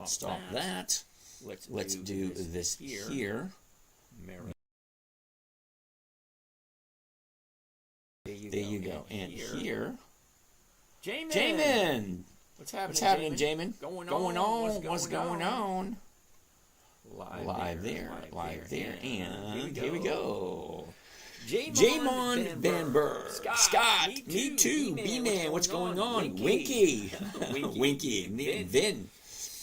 Stop that. Let's do this here. There you go. And here. Jamin! What's happening, Jamin? Going on? What's going on? Live there. And here we go. Jamon Van Burr. Scott. Me too. B-Man. What's going on? Winky. Winky. Vin.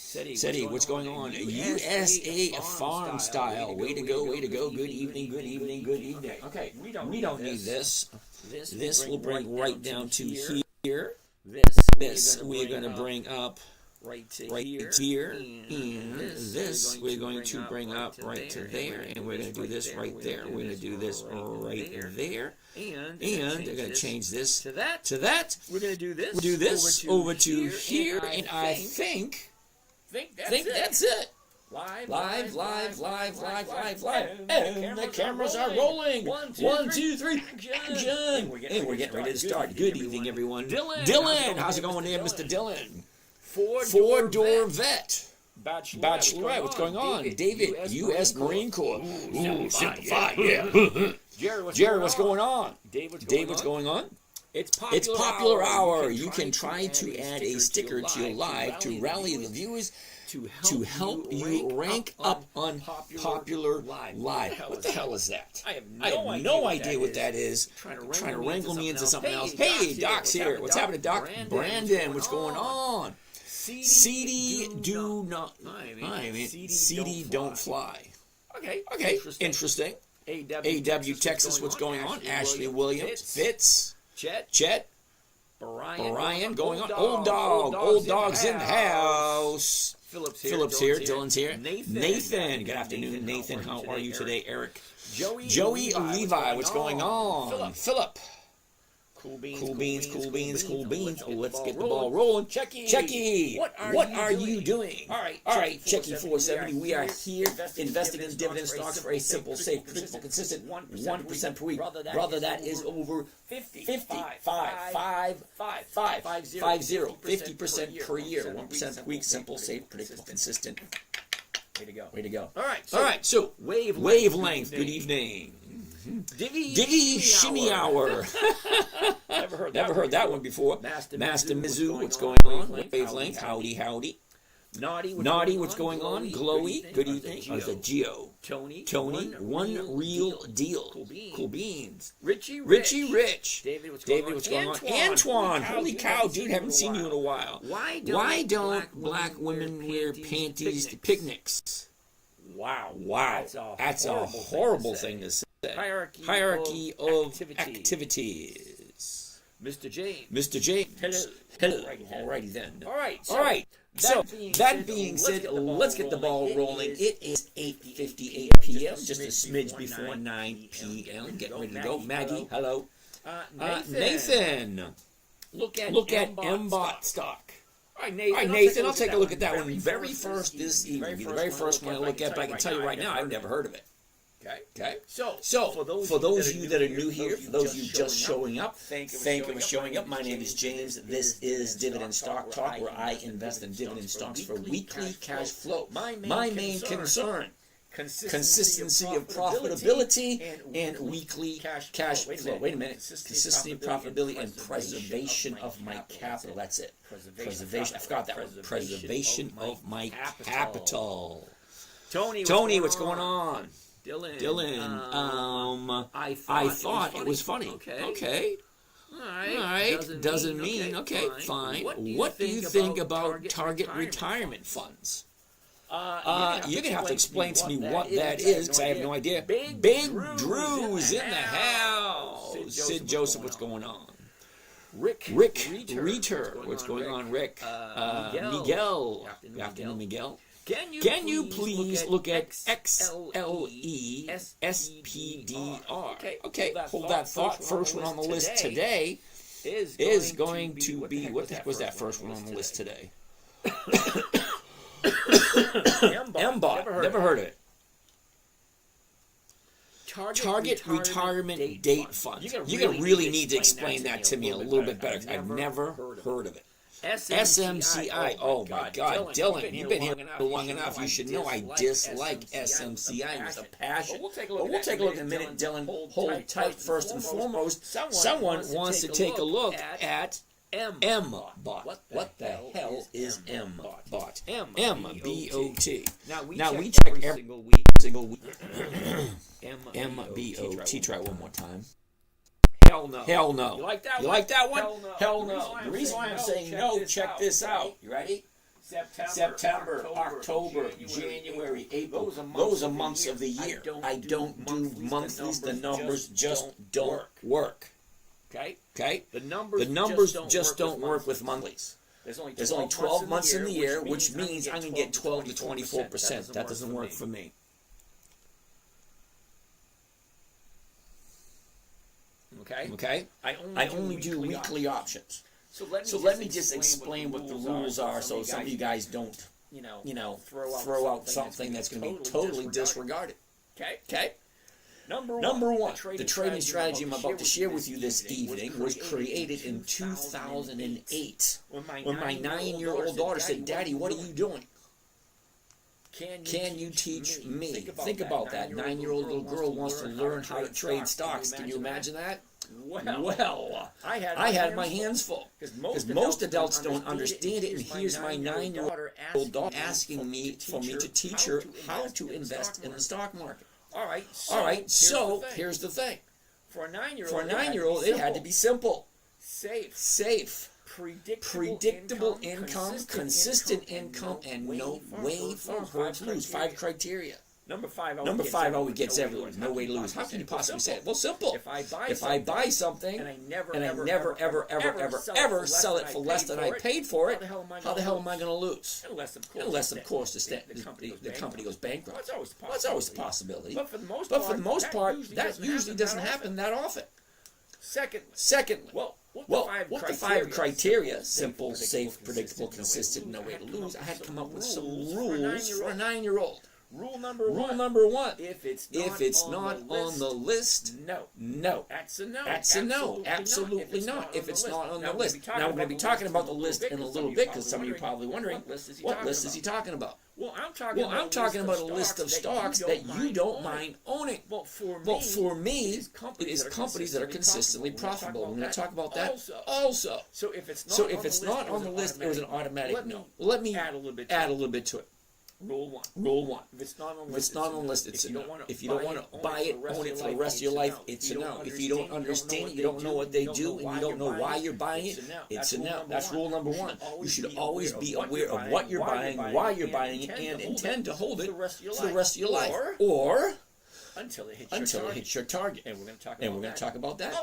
Seti, what's going on? USA Farm Style. Way to go. Good evening. Okay, we don't need this. This will bring right down to here. This we're going to bring up right here. And this we're going to bring up right to there. And we're going to do this right there. We're going to do this right there. And we're going to change this to that. We're going to do this over to here. And I think that's it. Live. And the cameras are rolling. 1, 2, 3, action. And we're getting ready to start. Good evening, everyone. Dylan, how's it going there, Mr. Dylan? Four-door vet. Bachelorette, what's going on? David, U.S. Marine Corps. Ooh, simplified, yeah. Jerry, what's going on? Dave, what's going on? It's popular hour. You can try to add a sticker to your live to rally the viewers to help you rank up on popular live. What the hell is that? I have no idea what that is. Trying to wrangle me into something else. Hey, Doc's here. What's happening, Doc? Brandon, what's going on? CD do not. CD don't fly. Okay. Interesting. AW Texas, what's going on? Ashley Williams. Fitz. Chet. Brian going on. Old dog's in the house. Phillips here. Dylan's here. Nathan. Good afternoon, Nathan. How are you today, Eric? Joey Levi. What's going on? Philip. Cool beans. Oh, let's get the ball rolling. Checky. What are you doing? All right, Checky 470. We are here investing in dividend stocks for a simple, safe, predictable, consistent 1% per week. Brother, that is over 50% per year. 1% per week, simple, safe, predictable, consistent. Way to go. All right. So wavelength. Good evening. Divvy Shimmy Hour. Never heard that one before. Master Mizzou, what's going on? Wavelength, howdy. Naughty, what's going on? Glowy, good evening. Oh, is that Geo? Tony, one real deal. Cool beans. Richie Rich. David, what's going on? Antoine, holy cow, dude, haven't seen you in a while. Why don't black women wear panties to picnics? Wow. That's a horrible thing to say. Hierarchy of activities. Mr. James. Hello. Alrighty then. All right. So, that being said, let's get the ball rolling. It is 8:58 p.m., just a smidge before 9 p.m. Getting ready to go. Maggie, hello. Nathan. Look at MBOT stock. All right, Nathan, I'll take a look at that one very first this evening. The very first one I look at, but I can tell you right now, I've never heard of it. Okay. So for those of you that are new here, for those of you just showing up, thank you for showing up. My name is James. This is Dividend Stock Talk, where I invest in dividend stocks for weekly cash flow. My main concern, consistency of profitability and weekly cash flow. Wait a minute. Consistency of profitability and preservation of my capital. That's it. Preservation. I forgot that one. Preservation of my capital. Tony, what's going on? Dylan, I thought it was funny. Okay. All right. Doesn't mean, okay, fine. What do you think about target retirement funds? You're going to have to explain to me what that is, because I have no idea. Big Drew's in the house. Sid Joseph, what's going on? Rick Reater, what's going on, Rick? Miguel. Good afternoon, Miguel. Can you please look at XLE SPDR? Okay, hold that thought. First one on the list today is going to be, what the heck was that first one on the list today? MBOT. Never heard of it. Target Retirement Date Fund. You're going to really need to explain that to me a little bit better. I've never heard of it. SMCI. Oh my God, Dylan, you've been here long enough. You should know I dislike SMCI with a passion. But we'll take a look in a minute, Dylan. Hold tight. First and foremost, someone wants to take a look at M-bot. What the hell is M-bot? M-B-O-T. Now we check every single week. M-B-O-T. Try it one more time. Hell no. Hell no. You like that one? Hell no. Hell no. The reason why I'm saying no, check this out. You ready? September, October, January, April. Those are months of the year. I don't do monthlies. The numbers just don't work. Okay? The numbers just don't work with monthlies. There's only 12 months in the year, which means I'm going to get 12 to 24%. That doesn't work for me. Okay? I only do weekly options. So let me just explain what the rules are so some of you guys don't, throw out something that's going to be totally disregarded. Okay? Number one, the trading strategy I'm about to share with you this evening was created in 2008 when my 9-year-old daughter said, "Daddy, what are you doing? Can you teach me?" Think about that. 9-year-old little girl wants to learn how to trade stocks. Can you imagine that? Well, I had my hands full. Because most adults don't understand it, and here's my 9-year-old daughter asking for me to teach her how to invest in the stock market. All right, so here's the thing. For a 9-year-old, it had to be simple. Safe. Predictable income, consistent income, and no way for her to lose. 5 criteria. Number 5 always gets everyone. No way to lose. How can you possibly say it? Well, simple. If I buy something and I never, ever sell it for less than I paid for it, how the hell am I going to lose? Unless, of course, the company goes bankrupt. That's always a possibility. But for the most part, that usually doesn't happen that often. Secondly, what the 5 criteria, simple, safe, predictable, consistent, no way to lose, I had to come up with some rules for a 9-year-old. Rule number one. If it's not on the list, no. That's a no. Absolutely not. If it's not on the list. Now, we're going to be talking about the list in a little bit because some of you are probably wondering, what list is he talking about? Well, I'm talking about a list of stocks that you don't mind owning. Well, for me, it is companies that are consistently profitable. We're going to talk about that also. So if it's not on the list, it was an automatic no. Well, let me add a little bit to it. Rule one. If it's not on the list, it's a no. If you don't want to buy it, own it for the rest of your life, it's a no. If you don't understand it, you don't know what they do, and you don't know why you're buying it, it's a no. That's rule number one. You should always be aware of what you're buying, why you're buying it, and intend to hold it for the rest of your life. Or until it hits your target. And we're going to talk about that.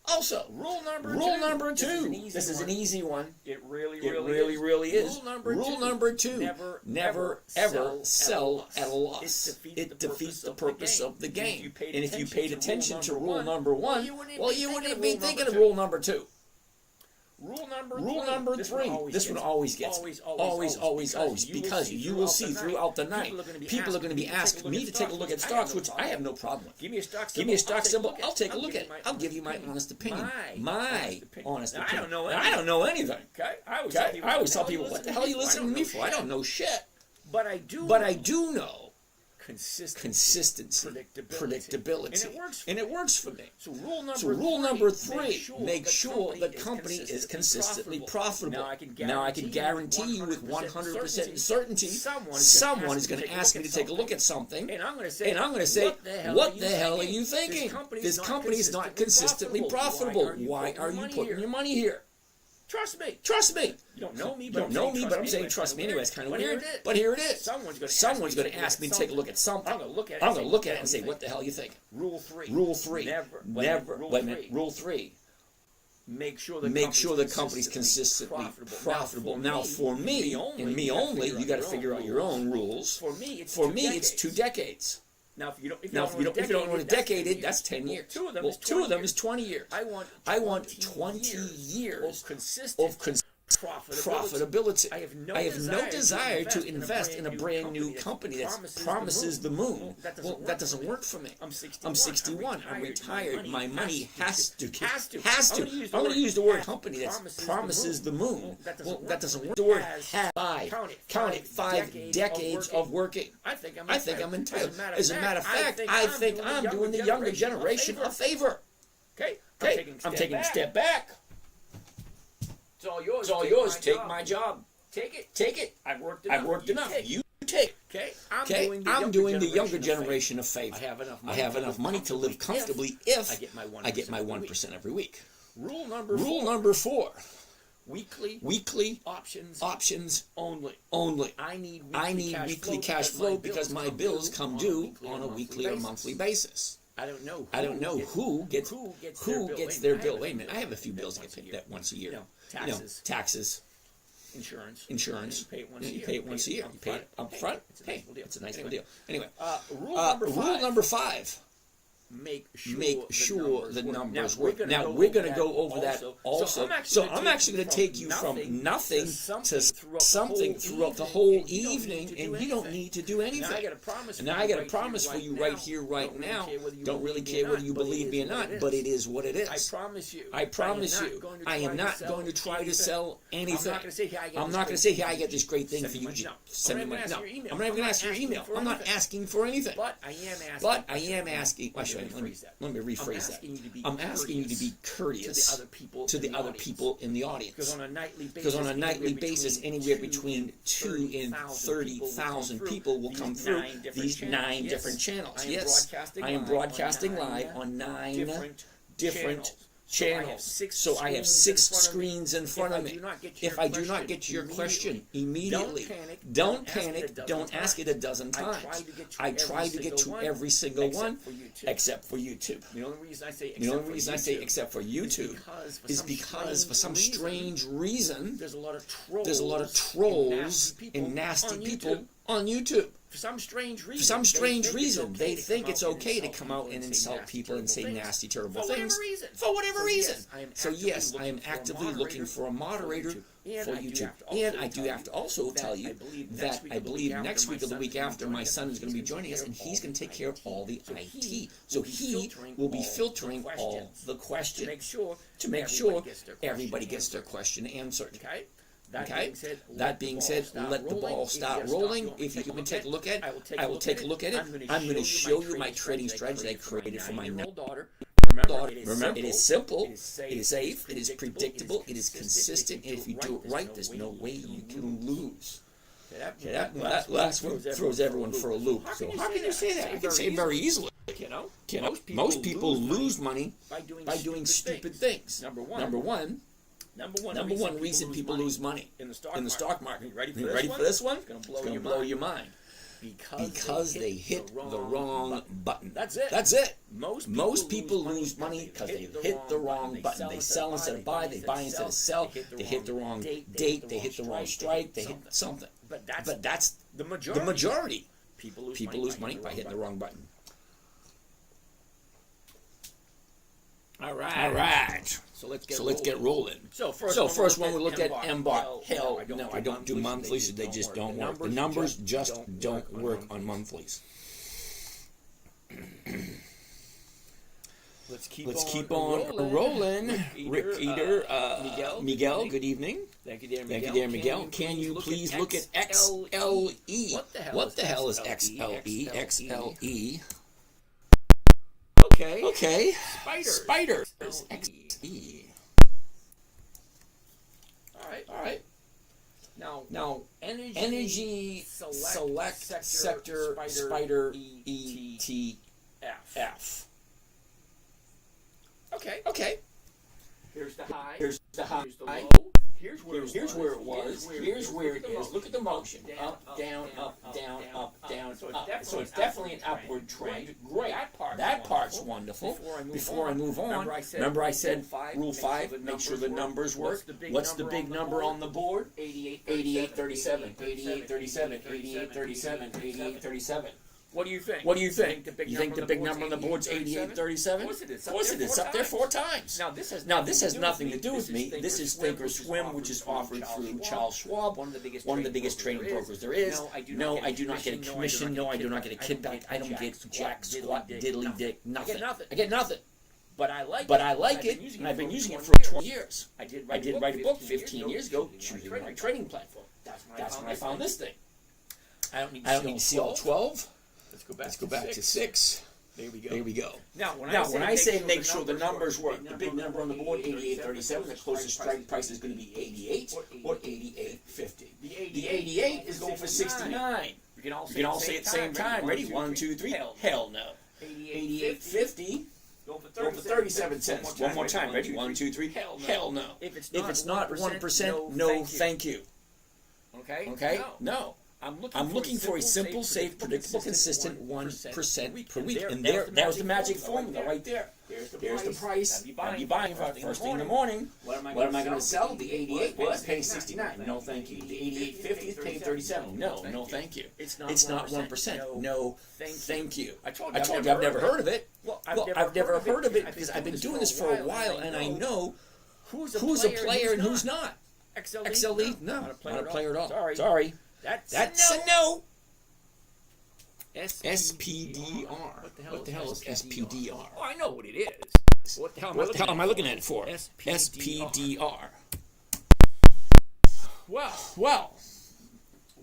Also, rule number 2. This is an easy one. It really is. Rule number 2. Never ever sell at a loss. It defeats the purpose of the game. And if you paid attention to rule number 1, well, you wouldn't be thinking of rule number 2. Rule number 3. This one always gets me. Always. Because you will see throughout the night, people are going to be asking me to take a look at stocks, which I have no problem with. Give me a stock symbol. I'll take a look at it. I'll give you my honest opinion. My honest opinion. I don't know anything. I always tell people, what the hell are you listening to me for? I don't know shit. But I do know consistency, predictability, and it works for me. So rule number 3, make sure the company is consistently profitable. Now I can guarantee you with 100% certainty, someone is going to ask me to take a look at something, and I'm going to say, what the hell are you thinking? This company is not consistently profitable. Why are you putting your money here? Trust me. You don't know me, but I'm saying trust me anyway. It's kind of weird, but here it is. Someone's going to ask me to take a look at something. I'm going to look at it and say, what the hell are you thinking? Rule 3. Never. Wait a minute. Rule 3. Make sure the company's consistently profitable. Now, for me, and me only, you got to figure out your own rules. For me, it's 2 decades. Now, if you don't know what a decade is, that's 10 years. Two of them is 20 years. I want 20 years of profitability. I have no desire to invest in a brand new company that promises the moon. Well, that doesn't work for me. I'm 61. I'm retired. My money has to. I'm going to use the word company that promises the moon. Well, that doesn't work. The word has. Count it. 5 decades of working. I think I'm entitled. As a matter of fact, I think I'm doing the younger generation a favor. Okay, I'm taking a step back. It's all yours. It's all yours. Take my job. Take it. I've worked enough. You take. Okay, I'm doing the younger generation a favor. I have enough money to live comfortably if I get my 1% every week. Rule number 4. Weekly options only. I need weekly cash flow because my bills come due on a weekly or monthly basis. I don't know who gets their bill. Wait a minute, I have a few bills that get paid that once a year. Taxes, insurance. You pay it once a year. You pay it up front. Hey, it's a nice little deal. Anyway, rule number 5. Make sure the numbers work. Now we're going to go over that also. So I'm actually going to take you from nothing to something throughout the whole evening, and you don't need to do anything. Now I got a promise for you right here, right now. Don't really care whether you believe me or not, but it is what it is. I promise you. I am not going to try to sell anything. I'm not going to say, hey, I got this great thing for you. Send me money. No, I'm not even going to ask your email. I'm not asking for anything. But I am asking. Let me rephrase that. I'm asking you to be courteous to the other people in the audience. Because on a nightly basis, anywhere between 2 and 30,000 people will come through these 9 different channels. Yes, I am broadcasting live on 9 different channels. So I have 6 screens in front of me. If I do not get to your question immediately, don't panic. Don't ask it a dozen times. I try to get to every single one except for YouTube. The only reason I say except for YouTube is because for some strange reason there's a lot of trolls and nasty people on YouTube. For some strange reason, they think it's okay to come out and insult people and say nasty, terrible things. For whatever reason. So yes, I am actively looking for a moderator for YouTube. And I do have to also tell you that I believe next week or the week after, my son is going to be joining us, and he's going to take care of all the IT. So he will be filtering all the questions to make sure everybody gets their question answered. That being said, let the ball start rolling. If you can take a look at it, I will take a look at it. I'm going to show you my trading strategy I created for my daughter. Remember, it is simple, it is safe, it is predictable, it is consistent, and if you do it right, there's no way you can lose. That last one throws everyone for a loop. So how can you say that? I can say it very easily. Most people lose money by doing stupid things. Number one reason people lose money in the stock market. You ready for this one? It's going to blow your mind. Because they hit the wrong button. That's it. Most people lose money because they hit the wrong button. They sell instead of buy. They buy instead of sell. They hit the wrong date. They hit the wrong strike. They hit something. But that's the majority. People lose money by hitting the wrong button. All right. So let's get rolling. So first one we looked at MBOT. Hell no, I don't do monthlies. They just don't work. The numbers just don't work on monthlies. Let's keep on rolling. Rick Eater, Miguel, good evening. Thank you, dear Miguel. Can you please look at XLE? What the hell is XLE? XLE. Okay. Spiders. XE. All right. Now, energy select sector spider ETF. Okay. Here's the high. Here's the low. Here's where it was. Here's where it is. Look at the motion. Up, down, up, down, up. So it's definitely an upward trend. Great. That part's wonderful. Before I move on, remember I said Rule 5, make sure the numbers work. What's the big number on the board? 8837. 8837. 8837. 8837. What do you think? What do you think? You think the big number on the board's 8837? Of course it is. Of course it is. It's up there 4 times. Now this has nothing to do with me. This is Think or Swim, which is offered through Charles Schwab, one of the biggest trading brokers there is. No, I do not get a commission. No, I do not get a kickback. I don't get jack, squat, diddly dick, nothing. I get nothing. But I like it, and I've been using it for 20 years. I did write a book 15 years ago, choosing the right trading platform. That's when I found this thing. I don't need to see all 12. Let's go back to 6. There we go. Now, when I say make sure the numbers work, the big number on the board, 8837, the closest strike price is going to be 88 or 88.50. The 88 is going for 69. You can all say it at the same time. Ready? 1, 2, 3. Hell no. 88.50. Go for 37 cents. One more time. Ready? 1, 2, 3. Hell no. If it's not 1%, no thank you. Okay? No. I'm looking for a simple, safe, predictable, consistent 1% per week. And there's the magic formula right there. There's the price. I'll be buying first thing in the morning. What am I going to sell? The 88 was paying 69. No, thank you. The 88.50 is paying 37. No, thank you. It's not 1%. No, thank you. I told you I've never heard of it. Well, I've never heard of it because I've been doing this for a while, and I know who's a player and who's not. XLE? No, not a player at all. Sorry. That's a no. SPDR. What the hell is SPDR? Oh, I know what it is. What the hell am I looking at it for? SPDR. Well,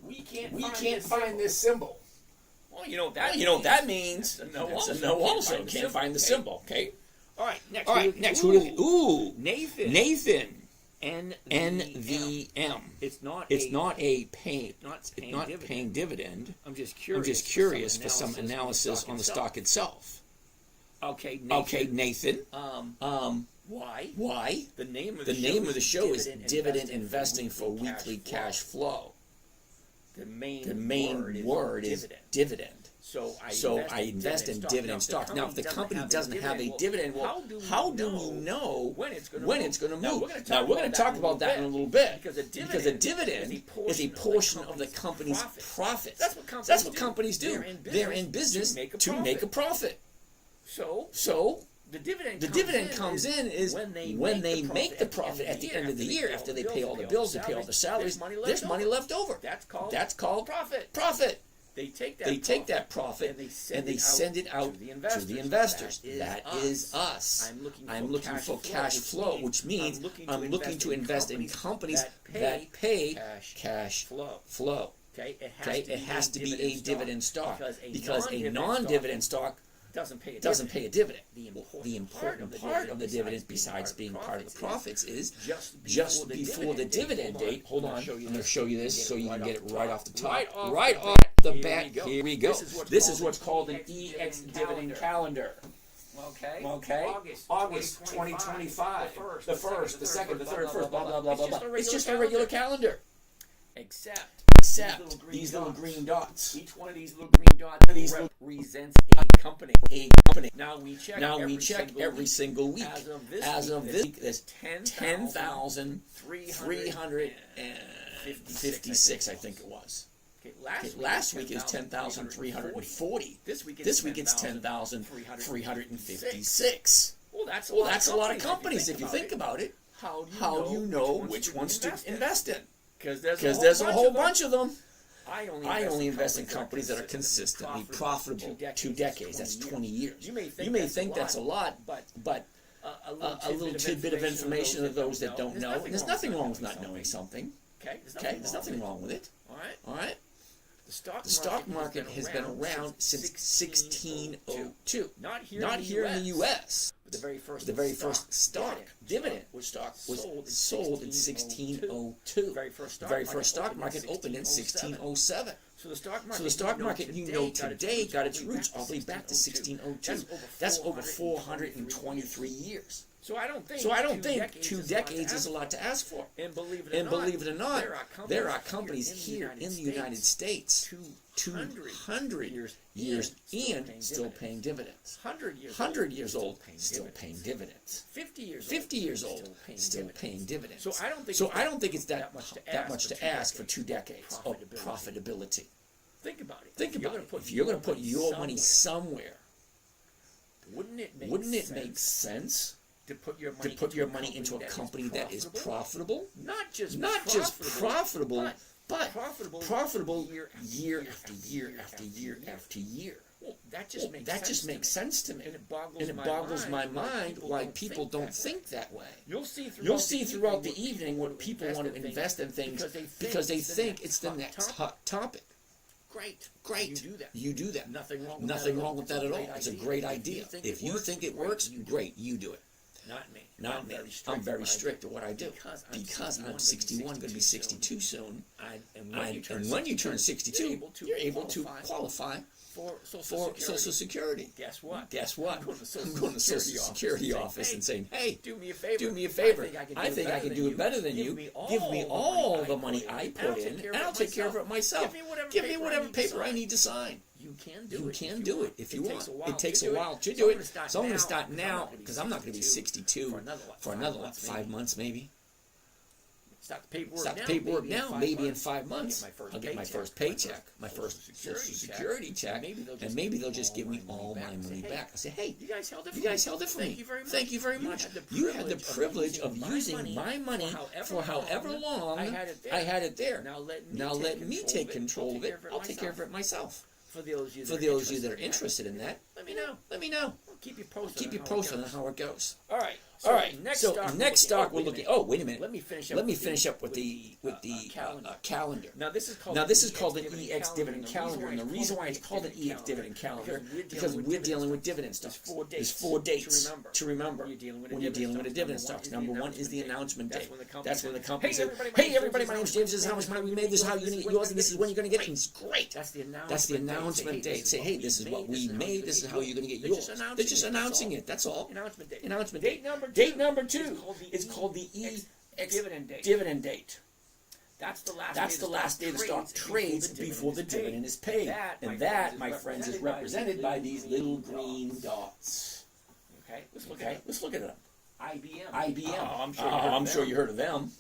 we can't find this symbol. Well, you know what that means. It's a no also. Can't find the symbol. Okay. All right. Next. Ooh. Nathan. NVM. It's not paying dividend. I'm just curious for some analysis on the stock itself. Okay, Nathan. Why? The name of the show is Dividend Investing for Weekly Cash Flow. The main word is dividend. So I invest in dividend stock. Now, if the company doesn't have a dividend, well, how do we know when it's going to move? Now, we're going to talk about that in a little bit. Because a dividend is a portion of the company's profits. That's what companies do. They're in business to make a profit. So the dividend comes in is when they make the profit at the end of the year, after they pay all the bills, they pay all the salaries, there's money left over. That's called profit. They take that profit and they send it out to the investors. That is us. I'm looking for cash flow, which means I'm looking to invest in companies that pay cash flow. Okay, it has to be a dividend stock because a non-dividend stock doesn't pay a dividend. The important part of the dividend, besides being part of the profits, is just before the dividend date. Hold on, I'm going to show you this so you can get it right off the top. Right off the bat. Here we go. This is what's called an EX dividend calendar. Okay. August 2025. The 1st, the 2nd, the 3rd, 1st, blah, blah, blah, blah, blah. It's just a regular calendar. Except these little green dots. Each one of these little green dots represents a company. Now we check every single week. As of this week, there's 10,356, I think it was. Last week is 10,340. This week it's 10,356. Well, that's a lot of companies if you think about it. How do you know which ones to invest in? Because there's a whole bunch of them. I only invest in companies that are consistently profitable. 2 decades. That's 20 years. You may think that's a lot, but a little tidbit of information of those that don't know. And there's nothing wrong with not knowing something. Okay, there's nothing wrong with it. All right. The stock market has been around since 1602. Not here in the U.S. The very first stock dividend stock was sold in 1602. The very first stock market opened in 1607. So the stock market today got its roots all the way back to 1602. That's over 423 years. So I don't think 2 decades is a lot to ask for. And believe it or not, there are companies here in the United States 200 years and still paying dividends. 100 years old, still paying dividends. 50 years old, still paying dividends. So I don't think it's that much to ask for 2 decades of profitability. Think about it. Think about it. If you're going to put your money somewhere, wouldn't it make sense to put your money into a company that is profitable? Not just profitable, but profitable year after year after year after year. Well, that just makes sense to me. And it boggles my mind why people don't think that way. You'll see throughout the evening when people want to invest in things because they think it's the next hot topic. Great. You do that. Nothing wrong with that at all. It's a great idea. If you think it works, great. You do it. Not me. I'm very strict at what I do because I'm 61, going to be 62 soon. And when you turn 62, you're able to qualify for Social Security. Guess what? I'm going to the Social Security office and saying, hey, do me a favor. I think I can do it better than you. Give me all the money I put in, and I'll take care of it myself. Give me whatever paper I need to sign. You can do it if you want. It takes a while to do it. So I'm going to start now because I'm not going to be 62 for another 5 months maybe. Start the paperwork now. Maybe in 5 months I'll get my first paycheck, my first Social Security check, and maybe they'll just give me all my money back. I say, hey, you guys held it for me. Thank you very much. You had the privilege of using my money for however long I had it there. Now let me take control of it. I'll take care of it myself. For those of you that are interested in that, let me know. I'll keep you posted on how it goes. All right. So next stock we're looking. Oh, wait a minute. Let me finish up with the calendar. Now this is called an EX dividend calendar, and the reason why it's called an EX dividend calendar because we're dealing with dividend stocks. There's 4 dates to remember when you're dealing with a dividend stock. Number 1 is the announcement date. That's when the company says, "Hey, everybody, my name's James. This is how much money we made. This is how you're going to get yours, and this is when you're going to get it." And it's great. That's the announcement date. Say, "Hey, this is what we made. This is how you're going to get yours." They're just announcing it. That's all. Announcement date. Date number 2 is called the EX dividend date. That's the last day the stock trades before the dividend is paid. And that, my friends, is represented by these little green dots. Okay, let's look at them. IBM. Oh, I'm sure you heard of them.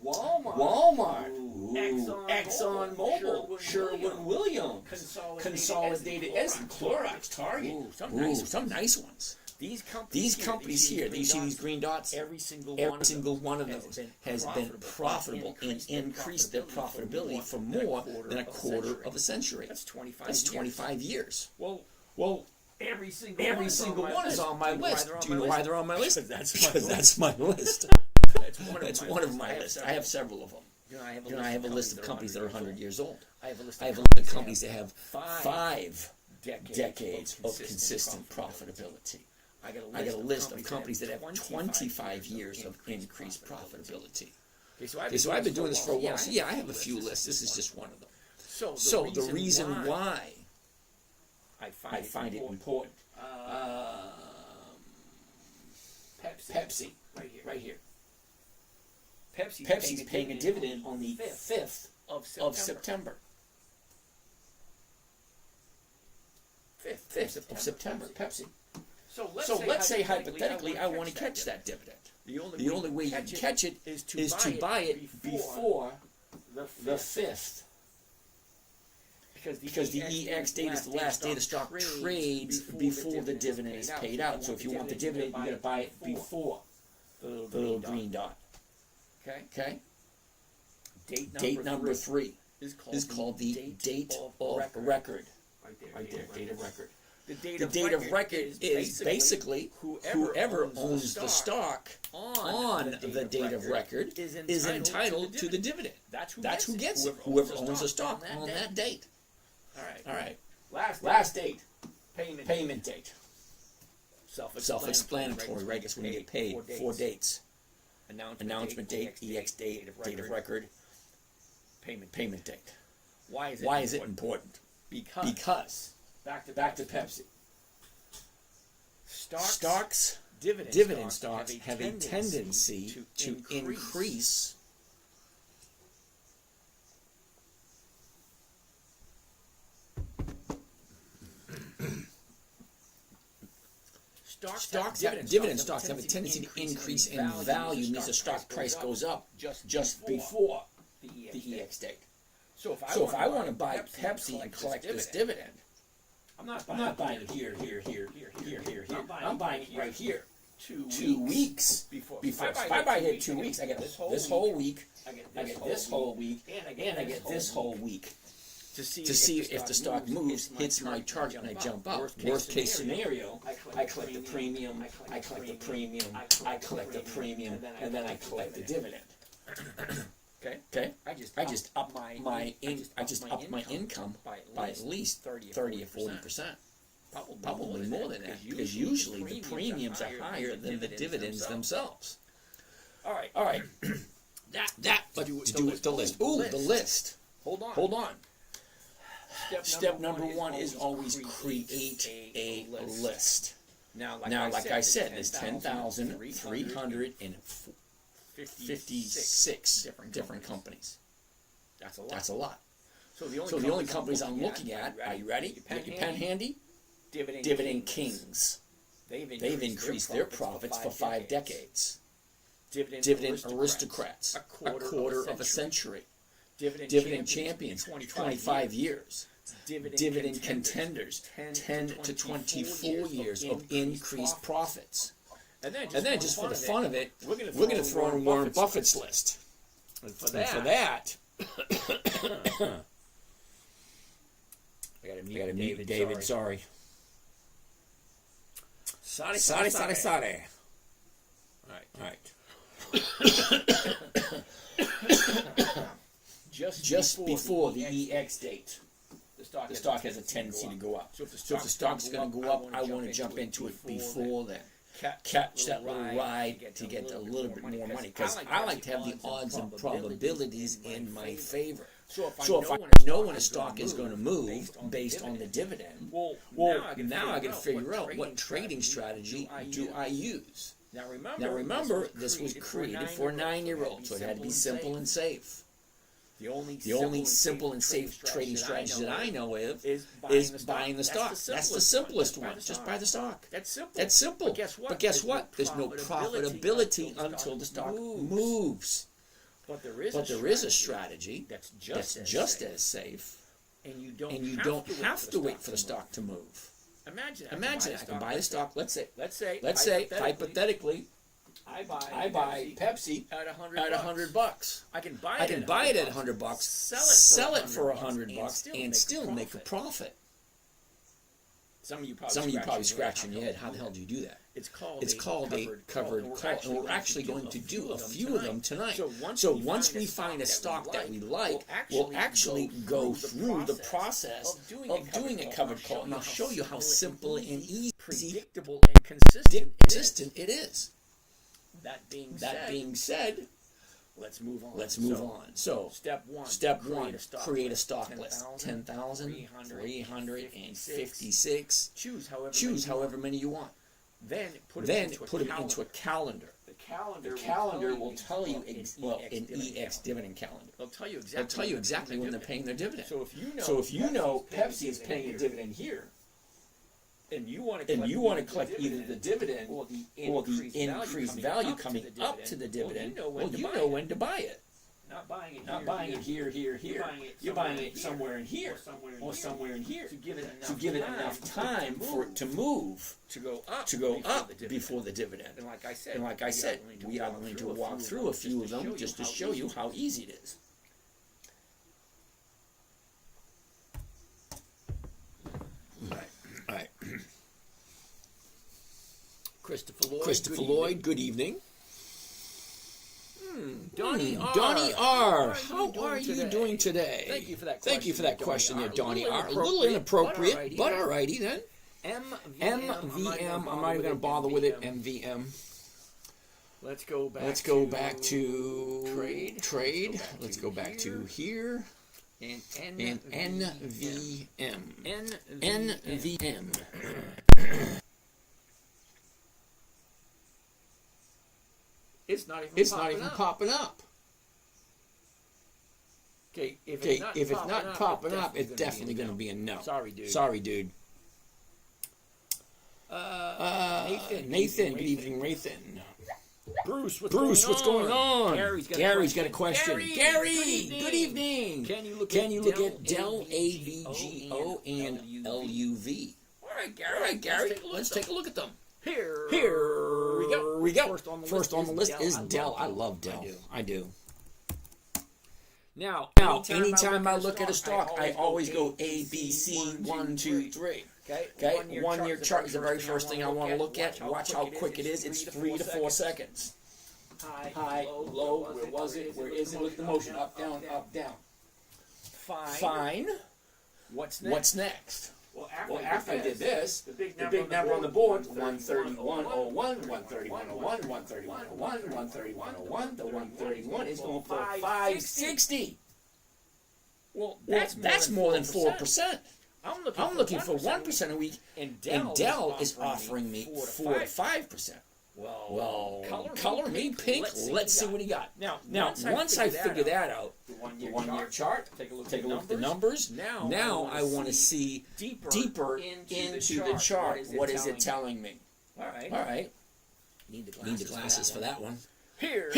Walmart. Exxon Mobil. Sherwin-Williams. Consolidated Edison. Clorox. Target. Some nice ones. These companies here, you see these green dots? Every single one of those has been profitable and increased their profitability for more than a quarter of a century. That's 25 years. Well, every single one is on my list. Do you know why they're on my list? Because that's my list. That's one of my lists. I have several of them. I have a list of companies that are 100 years old. I have a list of companies that have 5 decades of consistent profitability. I got a list of companies that have 25 years of increased profitability. Okay, so I've been doing this for a while. So yeah, I have a few lists. This is just one of them. So the reason why I find it important. Pepsi, right here. Pepsi's paying a dividend on the 5th of September. 5th of September, Pepsi. So let's say hypothetically I want to catch that dividend. The only way you can catch it is to buy it before the 5th. Because the EX date is the last day the stock trades before the dividend is paid out. So if you want the dividend, you got to buy it before the little green dot. Okay? Date number 3 is called the date of record. Right there, date of record. The date of record is basically whoever owns the stock on the date of record is entitled to the dividend. That's who gets it. Whoever owns the stock on that date. All right. Last date. Payment date. Self-explanatory, right? That's when you get paid. 4 dates. Announcement date, EX date of record, payment date. Why is it important? Because back to Pepsi. Stocks, dividend stocks have a tendency to increase dividend stocks have a tendency to increase in value, means the stock price goes up just before the EX date. So if I want to buy Pepsi and collect this dividend, I'm not buying it here. I'm buying it right here. 2 weeks before. If I buy it 2 weeks, I get this whole week. I get this whole week, and I get this whole week. To see if the stock moves, hits my target, and I jump up. Worst case scenario, I collect the premium, I collect the premium, I collect the premium, and then I collect the dividend. Okay. I just up my income by at least 30 or 40%. Probably more than that, because usually the premiums are higher than the dividends themselves. All right. But to do with the list. Ooh, the list. Hold on. Step number one is always create a list. Now, like I said, there's 10,356 different companies. That's a lot. So the only companies I'm looking at, are you ready? Get your pen handy? Dividend Kings. They've increased their profits for 5 decades. Dividend Aristocrats, a quarter of a century. Dividend Champions, 25 years. Dividend Contenders, 10 to 24 years of increased profits. And then just for the fun of it, we're going to throw in Warren Buffett's list. And for that, I got to mute David, sorry. Sorry. All right. Just before the EX date, the stock has a tendency to go up. So if the stock's going to go up, I want to jump into it before then. Catch that little ride to get a little bit more money, because I like to have the odds and probabilities in my favor. So if I know when a stock is going to move based on the dividend, well, now I got to figure out what trading strategy do I use. Now remember, this was created for a 9-year-old, so it had to be simple and safe. The only simple and safe trading strategy that I know of is buying the stock. That's the simplest one. Just buy the stock. That's simple. But guess what? There's no profitability until the stock moves. But there is a strategy that's just as safe, and you don't have to wait for the stock to move. Imagine I can buy the stock. Let's say hypothetically, I buy Pepsi at $100. I can buy it at $100, sell it for $100, and still make a profit. Some of you probably scratching your head. How the hell do you do that? It's called a covered call, and we're actually going to do a few of them tonight. So once we find a stock that we like, we'll actually go through the process of doing a covered call, and I'll show you how simple and easy, predictable, and consistent it is. That being said, let's move on. So, step one, create a stock list. 10,356. Choose however many you want. Then put them into a calendar. The calendar will tell you, in EX dividend calendar. They'll tell you exactly when they're paying their dividend. So if you know Pepsi is paying a dividend here, and you want to collect either the dividend or the increased value coming up to the dividend, well, you know when to buy it. Not buying it here. You're buying it somewhere in here or somewhere in here to give it enough time for it to move, to go up before the dividend. And like I said, we are going to walk through a few of them just to show you how easy it is. All right. Christopher Lloyd, good evening. Donnie R. How are you doing today? Thank you for that question there, Donnie R. A little inappropriate, but alrighty then. MVM, I'm not even going to bother with it, MVM. Let's go back to trade. Let's go back to here. And NVM. It's not even popping up. Okay, if it's not popping up, it's definitely going to be a no. Sorry, dude. Nathan, good evening, Nathan. Bruce, what's going on? Gary's got a question. Gary, good evening. Can you look at Dell, AVGO, and LUV? All right, Gary. Let's take a look at them. Here we go. First on the list is Dell. I love Dell. I do. Now, anytime I look at a stock, I always go A, B, C, 1, 2, 3. Okay, 1 year chart is the very first thing I want to look at. Watch how quick it is. It's 3 to 4 seconds. High, low, where was it? Where is it? Look at the motion. Up, down, up, down. Fine. What's next? Well, after I did this, the big number on the board, 131.01, 131.01, 131.01, 131.01. The 131 is going for 560. Well, that's more than 4%. I'm looking for 1% a week, and Dell is offering me 4 to 5%. Well, color me pink. Let's see what he got. Now, once I figure that out, the 1 year chart, take a look at the numbers. Now I want to see deeper into the chart. What is it telling me? All right. Need the glasses for that one. Here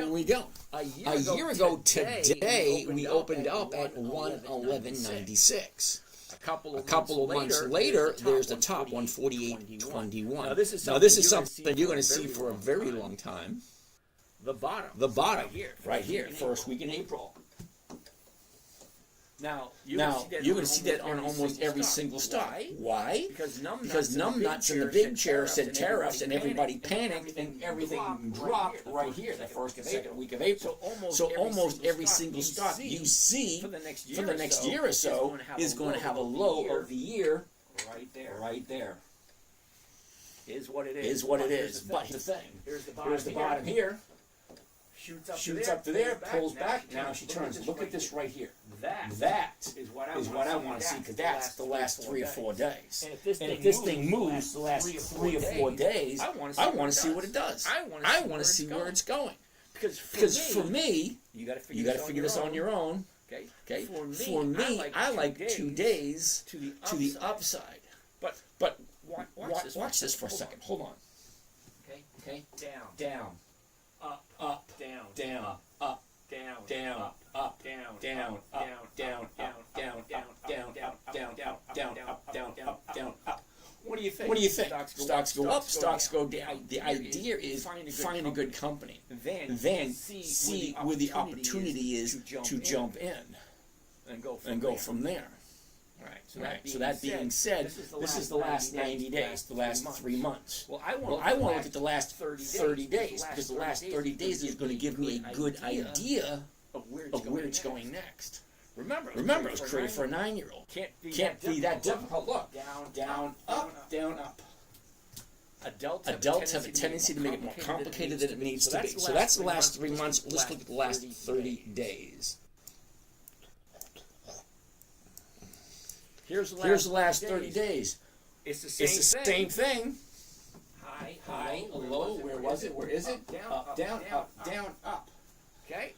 we go. A year ago today, we opened up at 111.96. A couple of months later, there's the top 148.21. Now this is something you're going to see for a very long time. The bottom, right here, first week in April. Now you're going to see that on almost every single stock. Why? Because numbnuts in the big chair said tariffs, and everybody panicked, and everything dropped right here, the first and second week of April. So almost every single stock you see for the next year or so is going to have a low of the year right there. Is what it is. But the thing, here's the bottom here. Shoots up to there, pulls back. Now she turns. Look at this right here. That is what I want to see, because that's the last 3 or 4 days. And if this thing moves the last 3 or 4 days, I want to see what it does. I want to see where it's going. Because for me, you got to figure this on your own. Okay. For me, I like 2 days to the upside. But watch this for a second. Hold on. Okay. Down. Up, down, up, down, up, down, up. What do you think? Stocks go up, stocks go down. The idea is find a good company. Then see where the opportunity is to jump in and go from there. Right. So that being said, this is the last 90 days, the last 3 months. Well, I want to look at the last 30 days, because the last 30 days is going to give me a good idea of where it's going next. Remember, it was created for a 9-year-old. Can't be that difficult. Look, down, up. Adults have a tendency to make it more complicated than it needs to be. So that's the last 3 months. Let's look at the last 30 days. Here's the last 30 days. It's the same thing. High, low. Where was it? Where is it? Up, down, up. Okay.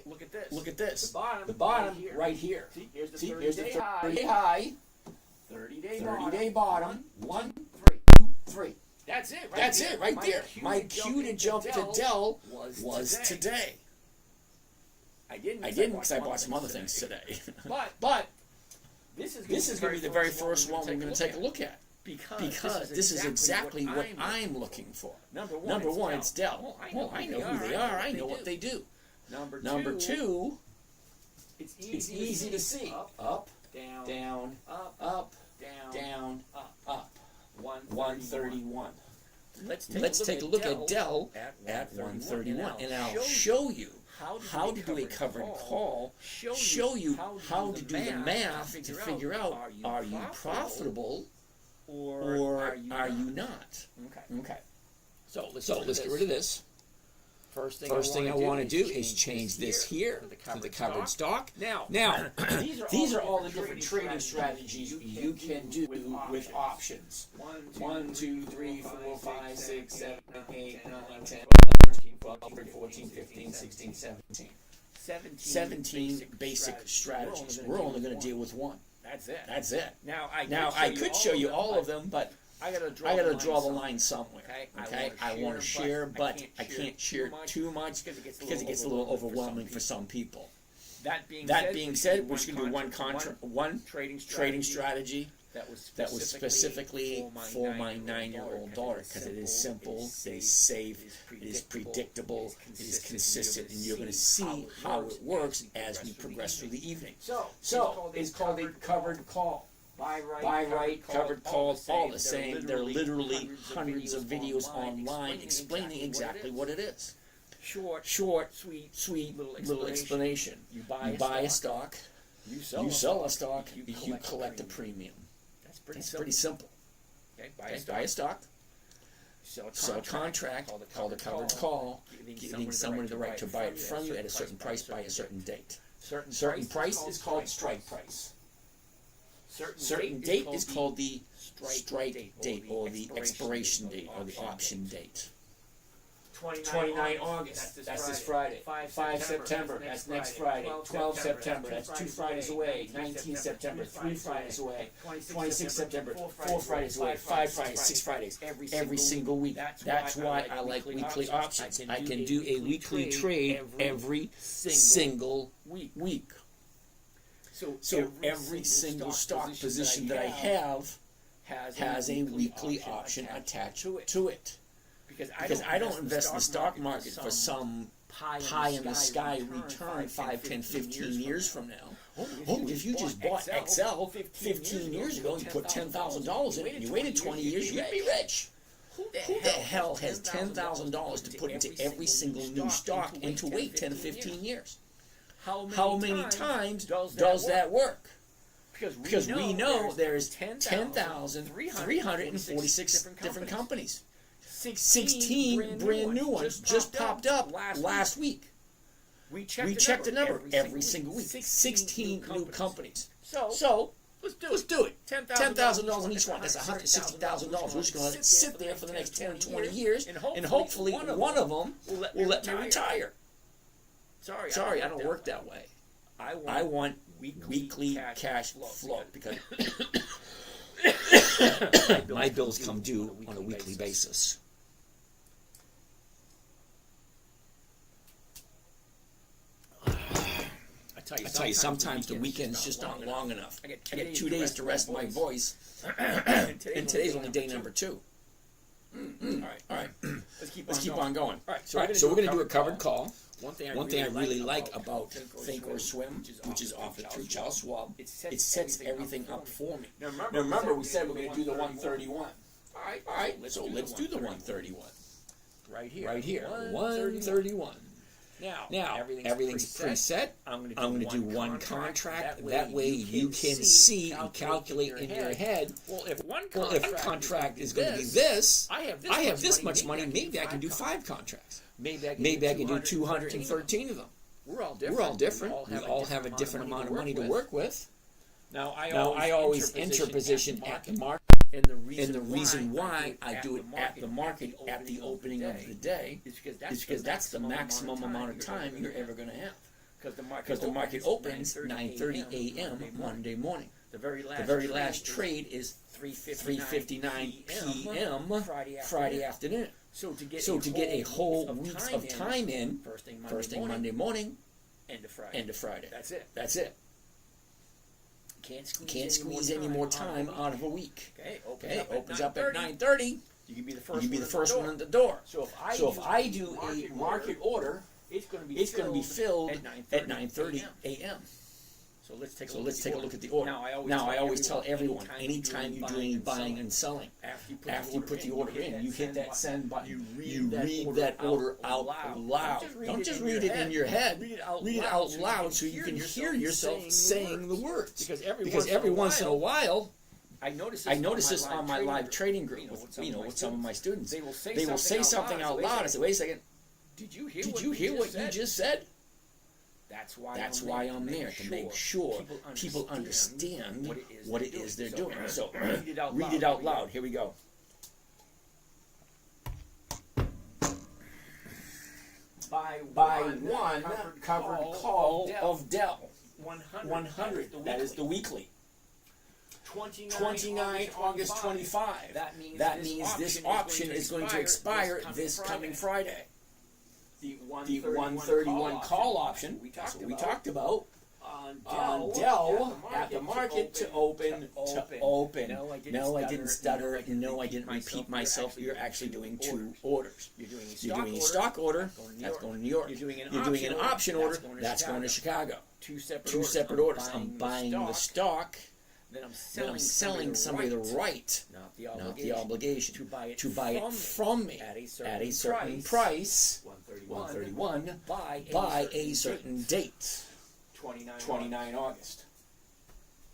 Look at this. The bottom right here. See, here's the 30-day high. 30-day bottom. 1, 2, 3. That's it right there. My cue to jump to Dell was today. I didn't because I bought some other things today. But this is going to be the very first one we're going to take a look at, because this is exactly what I'm looking for. Number one, it's Dell. Well, I know who they are. I know what they do. Number two, it's easy to see. Up, down, up, down, up. 131. Let's take a look at Dell at 131, and I'll show you how to do a covered call, show you how to do the math to figure out, are you profitable or are you not? Okay. So let's get rid of this. First thing I want to do is change this here to the covered stock. Now, these are all the different trading strategies you can do with options. 1, 2, 3, 4, 5, 6, 7, 8, 9, 10, 13, 14, 14, 15, 16, 17. 17 basic strategies. We're only going to deal with one. That's it. Now, I could show you all of them, but I gotta draw the line somewhere. Okay, I want to share, but I can't share too much because it gets a little overwhelming for some people. That being said, we're just gonna do one trading strategy that was specifically for my 9-year-old daughter, because it is simple, it is safe, it is predictable, it is consistent, and you're going to see how it works as we progress through the evening. So it's called a covered call. Buy right, covered calls, all the same. There are literally hundreds of videos online explaining exactly what it is. Short, sweet little explanation. You buy a stock, you sell a stock, you collect a premium. That's pretty simple. Okay, buy a stock, sell a contract called a covered call, giving someone the right to buy it from you at a certain price by a certain date. Certain price is called strike price. Certain date is called the strike date, or the expiration date, or the option date. 29 August, that's this Friday. 5 September, that's next Friday. 12 September, that's 2 Fridays away. 19 September, 3 Fridays away. 26 September, 4 Fridays away. 5 Fridays, 6 Fridays, every single week. That's why I like weekly options. I can do a weekly trade every single week. So every single stock position that I have has a weekly option attached to it. Because I don't invest in the stock market for some pie-in-the-sky return 5, 10, 15 years from now. Oh, if you just bought XL 15 years ago and you put $10,000 in it and you waited 20 years, you'd be rich. Who the hell has $10,000 to put into every single new stock and to wait 10 to 15 years? How many times does that work? Because we know there's 10,346 different companies. 16 brand new ones just popped up last week. We checked the number every single week. 16 new companies. So let's do it. $10,000 in each one. That's $160,000. We're just going to let it sit there for the next 10 or 20 years, and hopefully one of them will let me retire. Sorry, I don't work that way. I want weekly cash flow because my bills come due on a weekly basis. I tell you, sometimes the weekends just aren't long enough. I get 2 days to rest my voice, and today's only day number 2. All right. Let's keep on going. All right, so we're going to do a covered call. One thing I really like about Think or Swim, which is offered through Charles Schwab, it sets everything up for me. Now remember, we said we're going to do the 131. All right, so let's do the 131. Right here, 131. Now, everything's preset. I'm going to do one contract. That way you can see and calculate in your head, well, if one contract is going to be this, I have this much money, maybe I can do 5 contracts. Maybe I can do 213 of them. We're all different. We all have a different amount of money to work with. Now, I always enter position at the market. And the reason why I do it at the market at the opening of the day is because that's the maximum amount of time you're ever going to have. Because the market opens 9:30 a.m. Monday morning. The very last trade is 3:59 p.m. Friday afternoon. So to get a whole week of time in, first thing Monday morning, end of Friday. That's it. Can't squeeze any more time out of a week. Okay, opens up at 9:30. You can be the first one in the door. So if I do a market order, it's going to be filled at 9:30 a.m. So let's take a look at the order. Now I always tell everyone, anytime you do any buying and selling, after you put the order in, you hit that send button. You read that order out loud. Don't just read it in your head. Read it out loud so you can hear yourself saying the words. Because every once in a while, I notice this on my live trading group with some of my students. They will say something out loud. I say, wait a second. Did you hear what you just said? That's why I'm there, to make sure people understand what it is they're doing. So read it out loud. Here we go. Buy one covered call of Dell. 100. That is the weekly. 29 August 25. That means this option is going to expire this coming Friday. The 131 call option, that's what we talked about, on Dell at the market to open. No, I didn't stutter. No, I didn't repeat myself. You're actually doing two orders. You're doing a stock order, that's going to New York. You're doing an option order, that's going to Chicago. Two separate orders. I'm buying the stock, then I'm selling somebody the right, not the obligation, to buy it from me at a certain price, 131, by a certain date, 29 August.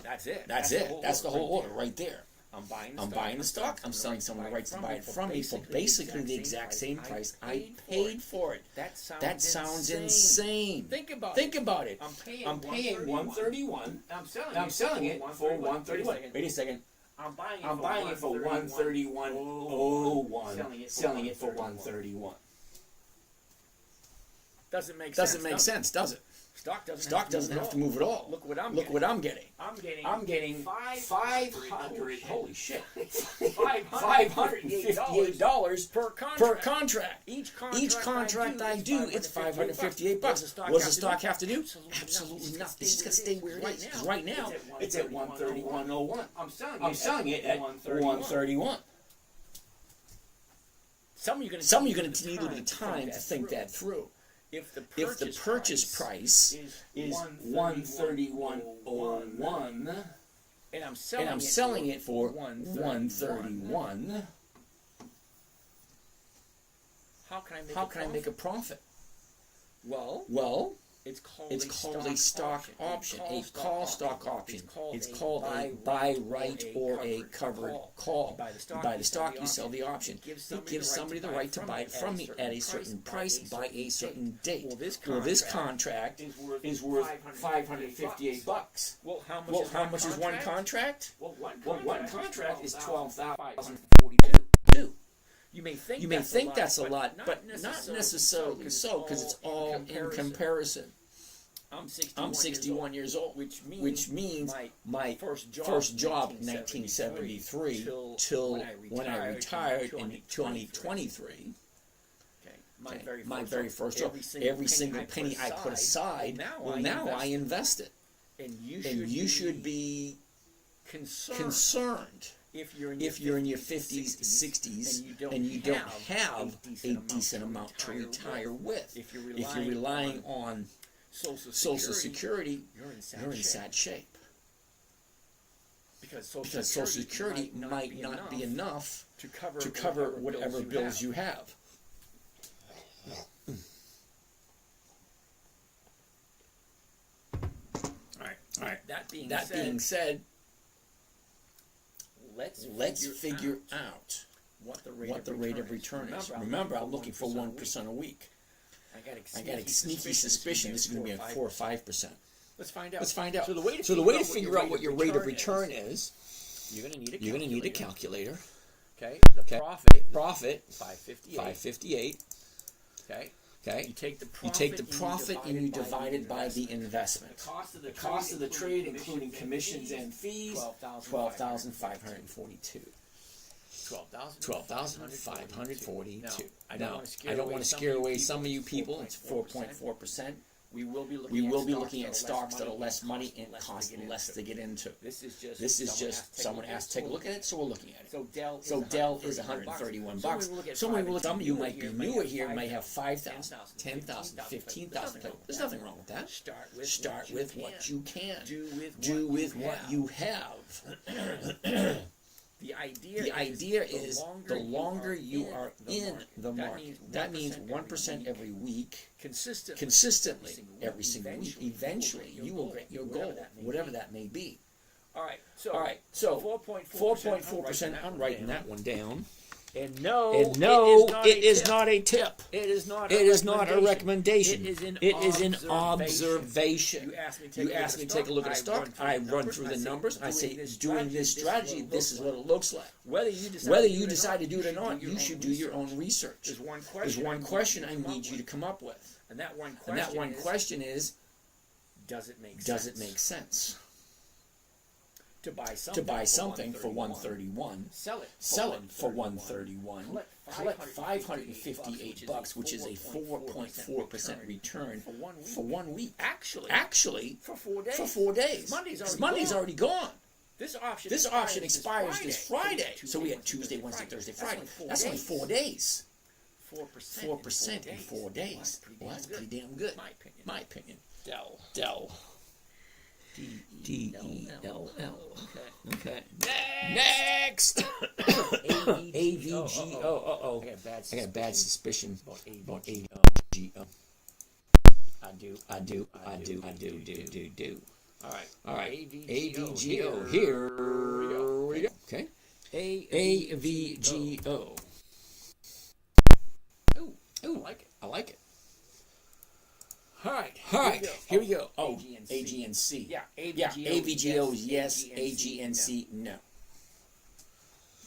That's it. That's the whole order right there. I'm buying the stock. I'm selling someone the right to buy it from me for basically the exact same price I paid for it. That sounds insane. Think about it. I'm paying 131. I'm selling it for 131. Wait a second. I'm buying it for 131.01. Selling it for 131. Doesn't make sense, does it? Stock doesn't have to move at all. Look what I'm getting. I'm getting $500. Holy shit! $558 per contract. Each contract I do, it's $558. What does the stock have to do? Absolutely nothing. It's just got to stay where it is. Because right now it's at 131.01. I'm selling it at 131. Some of you are going to need a little bit of time to think that through. If the purchase price is 131.01 and I'm selling it for 131, how can I make a profit? Well, it's called a stock option, a call stock option. It's called a buy right or a covered call. You buy the stock, you sell the option. It gives somebody the right to buy it from me at a certain price by a certain date. Well, this contract is worth $558. Well, how much is one contract? Well, one contract is $12,042. You may think that's a lot, but not necessarily so, because it's all in comparison. I'm 61 years old, which means my first job in 1973 till when I retired in 2023. My very first job. Every single penny I put aside, now I invest it. And you should be concerned. If you're in your 50s, 60s, and you don't have a decent amount to retire with, if you're relying on Social Security, you're in sad shape. Because Social Security might not be enough to cover whatever bills you have. All right. That being said, let's figure out what the rate of return is. Remember, I'm looking for 1% a week. I got a sneaky suspicion this is going to be at 4 or 5%. Let's find out. So the way to figure out what your rate of return is, you're going to need a calculator. Okay. The profit 558. Okay. You take the profit and you divide it by the investment. The cost of the trade, including commissions and fees, $12,542. $12,542. Now, I don't want to scare away some of you people. It's 4.4%. We will be looking at stocks that are less money and cost less to get into. This is just someone asked to take a look at it, so we're looking at it. So Dell is $131. So when we look at some of you might be newer here, might have 5,000, 10,000, 15,000. There's nothing wrong with that. Start with what you can. Do with what you have. The idea is the longer you are in the market, that means 1% every week, consistently every single week. Eventually, you will get your goal, whatever that may be. All right. So 4.4%. I'm writing that one down. And no, it is not a tip. It is not a recommendation. It is an observation. You asked me to take a look at a stock. I run through the numbers. I say, doing this strategy, this is what it looks like. Whether you decide to do it or not, you should do your own research. There's one question I need you to come up with. And that one question is, does it make sense? to buy something for 131, sell it for 131, collect $558, which is a 4.4% return for 1 week. Actually, for 4 days. Because Monday's already gone. This option expires this Friday. So we had Tuesday, Wednesday, Thursday, Friday. That's only 4 days. 4% in 4 days. Well, that's pretty damn good. My opinion. Dell. DELL. Okay. Next. AVGO. I got a bad suspicion about AVGO. I do. All right. AVGO. Here we go. Okay. AVGO. Ooh, I like it. All right. Here we go. Oh, AGNC. Yeah, AVGO is yes, AGNC no.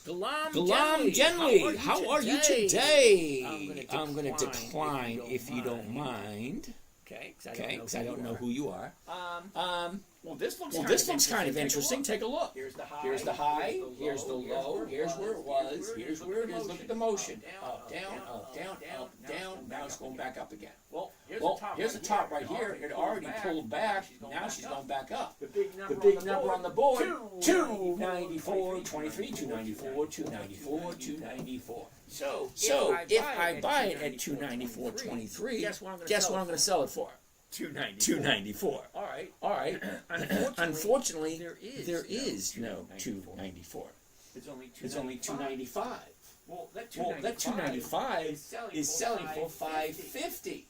Galam Genli, how are you today? I'm going to decline if you don't mind. Okay, because I don't know who you are. Well, this looks kind of interesting. Take a look. Here's the high. Here's the low. Here's where it was. Here's where it is. Look at the motion. Up, down. Now it's going back up again. Well, here's the top right here. It already pulled back. Now she's going back up. The big number on the board, 294.23, 294, 294, 294. So if I buy it at 294.23, guess what I'm going to sell it for? 294. All right. Unfortunately, there is no 294. It's only 295. Well, that 295 is selling for 550.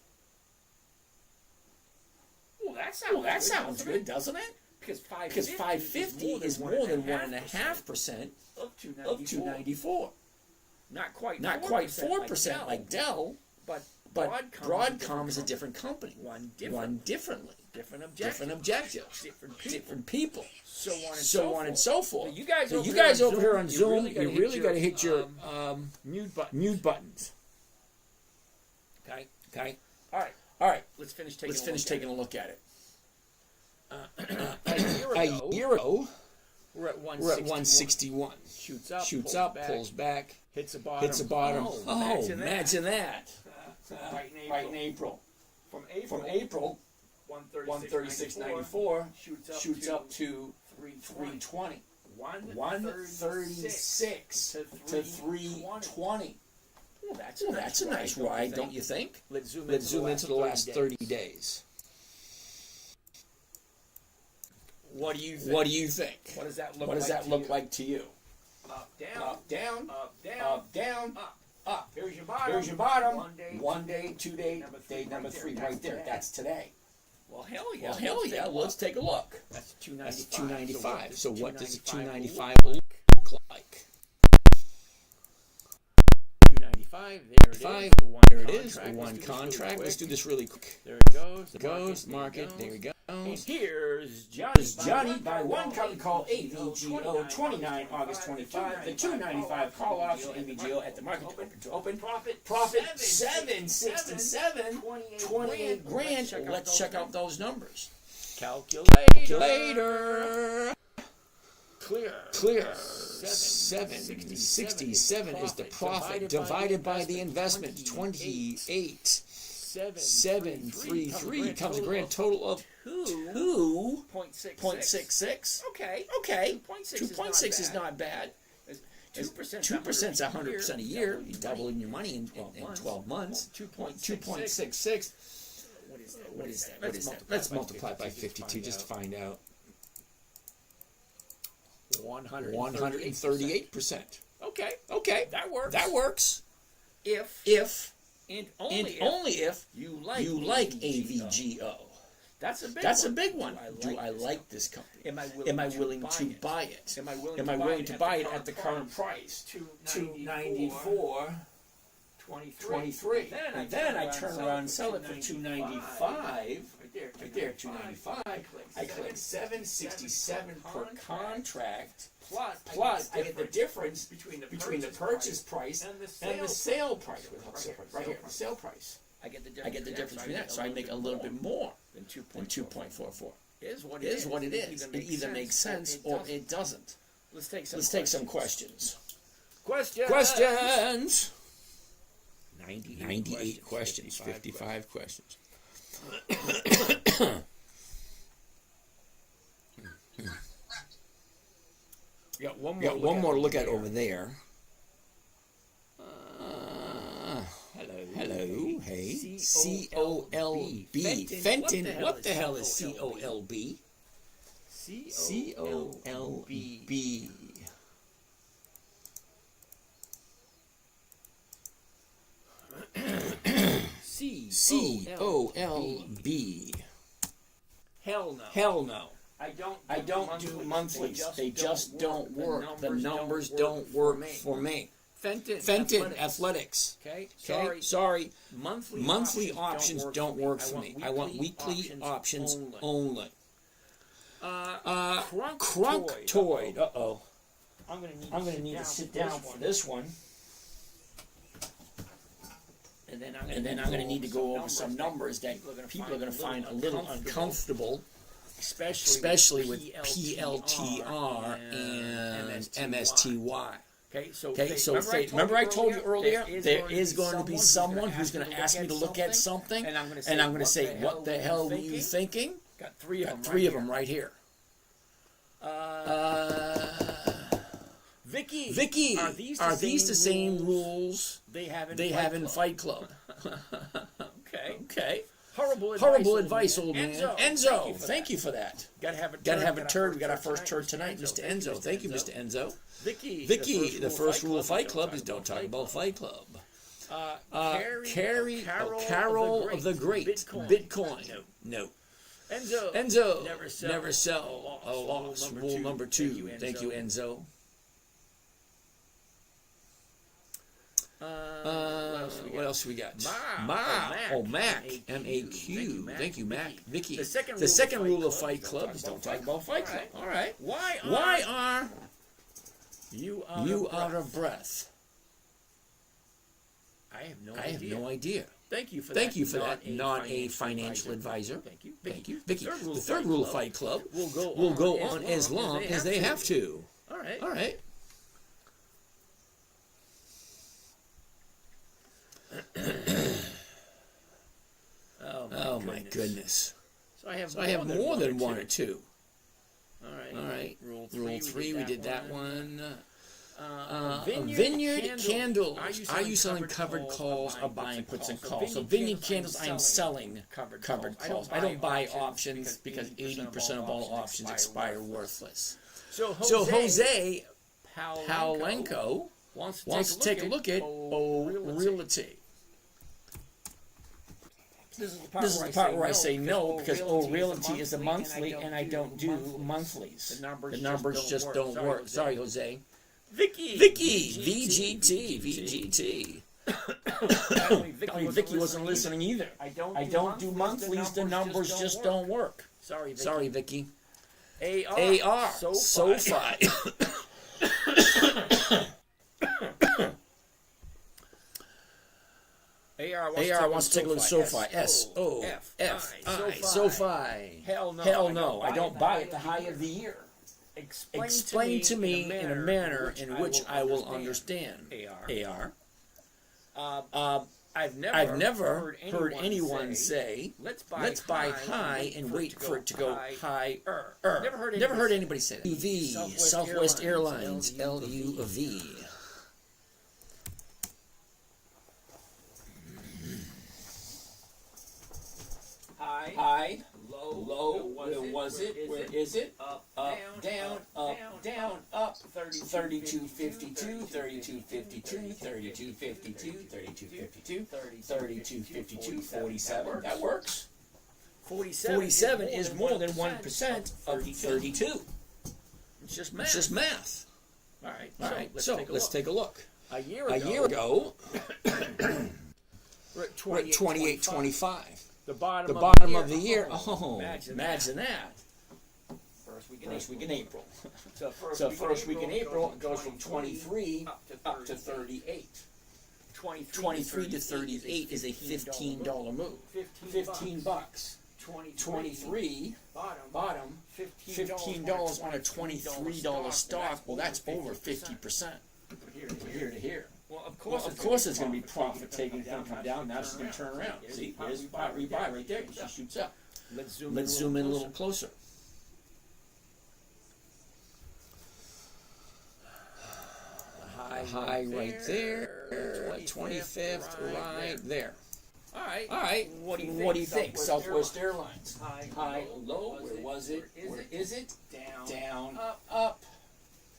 Well, that sounds good, doesn't it? Because 550 is more than 1.5% of 294. Not quite 4% like Dell, but Broadcom is a different company. Run differently. Different objectives. Different people. So on and so forth. So you guys over here on Zoom, you really got to hit your mute buttons. Okay. All right. Let's finish taking a look at it. A year ago, we're at 161. Shoots up, pulls back, hits a bottom. Oh, imagine that. Right in April. From April, 136.94 shoots up to 320. 136 to 320. Well, that's a nice ride, don't you think? Let's zoom into the last 30 days. What do you think? What does that look like to you? Up, down. Up. Here's your bottom. 1 day, 2 day, day number 3, right there. That's today. Well, hell yeah. Let's take a look. That's 295. So what does a 295 look like? 295. There it is. One contract. Let's do this really quick. There it goes. Market. There we go. And here's Johnny by one company called AVGO, 29 August 25. The 295 call option AVGO at the market to open. Profit 767, 28 grand. Let's check out those numbers. Calculator. Clear. 767 is the profit divided by the investment. 28,733 comes a grand total of 2.66. Okay. 2.6 is not bad. 2% is 100% a year. You're doubling your money in 12 months. 2.66. What is that? Let's multiply by 52 just to find out. 138%. Okay. That works. If and only if you like AVGO. That's a big one. Do I like this company? Am I willing to buy it? Am I willing to buy it at the current price? $294.23. And then I turn around and sell it for $295. Right there, $295. I collect $767 per contract. Plus, I get the difference between the purchase price and the sale price. Right here, the sale price. I get the difference between that, so I make a little bit more than 2.44. is what it is. It either makes sense or it doesn't. Let's take some questions. Questions. 98 questions. 55 questions. We got one more to look at over there. Hello. Hey. C-O-L-B. Fenton. What the hell is C-O-L-B? C-O-L-B. C-O-L-B. Hell no. I don't do monthlies. They just don't work. The numbers don't work for me. Fenton Athletics. Okay. Sorry. Monthly options don't work for me. I want weekly options only. Crunktoid. Uh-oh. I'm gonna need to sit down for this one. And then I'm going to need to go over some numbers that people are going to find a little uncomfortable, especially with PLTR and MSTY. Okay, so remember I told you earlier, there is going to be someone who's going to ask me to look at something, and I'm going to say, what the hell were you thinking? Got three of them right here. Vicky, are these the same rules they have in Fight Club? Okay. Horrible advice, old man. Enzo, thank you for that. Gotta have a turd. We got our first turd tonight, Mr. Enzo. Thank you, Mr. Enzo. Vicky, the first rule of Fight Club is don't talk about Fight Club. Carol of the Great. Bitcoin. No. Enzo, never sell a loss. Rule number 2. Thank you, Enzo. What else we got? Mac. M-A-Q. Thank you, Mac. Vicky. The second rule of Fight Club is don't talk about Fight Club. All right. Why are you out of breath? I have no idea. Thank you for that. Not a financial advisor. Thank you. Vicky. The third rule of Fight Club will go on as long as they have to. All right. Oh my goodness. So I have more than one or two. All right. Rule 3, we did that one. Vineyard candles. Are you selling covered calls or buying puts and calls? So Vineyard candles, I am selling covered calls. I don't buy options because 80% of all options expire worthless. So Jose Palenko wants to take a look at O Realty. This is the part where I say no because O Realty is a monthly and I don't do monthlies. The numbers just don't work. Sorry, Jose. Vicky, VGT. Vicky wasn't listening either. I don't do monthlies. The numbers just don't work. Sorry, Vicky. AR. SoFi. AR wants to take a look at SoFi. S-O-F-I. SoFi. Hell no. I don't buy at the high of the year. Explain to me in a manner in which I will understand. AR. I've never heard anyone say, let's buy high and wait for it to go higher. Never heard anybody say that. LUV, Southwest Airlines, LUV. High, low, where was it? Where is it? Up, down, up, 32.52, 32.52, 32.52, 32.52, 32.52, 47. That works. 47 is more than 1% of 32. It's just math. All right. So let's take a look. A year ago, we're at 28.25. The bottom of the year. Oh, imagine that. First week in April. So first week in April, it goes from 23 up to 38. 23 to 38 is a $15 move. $15. 23, bottom, $15 on a $23 stock. Well, that's over 50%. From here to here. Well, of course it's going to be profit taking. It's going to come down. Now it's going to turn around. See, here's rebuy right there. She shoots up. Let's zoom in a little closer. High right there. 25th right there. All right. What do you think? Southwest Airlines. High, low. Where was it? Where is it? Down, up.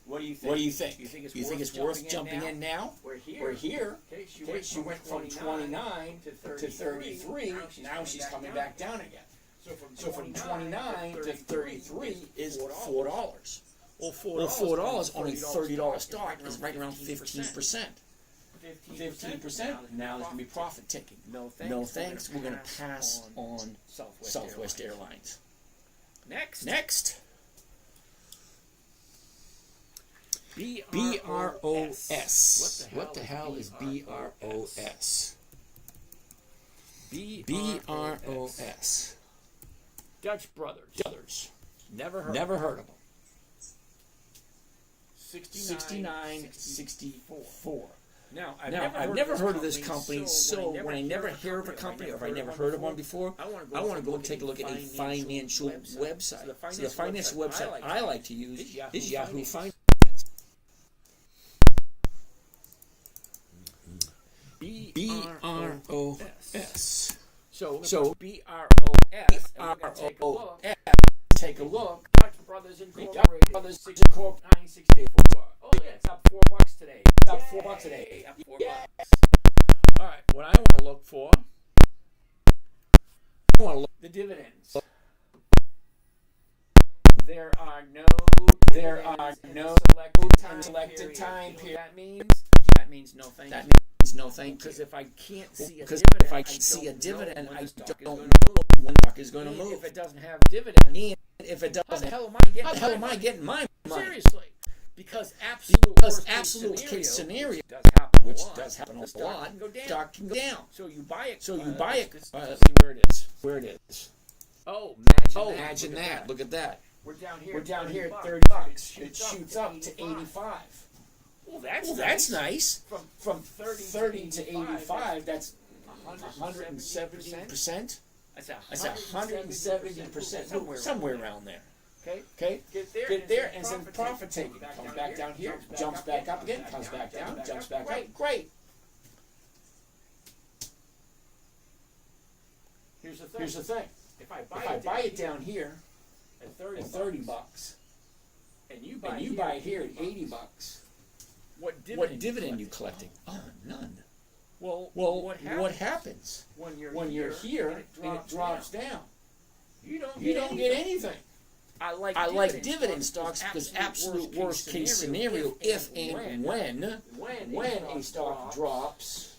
What do you think? You think it's worth jumping in now? We're here. Okay, she went from 29 to 33. Now she's coming back down again. So from 29 to 33 is $4. Well, $4 on a $30 stock is right around 15%. 15%. Now there's going to be profit taking. No thanks. We're going to pass on Southwest Airlines. Next. BROS. What the hell is BROS? BROS. Dutch Brothers. Never heard of them. 69.64. Now, I've never heard of this company, so when I never hear of a company, or if I never heard of one before, I want to go and take a look at a financial website. So the financial website I like to use is Yahoo Finance. BROS. So BROS. Take a look. Dutch Brothers Incorporated. 964. Oh yeah, it's up $4 today. Up $4 today. Up $4. All right. What I want to look for. The dividends. There are no selected time period. That means no thank you. No thank you. Because if I can't see a dividend, I don't know when the stock is going to move. If it doesn't have dividends, and if it doesn't, how the the hell am I getting my money? Seriously. Because absolute case scenario, which does happen a lot, stock can go down. So you buy it. Let's see where it is. Oh, imagine that. Look at that. We're down here at $30. It shoots up to 85. Well, that's nice. From 30 to 85, that's 170%. That's 170%. Somewhere around there. Okay. Get there, and then profit taking. Comes back down here, jumps back up again, comes back down, jumps back up. Great. Here's the thing. If I buy it down here at $30, and you buy it here at $80, what dividend you collecting? Oh, none. Well, what happens when you're here and it drops down? You don't get anything. I like dividend stocks because absolute worst case scenario, if and when a stock drops,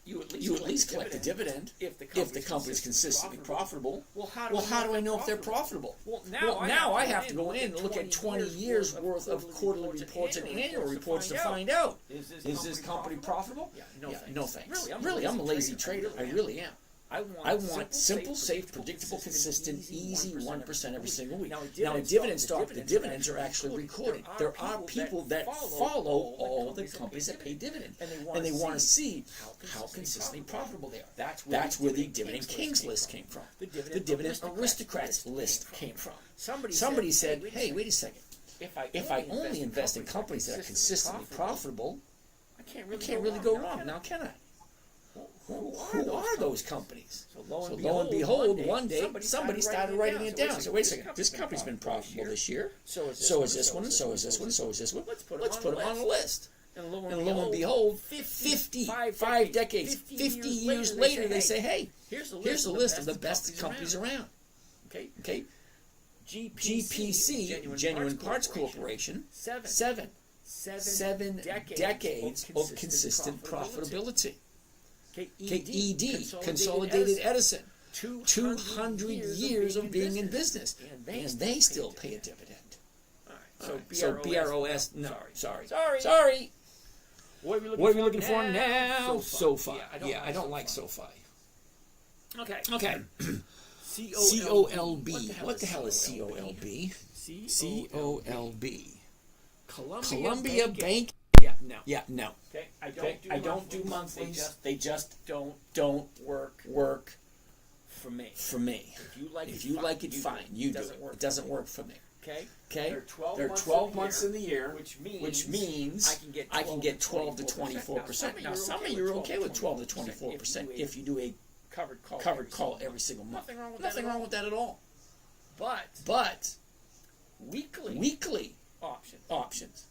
you at least collect a dividend if the company's consistently profitable. Well, how do I know if they're profitable? Well, now I have to go in and look at 20 years worth of quarterly reports and annual reports to find out, is this company profitable? No thanks. Really, I'm a lazy trader. I really am. I want simple, safe, predictable, consistent, easy 1% every single week. Now, a dividend stock, the dividends are actually recorded. There are people that follow all the companies that pay dividend, and they want to see how consistently profitable they are. That's where the Dividend Kings list came from. The Dividend Aristocrats list came from. Somebody said, hey, wait a second. If I only invest in companies that are consistently profitable, I can't really go wrong, now can I? Who are those companies? So lo and behold, one day somebody started writing it down. So wait a second, this company's been profitable this year. So is this one, and so is this one, and so is this one. Let's put them on the list. And lo and behold, 55 decades, 50 years later, they say, hey, here's a list of the best companies around. Okay. GPC, Genuine Parts Corporation, 7 decades of consistent profitability. ED, Consolidated Edison, 200 years of being in business, and they still pay a dividend. So BROS, no, sorry. What are we looking for now? SoFi. Yeah, I don't like SoFi. Okay. COLB. What the hell is COLB? COLB. Columbia Bank. Yeah, no. Okay. I don't do monthlies. They just don't work for me. If you like it, fine. You do it. It doesn't work for me. Okay. There are 12 months in the year, which means I can get 12 to 24%. Now, some of you are okay with 12 to 24% if you do a covered call every single month. Nothing wrong with that at all. But weekly options.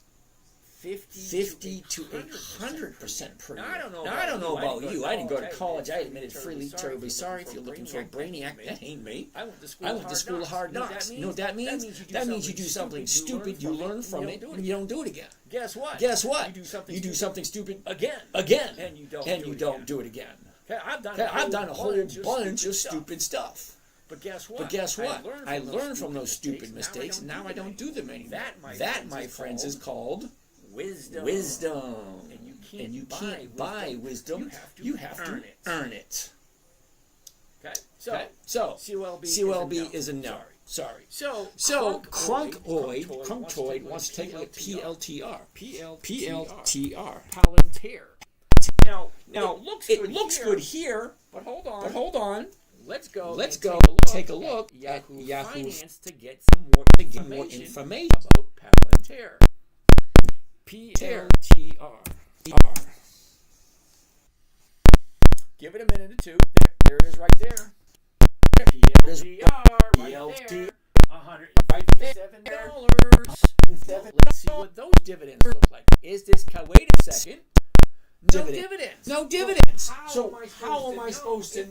50 to 100% per year. Now, I don't know about you. I didn't go to college. I admit it freely. Terribly sorry if you're looking for a brainiac. That ain't me. I went to school of hard knocks. You know what that means? That means you do something stupid, you learn from it, and you don't do it again. Guess what? You do something stupid again, and you don't do it again. Okay, I've done a whole bunch of stupid stuff. But guess what? I learned from those stupid mistakes, and now I don't do them anymore. That, my friends, is called wisdom. And you can't buy wisdom. You have to earn it. Okay. So COLB is a no. Sorry. So Crunkoid wants to take a look at PLTR. Palantir. Now it looks good here, but hold on. Let's go take a look at Yahoo Finance to get some more information about Palantir. PLTR. Give it a minute or two. There it is right there. PLTR right there. $157. Let's see what those dividends look like. Wait a second. No dividends. So how am I supposed to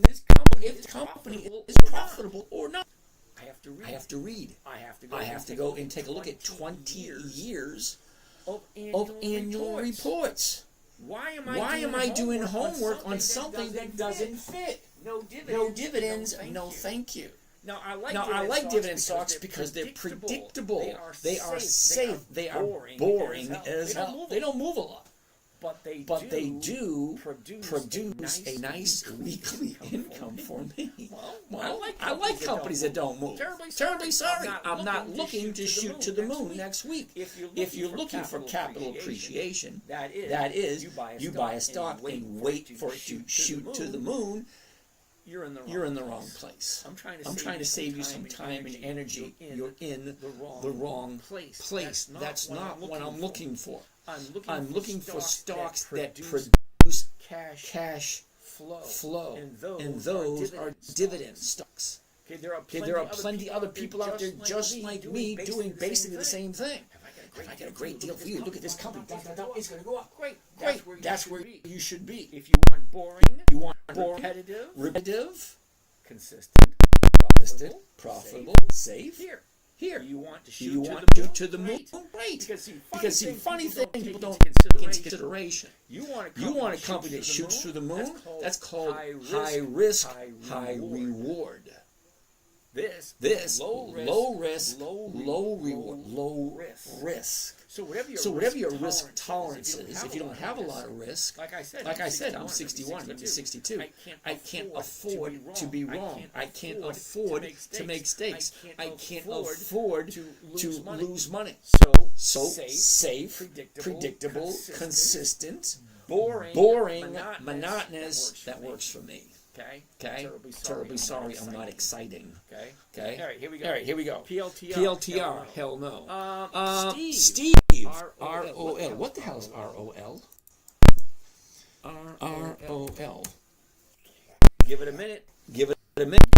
if the company is profitable or not? I have to read. I have to go and take a look at 20 years of annual reports. Why am I doing homework on something that doesn't fit? No dividends. No, thank you. Now I like dividend stocks because they're predictable. They are safe. They are boring as hell. They don't move a lot. But they do produce a nice weekly income for me. Well, I like companies that don't move. Terribly sorry. I'm not looking to shoot to the moon next week. If you're looking for capital appreciation, that is, you buy a stock and wait for it to shoot to the moon, you're in the wrong place. I'm trying to save you some time and energy. You're in the wrong place. That's not what I'm looking for. I'm looking for stocks that produce cash flow. And those are dividend stocks. Okay, there are plenty other people out there just like me doing basically the same thing. If I got a great deal for you, look at this company. It's going to go up. Great. That's where you should be. If you want boring, repetitive, consistent, profitable, safe. Here. You want to shoot to the moon? Great. Because see, funny thing, people don't take into consideration. You want a company that shoots through the moon? That's called high risk, high reward. This low risk, low reward, low risk. So whatever your risk tolerance is, if you don't have a lot of risk, like I said, I'm 61, I'm 62. I can't afford to be wrong. I can't afford to make mistakes. I can't afford to lose money. So safe, predictable, consistent, boring, monotonous. That works for me. Okay. Terribly sorry. I'm not exciting. Okay. All right. Here we go. PLTR. Hell no. Steve. ROL. What the hell is ROL? ROL. Give it a minute.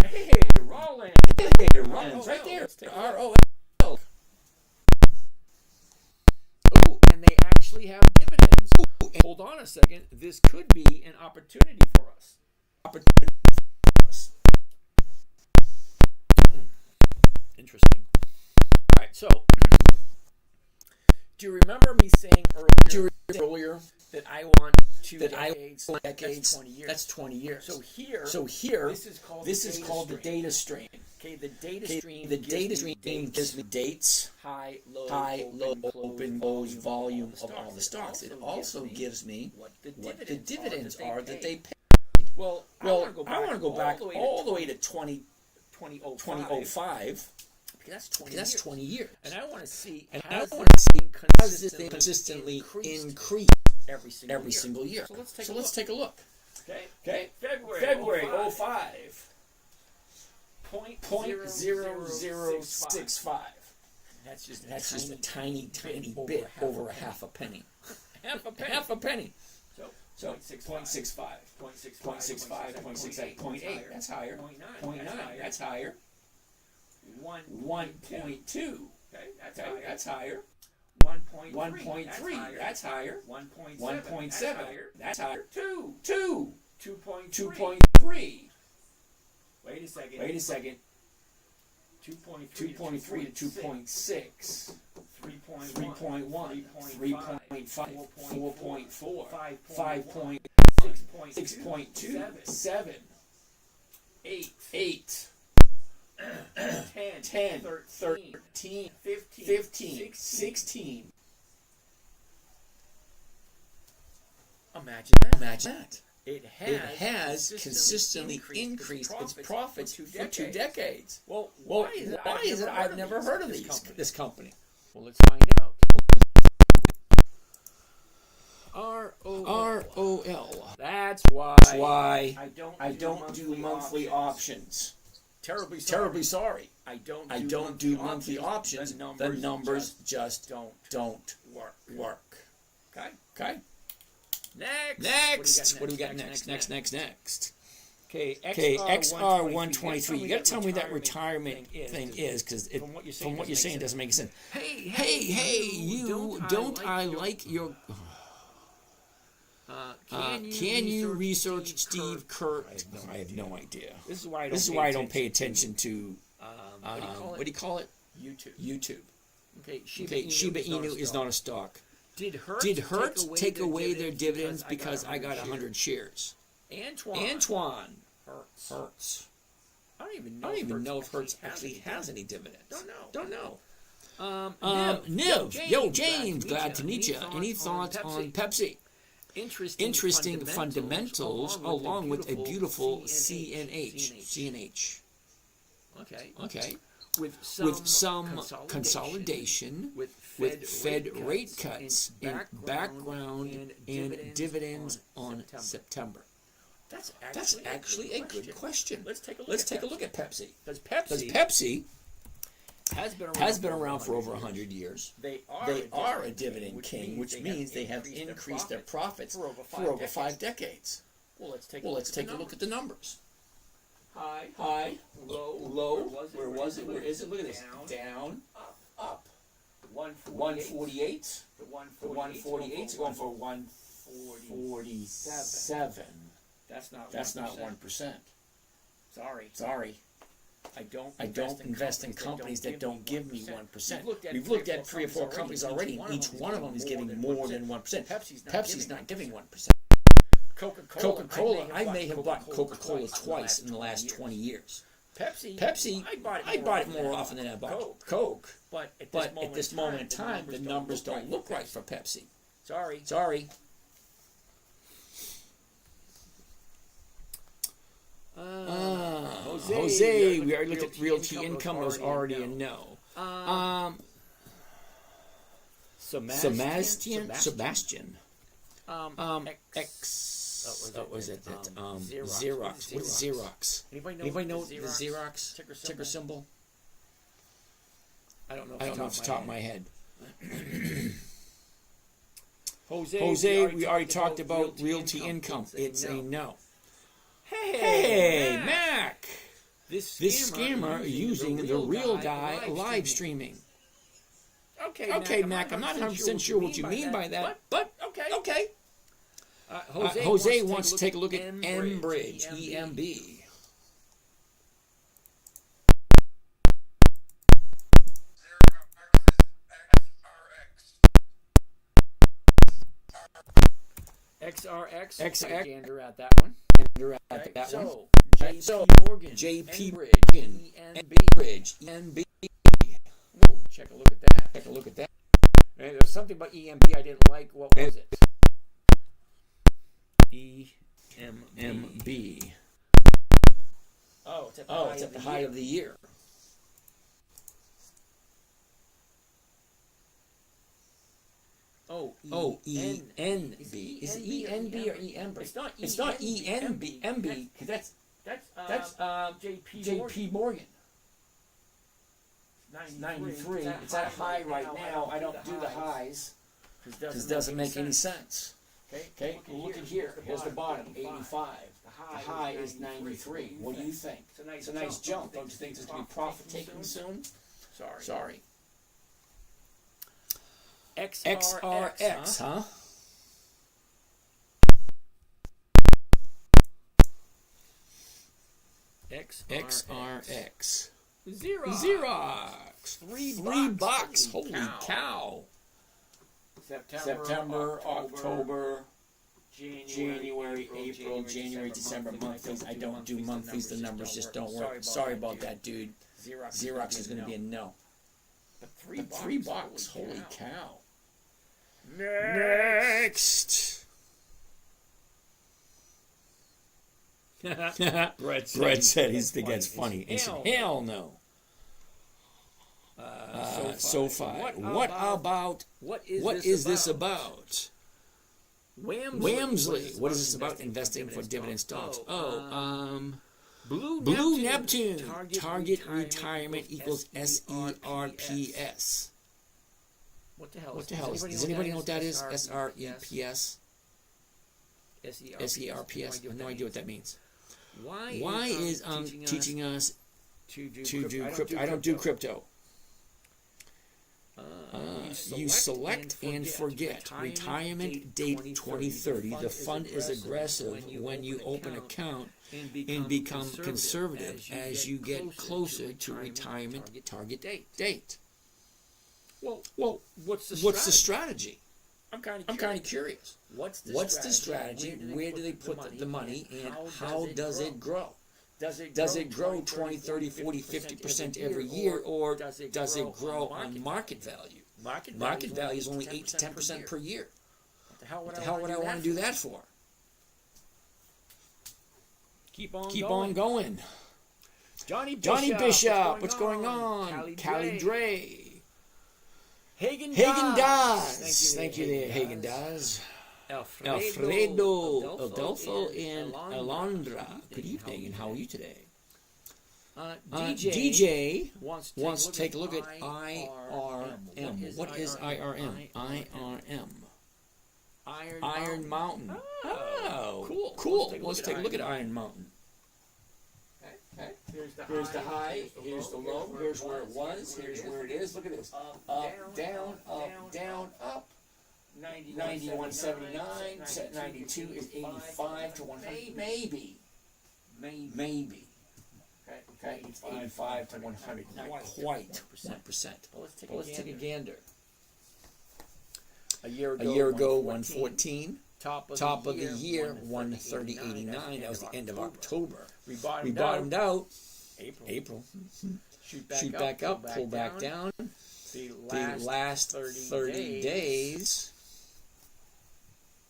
Hey, Rollins. Right there. ROL. Oh, and they actually have dividends. Hold on a second. This could be an opportunity for us. Interesting. All right, so do you remember me saying earlier that I want 2 decades? That's 20 years. That's 20 years. So here, this is called the data stream. Okay, the data stream gives me dates, high, low, open, close, volume of all the stocks. It also gives me what the dividends are that they paid. Well, I want to go back all the way to 2005. Because Because that's 20 years. And I want to see How has does it consistently increase every single year? So let's take a look. Okay. February 05. 0.0065. That's just a tiny bit over a half a penny. Half a penny. So 0.65, 0.65, 0.68, 0.8. That's higher. 0.9. That's higher. 1.2. Okay, that's higher. 1.3. That's higher. 1.7. That's higher. 2.3. Wait a second. 2.3 to 2.6. 3.1, 3.5, 4.4, 5.6.2, 7, 8, 10, 13, 15, 16. Imagine that. It has consistently increased its profits for 2 decades. Well, why is it I've never heard of this company? Well, let's find out. ROL. That's Why I don't do monthly options. Terribly sorry. I don't do monthly options. The numbers just don't work. Okay. Next. What do we got next? Next. Okay, XR123. You got to tell me that retirement thing is, because from what you're saying, it doesn't make sense. Hey, you don't I like your... Can you research Steve Kurt? I have no idea. This is why I don't pay attention to... what do you call it? YouTube. Okay, Shiba Inu is not a stock. Did Hertz take away their dividends because I got 100 shares? Antoine. Hertz. I don't even know if Hertz actually has any dividends. Don't know. Niv. Yo, James. Glad to meet you. Any thoughts on Pepsi? Interesting fundamentals along with a beautiful CNH. Okay. With some consolidation, with Fed rate cuts in background and dividends on September. That's actually a good question. Let's take a look at Pepsi. Because Pepsi has been around for over 100 years. They are a dividend king, which means they have increased their profits for over 5 decades. Well, let's take a look at the numbers. High, low. Where was it? Where is it? Look at this. Down, up. 148. The 148's going for 147. That's not 1%. Sorry. I don't invest in companies that don't give me 1%. We've looked at 3 or 4 companies already. Each one of them is giving more than 1%. Pepsi's not giving 1%. Coca-Cola, I may have bought Coca-Cola twice in the last 20 years. Pepsi, I bought it more often than I bought Coke. But at this moment in time, the numbers don't look right for Pepsi. Sorry. Jose, we already looked at realty income. Was already a no. Sebastian. What was it? Xerox. What is Xerox? Anybody know the Xerox ticker symbol? I don't know off the top of my head. Jose, we already talked about realty income. It's a no. Hey, Mac! This scammer using the real guy live streaming. Okay, Mac, I'm not 100% sure what you mean by that, but okay. Jose wants to take a look at Enbridge, EMB. XRX. Gander at that one. JP Morgan, Enbridge, EMB. Whoa, take a look at that. And there's something about EMB I didn't like. What was it? MB. Oh, it's at the Height of the year. Oh, ENB. Is it ENB or ENB? It's not ENB. MB, because that's JP Morgan. 93. It's at a high right now. I don't do the highs because it doesn't make any sense. Okay, look at here. Here's the bottom, 85. The high is 93. What do you think? It's a nice jump. Don't you think there's going to be profit taking soon? Sorry. XRX, huh? XRX. Xerox. $3. Holy cow. September, October, January, April, January, December monthlies. I don't do monthlies. The numbers just don't work. Sorry about that, dude. Xerox is going to be a no. But $3. Holy cow. Next. Brett said he thinks it's funny. He said, hell no. SoFi. What is this about? Whamsley. What is this about? Investing for dividend stocks. Blue Neptune. Target retirement equals SERPS. What the hell? Does anybody know what that is? SREPS? SERPS? I have no idea what that means. Why is teaching us to do crypto? I don't do crypto. You select and forget. Retirement date 2030. The fund is aggressive when you open an account and become conservative as you get closer to retirement target date. Well, what's the strategy? I'm kind of curious. What's the strategy? Where do they put the money, and how does it grow? Does it grow 20, 30, 40, 50% every year, or does it grow on market value? Market value is only 8 to 10% per year. What the hell would I want to do that for? Keep on going. Johnny Bishop, what's going on? Callie Dre. Hagen Dazs. Thank you there, Hagen Dazs. Alfredo, Adolfo, and Alondra. Good evening, and how are you today? DJ wants to take a look at IRM. What is IRM? IRM. Iron Mountain. Oh, cool. Let's take a look at Iron Mountain. Okay. Here's the high, here's the low, here's where it was, here's where it is. Look at this. Up, down, up. 91.79, set 92 is 85 to 100. Maybe. Okay, 85 to 100. Not quite 1%. But let's take a gander. A year ago 114. Top of the year 130.89. That was the end of October. We bottomed out April. Shoot back up, pull back down. The last 30 days.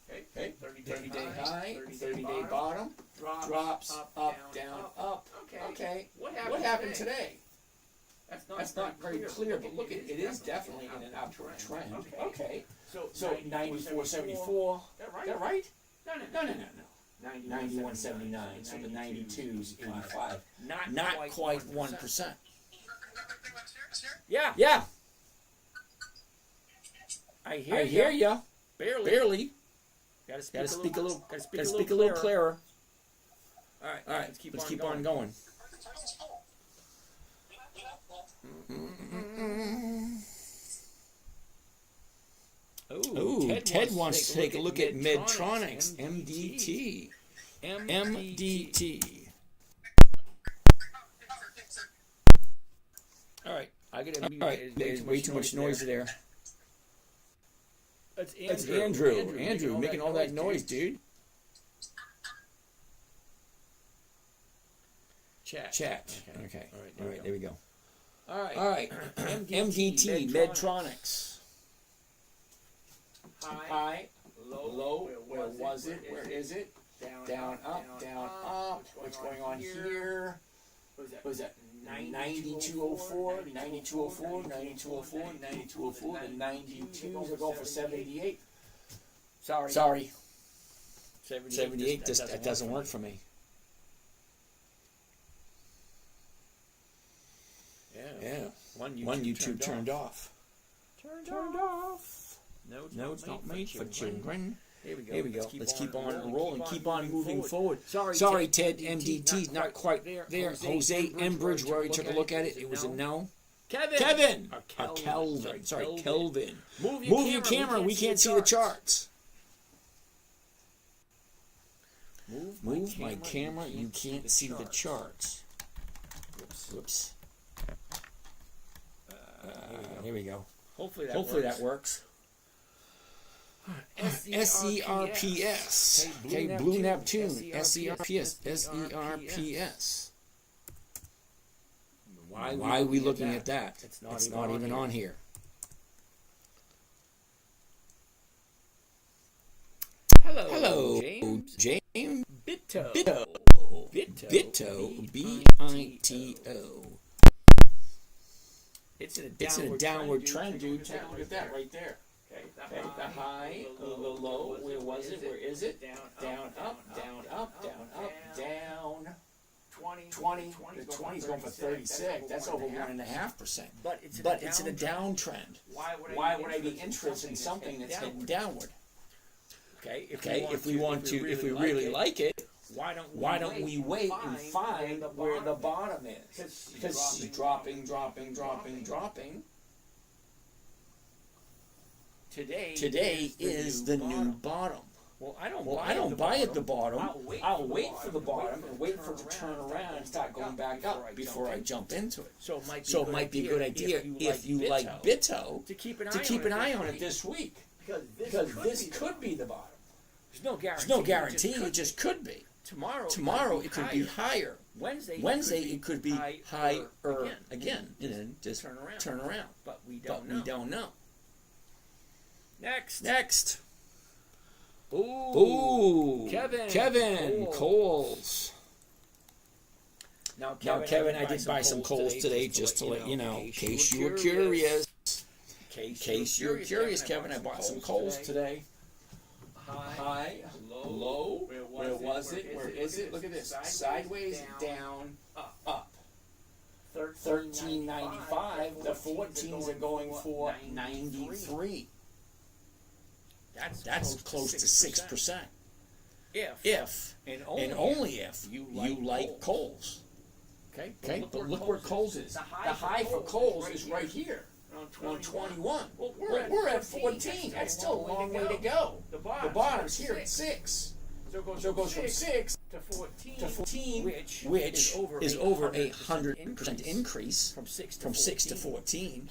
Okay, 30-day high, 30-day bottom, drops, up, down, up. Okay, what happened today? That's not very clear, but look, it is definitely in an upward trend. Okay, so 94.74, is that right? No. 91.79, so the 92's 85. Not quite 1%. Yeah. I hear ya. Barely. Gotta speak a little clearer. All right. Let's keep on going. Ooh, Ted wants to take a look at Medtronics, MDT. All right, there's way too much noise there. It's Andrew making all that noise, dude. Chat. Okay. All right, there we go. All right. MDT, Medtronics. High, low, where was it? Where is it? down, up. What's going on here? What was that? 9204, 9204, 9204, 9204. The 92s are going for 78. Sorry. 78 that doesn't work for me. Yeah. One YouTube turned off. Turned off. No, it's not made for children. Here we go. Let's keep on rolling. Keep on moving forward. Sorry, Ted. MDT not quite there. Jose Embridge, where we took a look at it. It was a no. Kevin. Kelvin. Sorry, Kelvin. Move your camera. We can't see the charts. Move my camera. You can't see the charts. Whoops. Here we go. Hopefully that works. SERPS. Okay, Blue Neptune. SERPS. Why are we looking at that? It's not even on here. Hello, James. Bitto. BITO. It's in a downward trend, dude. Take a look at that right there. Okay, the high, the low. Where was it? Where is it? Down, up, down, up, down, up, down. 20. The 20's going for 36. That's over 1.5%. But it's in a downtrend. Why would I be interested in something that's heading downward? Okay, if we really like it, why don't we wait and find where the bottom is? Because it's dropping. Today is the new bottom. Well, I don't buy at the bottom. I'll wait for the bottom and wait for it to turn around and start going back up before I jump into it. So it might be a good idea if you like BITO to keep an eye on it this week. Because this could be the bottom. There's no guarantee. It just could be. Tomorrow it could be higher. Wednesday it could be higher again. And then just turn around. But we don't know. Next. Ooh. Kevin. Coals. Now, Kevin, I did buy some coals today just to let you know, in case you were curious. Kevin, I bought some coals today. High, low. Where was it? Where is it? Look at this. Sideways, down, up. 13.95. The 14s are going for 93. That's close to 6%. If and only if you like coals. Okay, but look where coals is. The high for coals is right here on 21. Well, we're at 14. That's still a long way to go. The bottom's here at 6. So it goes from 6 to 14, which is over 100% increase from 6 to 14.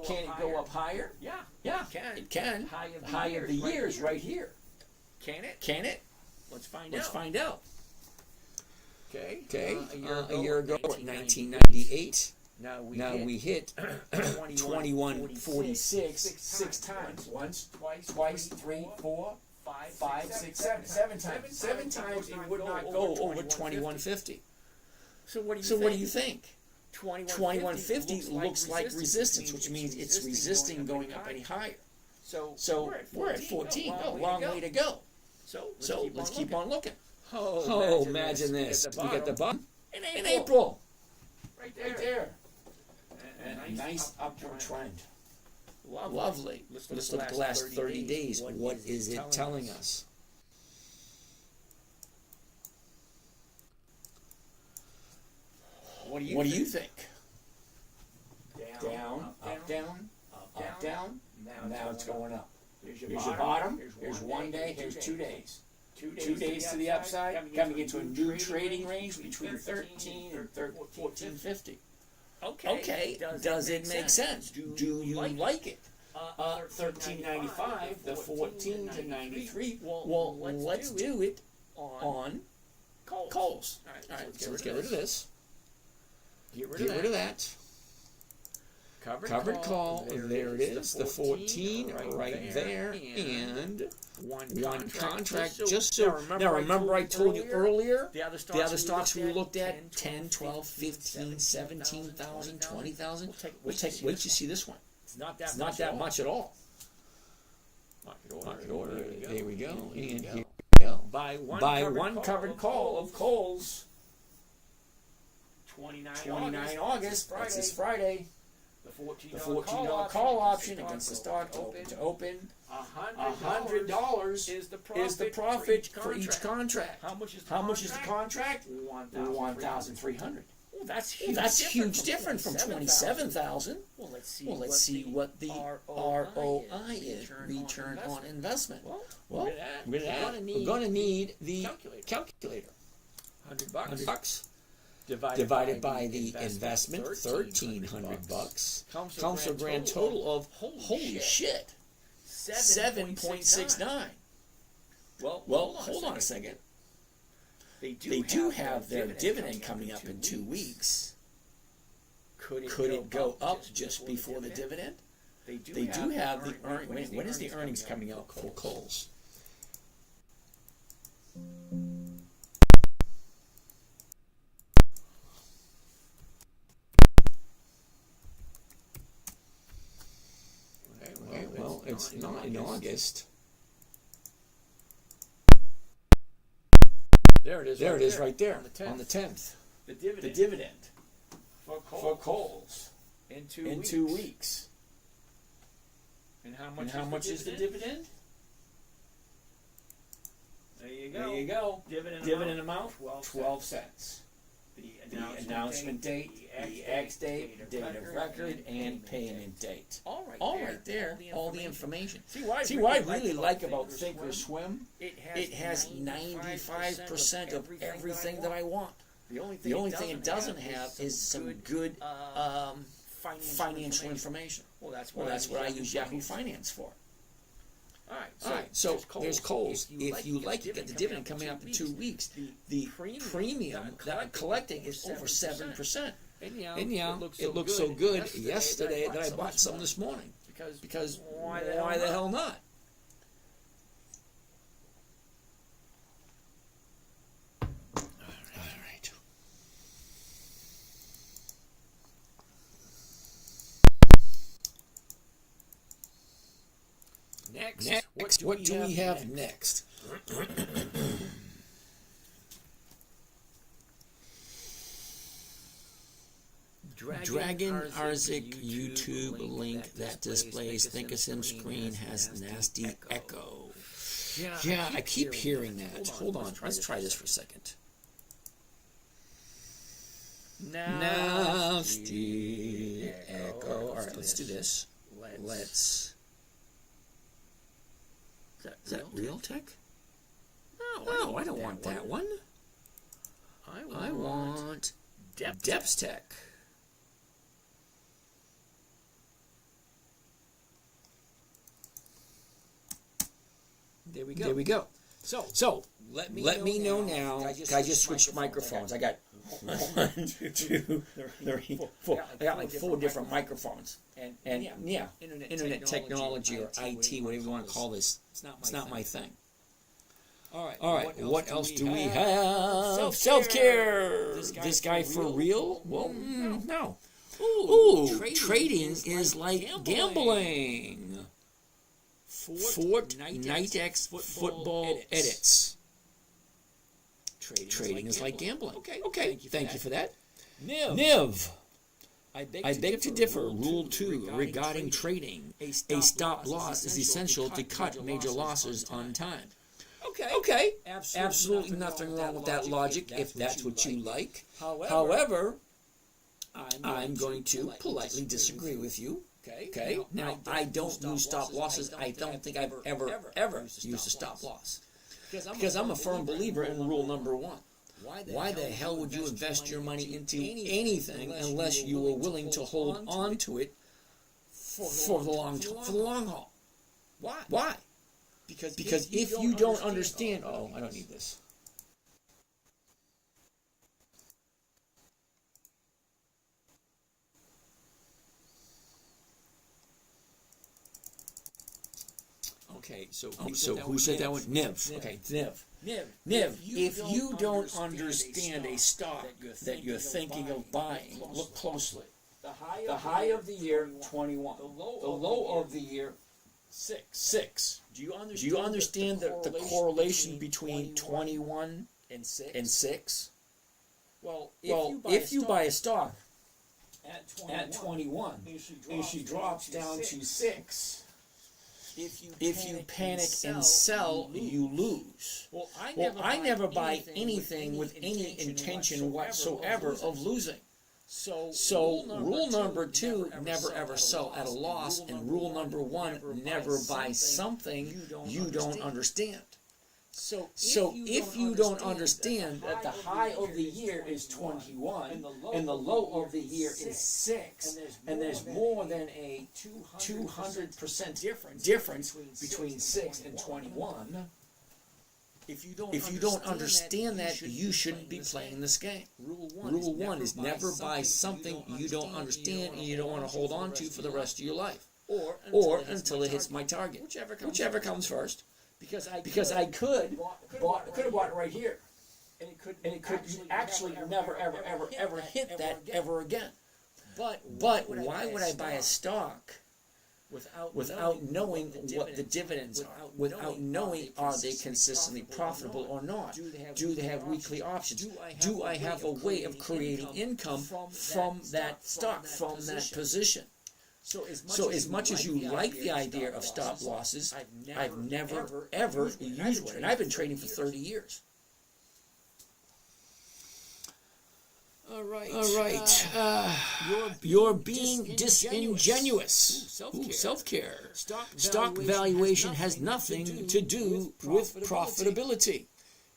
Can it go up higher? Yeah, it can. The high of the year is right here. Can it? Let's find out. Okay. A year ago at 1998. Now we hit 2146 6 times. Once, twice, 3, 4, 5, 6, 7 times. 7 times it would not go over 2150. So what do you think? 2150 looks like resistance, which means it's resisting going up any higher. So we're at 14. A long way to go. So let's keep on looking. Oh, imagine this. We get the bottom in April. Right there. A nice upward trend. Lovely. Let's look at the last 30 days. What is it telling us? What do you think? Down, up, down. Now it's going up. Here's your bottom. Here's 1 day. Here's 2 days. 2 days to the upside, coming into a new trading range between 13 and 1450. Okay, does it make sense? Do you like it? 13.95, the 14 to 93. Well, let's do it on coals. All right, let's get rid of this. Get rid of that. Covered call. There it is. The 14 right there. And one contract. Just so. Now remember I told you earlier, the other stocks we looked at, 10, 12, 15, 17,000, 20,000. Wait till you see this one. It's not that much at all. Market order. There we go. And here we go. Buy one covered call of Kohl's. 29 August. That's this Friday. The $14 call option against the stock to open. $100 is the profit for each contract. How much is the contract? $1,300. Well, that's huge different from 27,000. Well, let's see what the ROI is, return on investment. Well, we're going to need the calculator. $100 divided by the investment, $1,300 comes to a grand total of holy shit, 7.69. Well, hold on a second. They do have their dividend coming up in 2 weeks. Could it go up just before the dividend? They do have the earnings. When is the earnings coming out for Kohl's? Okay, well, it's not in August. There it is right there on the 10th. The dividend for Kohl's in 2 weeks. And how much is the dividend? There you go. Dividend amount 12 cents. The announcement date, the X date, date of record, and payment date. All right there, all the information. See what I really like about Thinkorswim? It has 95% of everything that I want. The only thing it doesn't have is some good financial information. Well, that's what I use Yahoo Finance for. All right, so there's Kohl's. If you like, you get the dividend coming up in 2 weeks. The premium that I'm collecting is over 7%. And yeah, it looks so good yesterday that I bought some this morning. Because why the hell not? All right. Next, what do we have next? Dragon Arzik YouTube link that displays Thinkorswim screen has nasty echo. Yeah, I keep hearing that. Hold on, let's try this for a second. Nasty echo. All right, let's do this. Is that Realtek? No, I don't want that one. I want Depstech. There we go. So let me know now. I just switched microphones. I got 1, 2, 3, 4. I got like 4 different microphones. And yeah, internet technology or IT, whatever you want to call this, it's not my thing. All right. What else do we have? Self-care. This guy for real? Well, no. Ooh, trading is like gambling. Fortnite football edits. Trading is like gambling. Okay. Thank you for that. Niv. I beg to differ. Rule 2 regarding trading. A stop loss is essential to cut major losses on time. Okay. Absolutely nothing wrong with that logic if that's what you like. However, I'm going to politely disagree with you. Okay. Now, I don't use stop losses. I don't think I've ever used a stop loss. Because I'm a firm believer in rule number 1. Why the hell would you invest your money into anything unless you were willing to hold on to it for the long haul? Why? Because if you don't understand, I don't need this. Okay, so who said that one? Niv. Okay, Niv. Niv, if you don't understand a stock that you're thinking of buying, look closely. The high of the year, 21. The low of the year, 6. Do you understand the correlation between 21 and 6? Well, if you buy a stock at 21 and she drops down to 6, if you panic and sell, you lose. Well, I never buy anything with any intention whatsoever of losing. So rule number 2, never ever sell at a loss, and rule number 1, never buy something you don't understand. So if you don't understand that the high of the year is 21 and the low of the year is 6, and there's more than a 200% difference between 6 and 21, if you don't understand that, you shouldn't be playing this game. Rule 1 is never buy something you don't understand and you don't want to hold on to for the rest of your life, or until it hits my target, whichever comes first. Because I could have bought it right here, and it could actually never ever hit that ever again. But why would I buy a stock without knowing what the dividends are, without knowing are they consistently profitable or not? Do they have weekly options? Do I have a way of creating income from that stock, from that position? So as much as you like the idea of stop losses, I've never ever used one, and I've been trading for 30 years. All right. You're being disingenuous. Self-care. Stock valuation has nothing to do with profitability.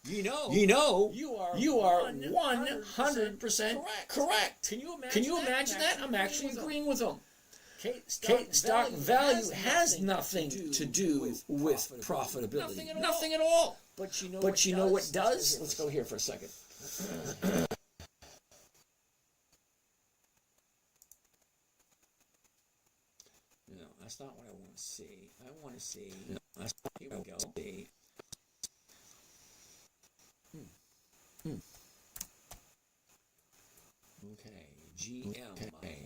You know, you are 100% correct. Can you imagine that? I'm actually agreeing with them. Stock value has nothing to do with profitability. Nothing at all. But you know what does? Let's go here for a second. No, that's not what I want to see. I want to see. Here we go. Okay. GM. Okay.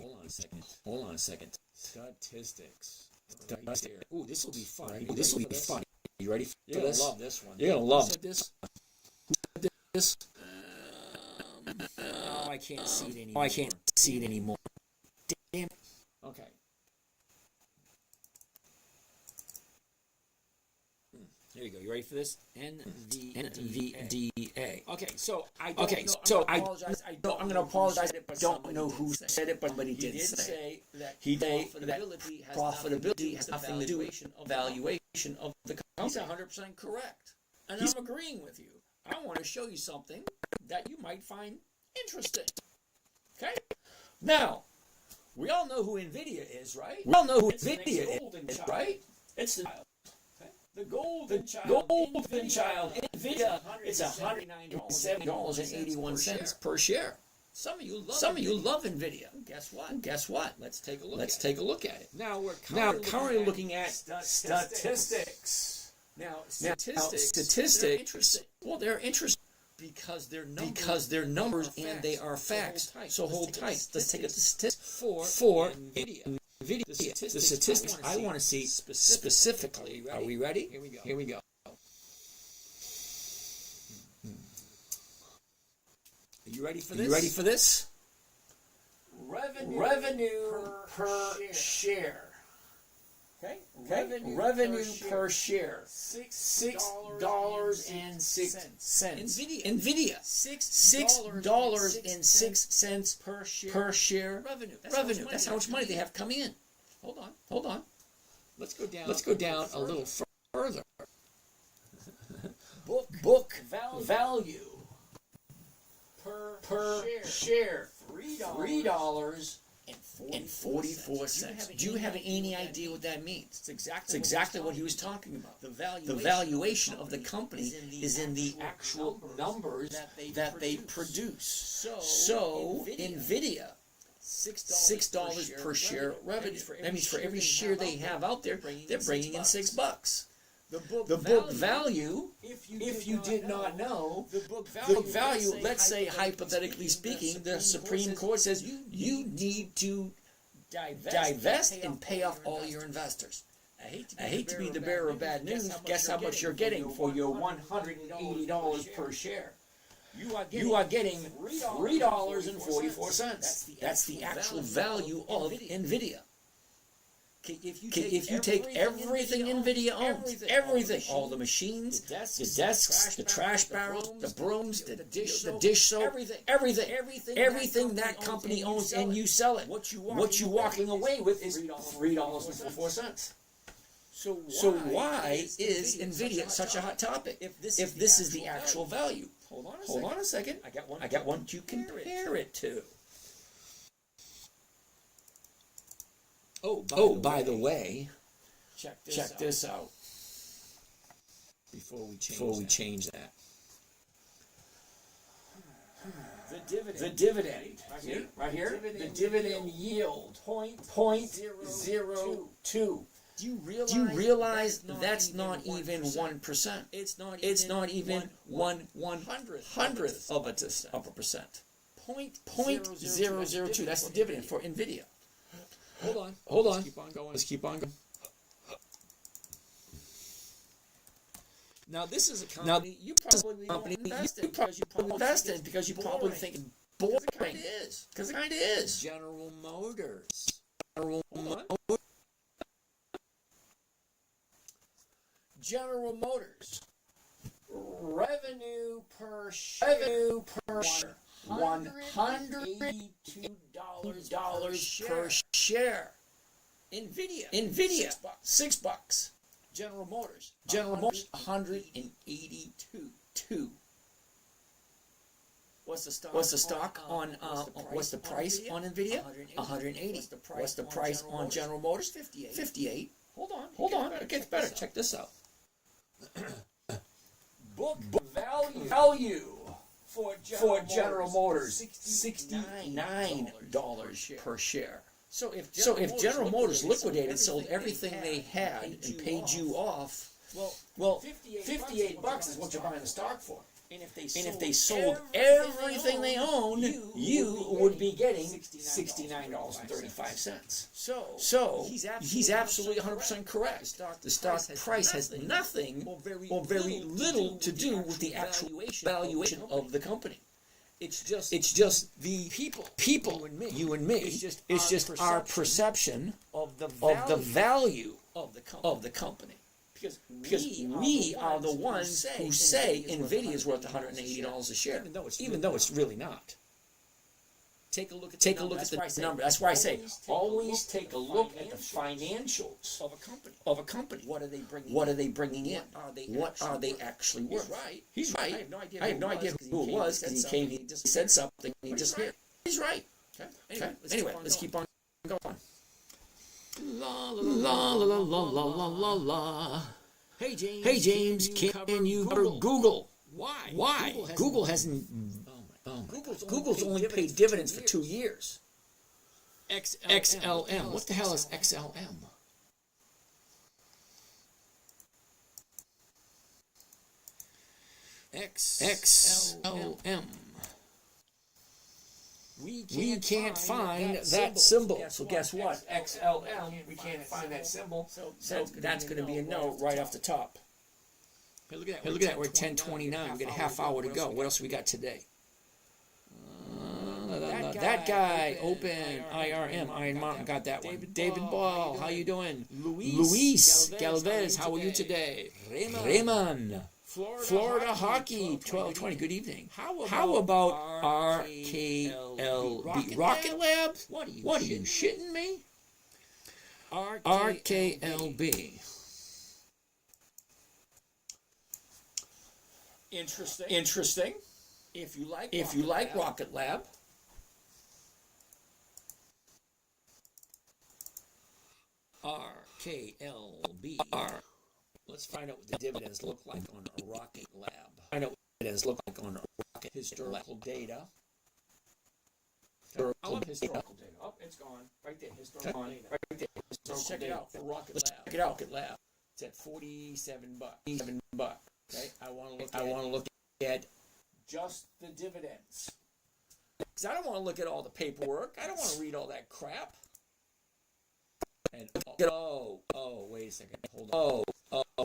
Hold on a second. Statistics. Right here. Ooh, this will be fun. You ready for this? You're gonna love this one. You're gonna love this. This. Oh, I can't see it anymore. Damn. Okay. There you go. You ready for this? NVDA. Okay, so I'm going to apologize. I don't know who said it, but somebody did say that profitability has nothing to do with valuation of the company. He's 100% correct, and I'm agreeing with you. I want to show you something that you might find interesting. Okay. Now, we all know who NVIDIA is, right? It's the golden child. NVIDIA. It's $197.81 per share. Some of you love NVIDIA. Guess what? Let's take a look at it. Now we're currently looking at statistics. Now statistics. Well, they're interesting because they're numbers and they are facts. So hold tight. Let's take a statistic for NVIDIA. The statistics I want to see specifically. Are we ready? Here we go. Are you ready for this? Revenue per share. Okay. Revenue per share. $6.06. NVIDIA. $6.06 per share. Revenue. That's how much money they have coming in. Hold on. Let's go down a little further. Book value per share. $3.44. Do you have any idea what that means? It's exactly what he was talking about. The valuation of the company is in the actual numbers that they produce. So NVIDIA, $6 per share revenue. That means for every share they have out there, they're bringing in $6. The book value, if you did not know, the book value, let's say hypothetically speaking, the Supreme Court says you need to divest and pay off all your investors. I hate to be the bearer of bad news. Guess how much you're getting for your $180 per share? You are getting $3.44. That's the actual value of NVIDIA. If you take everything NVIDIA owns, everything, all the machines, the desks, the trash barrels, the brooms, the dish soap, everything that company owns, and you sell it, what you're walking away with is $3.44. So why is NVIDIA such a hot topic if this is the actual value? Hold on a second. I got one to compare it to. Oh, by the way, check this out. Before we change that. The dividend, right here, the dividend yield, 0.02. Do you realize that's not even 1%? It's not even 1/100th of a percent. 0.002. That's the dividend for NVIDIA. Hold on. Let's keep on going. Now this is a company you probably invest in because you probably think it's boring. Because it kind of is. General Motors. General Motors. Revenue per share. $182 per share. NVIDIA. $6. General Motors. $182. What's the stock on? What's the price on NVIDIA? 180. What's the price on General Motors? 58. Hold on. It gets better. Check this out. Book value for General Motors, $69 per share. So if General Motors liquidated, sold everything they had, and paid you off, well, $58 is what you're buying the stock for. And if they sold everything they own, you would be getting $69.35. So he's absolutely 100% correct. The stock price has nothing or very little to do with the actual valuation of the company. It's just the people, you and me. It's just our perception of the value of the company. Because we are the ones who say NVIDIA is worth $180 a share, even though it's really not. Take a look at the number. That's why I say always take a look at the financials of a company. What are they bringing in? What are they actually worth? He's right. I have no idea who it was because he said something. He just hit. He's right. Okay. Anyway, let's keep on going. La la la la la la la la. Hey James, can you Google? Why? Google hasn't. Google's only paid dividends for 2 years. XLM. What the hell is XLM? XLM. We can't find that symbol. So guess what? XLM, we can't find that symbol. So that's going to be a no right off the top. Hey, look at that. We're at 10:29. We got a half hour to go. What else we got today? That guy, open, IRM, Iron Mountain, got that one. David Ball, how you doing? Luis Galvez, how are you today? Raymond. Florida Hockey, 1220. Good evening. How about RKLB? Rocket Lab? What are you shitting me? RKLB. Interesting. If you like Rocket Lab. RKLB. Let's find out what the dividends look like on a Rocket Lab. Find out what the dividends look like on a Rocket historical data. Historical data. Oh, it's gone. Right there. Historical data. Right there. Let's check it out for Rocket Lab. It's at 47 bucks. 7 bucks. Okay, I want to look at just the dividends. Because I don't want to look at all the paperwork. I don't want to read all that crap. And wait a second. Hold on.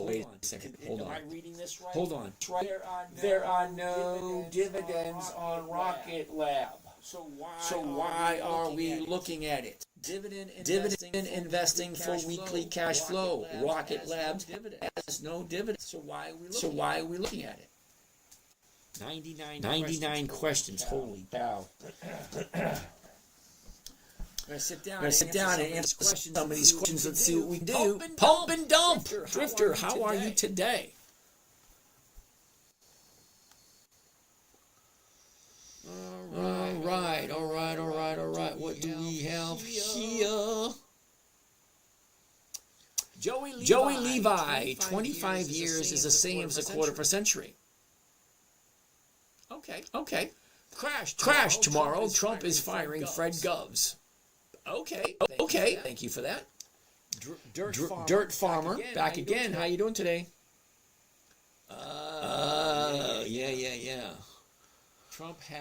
Wait a second. Hold on. Am I reading this right? Hold on. There are no dividends on Rocket Lab. So why are we looking at it? Dividend investing for weekly cash flow. Rocket Lab has no dividends. So why are we looking at it? 99 questions. Holy cow. I'm going to sit down and answer some of these questions and see what we can do. Pump and dump. Drifter, how are you today? All right. What do we have here? Joey Levi, 25 years is the same as a quarter of a century. Okay. Crash tomorrow. Trump is firing Fred Govs. Okay. Thank you for that. Dirt Farmer, back again. How you doing today? Yeah.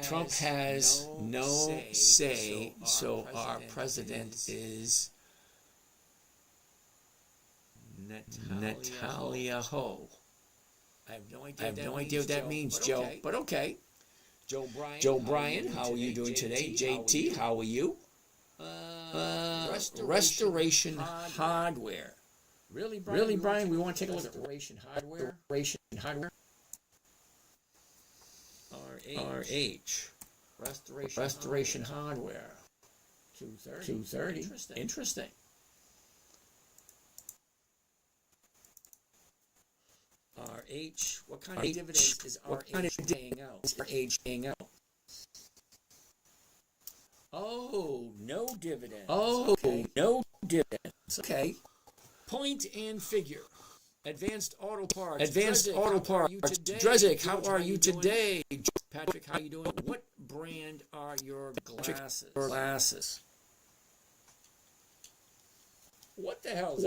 Trump has no say, so our president is Netanyahu. I have no idea what that means, Joe, but okay. Joe Bryan, how are you doing today? JT, how are you? Restoration hardware. Really, Brian? We want to take a look at restoration hardware. RH. Restoration hardware. 230. Interesting. RH. What kind of dividends is RH paying out? Oh, no dividends. No dividends. Okay. Point and figure. Advanced Auto Parts. Drezik, how are you today? Patrick, how are you doing? What brand are your glasses? What the hell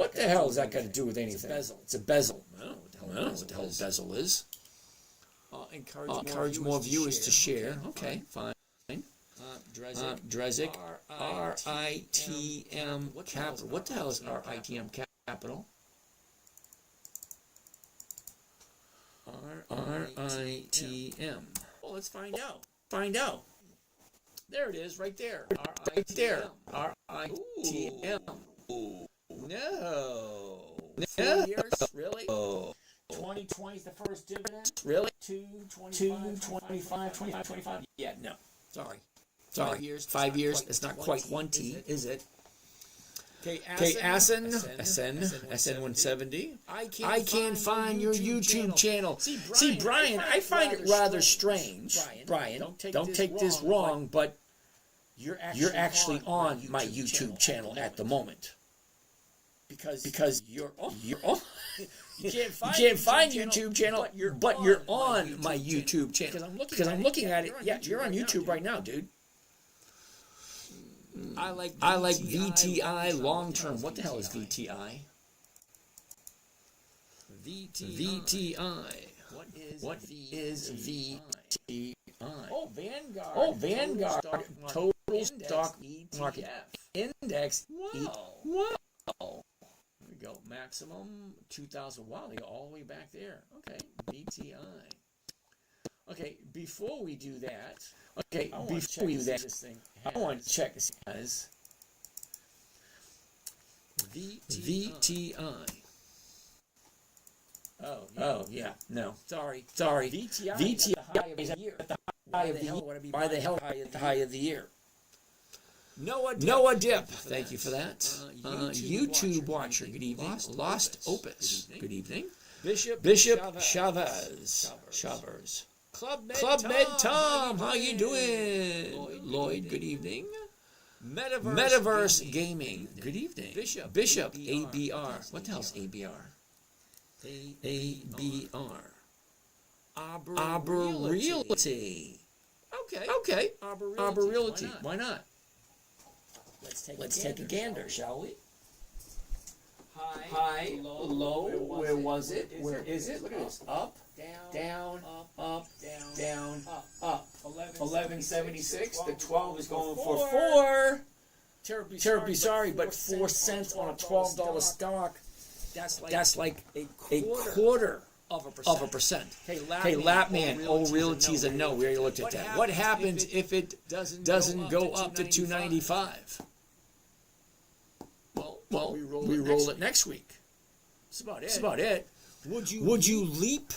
is that got to do with anything? It's a bezel. I don't know what the hell a bezel is. Encourage more viewers to share. Okay, fine. Drezik, RITM Capital. What the hell is RITM Capital? RITM. Well, let's find out. There it is, right there. RITM. No. 4 years? Really? 2020 is the first dividend? Really? 225, 25. Yeah, no. Sorry. 5 years. It's not quite 1 T, is it? Okay, SN170. I can't find your YouTube channel. See, Brian, I find it rather strange. Brian, don't take this wrong, but you're actually on my YouTube channel at the moment. Because you're on. You can't find YouTube channel, but you're on my YouTube channel. Because I'm looking at it. Yeah, you're on YouTube right now, dude. I like VTI long term. What the hell is VTI? VTI. What is VTI? Oh, Vanguard. Total stock market index. Wow. There we go. Maximum 2,000. Wow, they go all the way back there. Okay, VTI. Okay, before we do that, I want to check this as VTI. Oh, yeah. No. Sorry. VTI is at the high of the year. Why the hell at the high of the year? Noah Dip. Thank you for that. YouTube watcher. Good evening. Lost Opus. Good evening. Bishop Chavez. Club Med Tom, how you doing? Lloyd, good evening. Metaverse Gaming, good evening. Bishop ABR. What the hell's ABR? ABR. Arbor Realty. Okay. Arbor Realty. Why not? Let's take a gander, shall we? high, low, where was it? Where is it? Look at this. Up, down, up, down, up. 1176. The 12 is going for 4. Terribly sorry, but 4 cents on a $12 stock. That's like a quarter of a percent. Hey, Lapman, old realty's a no. We already looked at that. What happens if it doesn't go up to 295? Well, we roll it next week. That's about it. Would you leap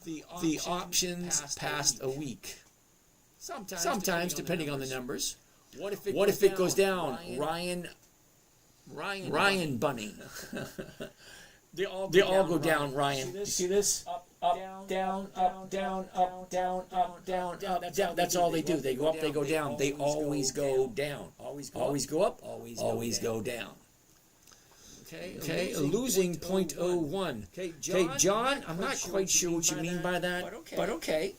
the options past a week? Sometimes, depending on the numbers. What if it goes down? Ryan Bunny. They all go down, Ryan. You see this? Up, down, up, down, up, down, up, down, up, down. That's all they do. They go up, they go down. They always go down. Always go up, always go down. Okay, losing 0.01. Okay, John, I'm not quite sure what you mean by that, but okay.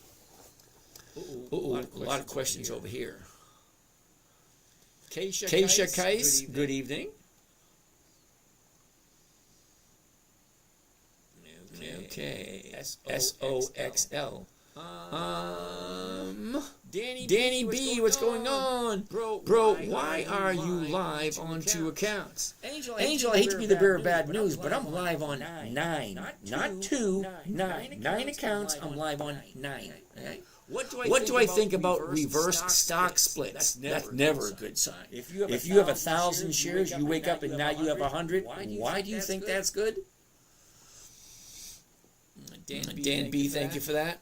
A lot of questions over here. Keisha Kais, good evening. Okay, SOXL. Danny B, what's going on? Bro, why are you live on 2 accounts? Angel, I hate to be the bearer of bad news, but I'm live on 9. Not 2, 9. 9 accounts, I'm live on 9. Okay? What do I think about reversed stock splits? That's never a good sign. If you have 1,000 shares, you wake up and now you have 100. Why do you think that's good? Dan B, thank you for that.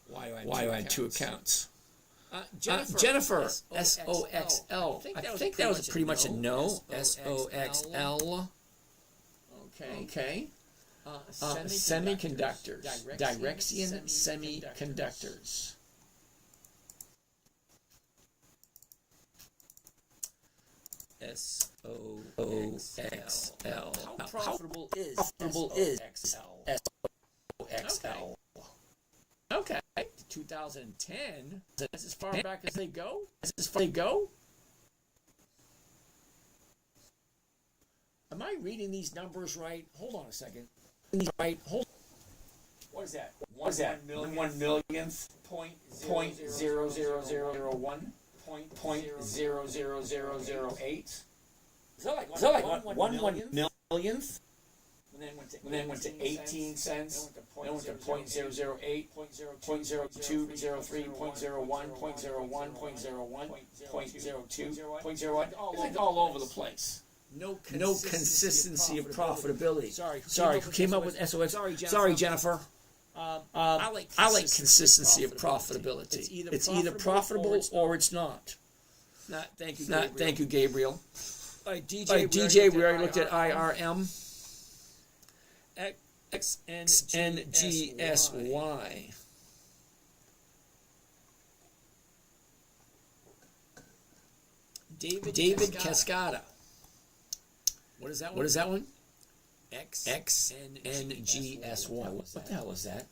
Why do I have 2 accounts? Jennifer, SOXL. I think that was pretty much a no. SOXL. Okay. Semiconductors. Direxion Semiconductors. SOXL. How profitable is SOXL? Okay. 2010. That's as far back as they go? Am I reading these numbers right? Hold on a second. What is that? 1 millionth? 0.00001? 0.00008? Is that like 1 millionth? And then went to 18 cents, then went to 0.008, 0.02, 0.03, 0.01, 0.01, 0.01, 0.02, 0.01. It's all over the place. No consistency of profitability. Sorry, who came up with SOX? Sorry, Jennifer. I like consistency of profitability. It's either profitable or it's not. Thank you, Gabriel. DJ, we already looked at IRM. XNGSY. David Cascada. What is that one? XNGSY. What the hell is that?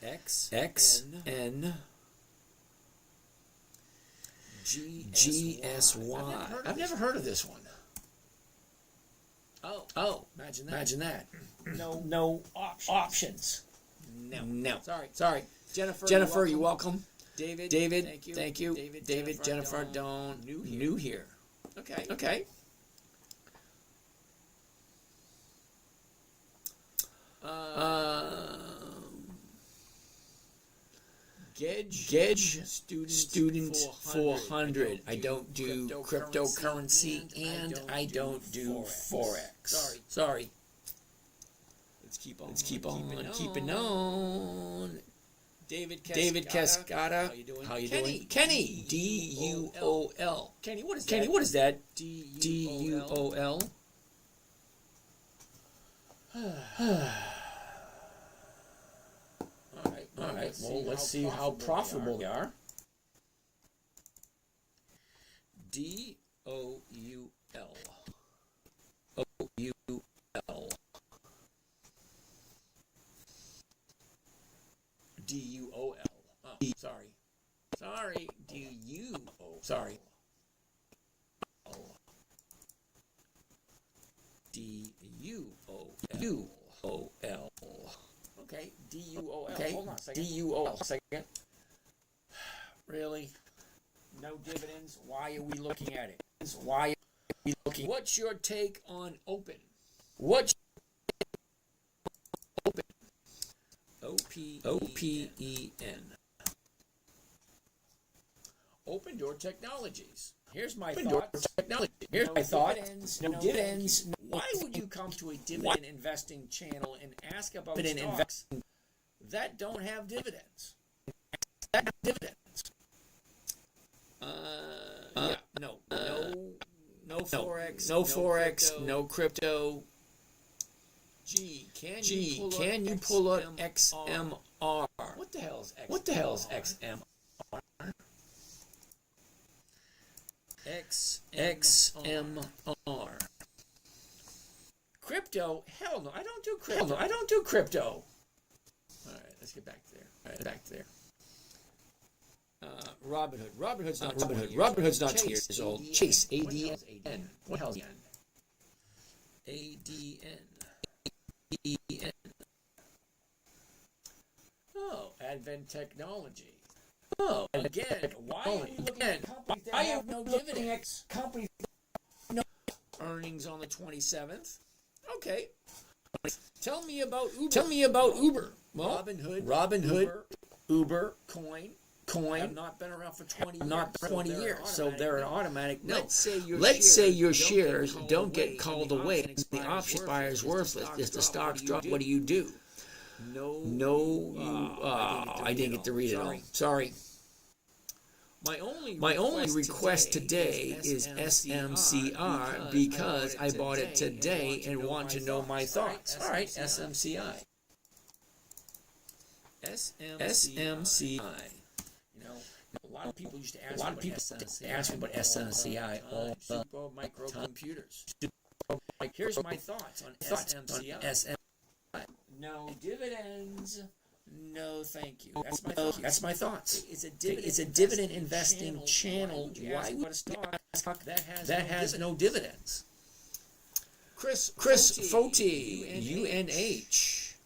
XNGSY. I've never heard of this one. Oh, imagine that. No options. No. Sorry. Jennifer, you're welcome. David, thank you. David, Jennifer, don't. New here. Okay. Gedge Student 400. I don't do cryptocurrency and I don't do Forex. Sorry. Let's keep on keeping on. David Cascada. How you doing? Kenny. DUOL. Kenny, what is that? DUOL. All right. Well, let's see how profitable they are. DOUL. DUOL. Oh, sorry. DUO. Sorry. D-U-O-L. Okay, D-U-O-L. Okay, Hold on a second. D-U-O-L. Second. Really? No dividends? Why are we looking at it? Why are we looking? What's your take on open? What's open? O-P-E-N. Open Door Technologies. Here's my thoughts. Here's my thoughts. No dividends. Why would you come to a dividend investing channel and ask about stocks that don't have dividends? Yeah, no forex, no crypto. Gee, can you pull up XMR? What the hell is XMR? XMR. Crypto? Hell no, I don't do crypto. All right, let's get back there. Robinhood. Robinhood's not 2 years old. Chase. ADN. What the hell is ADN? ADN. Oh, Advent Technology. Oh, again, why are we looking at companies that have no dividends? Companies no earnings on the 27th. Okay. Tell me about Uber. Well, Robinhood, Uber, Coin have not been around for 20 years. So they're an automatic no. Let's say your shares don't get called away. The option buyer is worthless. If the stocks drop, what do you do? I didn't get to read it all. Sorry. My only request today is SMCR because I bought it today and want to know my thoughts. All right, SMCI. SMCI. You know, a lot of people used to ask me about SMCI all the microcomputers. Here's my thoughts on SMCI. No dividends. No, thank you. That's my thoughts. It's a dividend investing channel. Why would a stock that has no dividends? Chris Foti, UNH.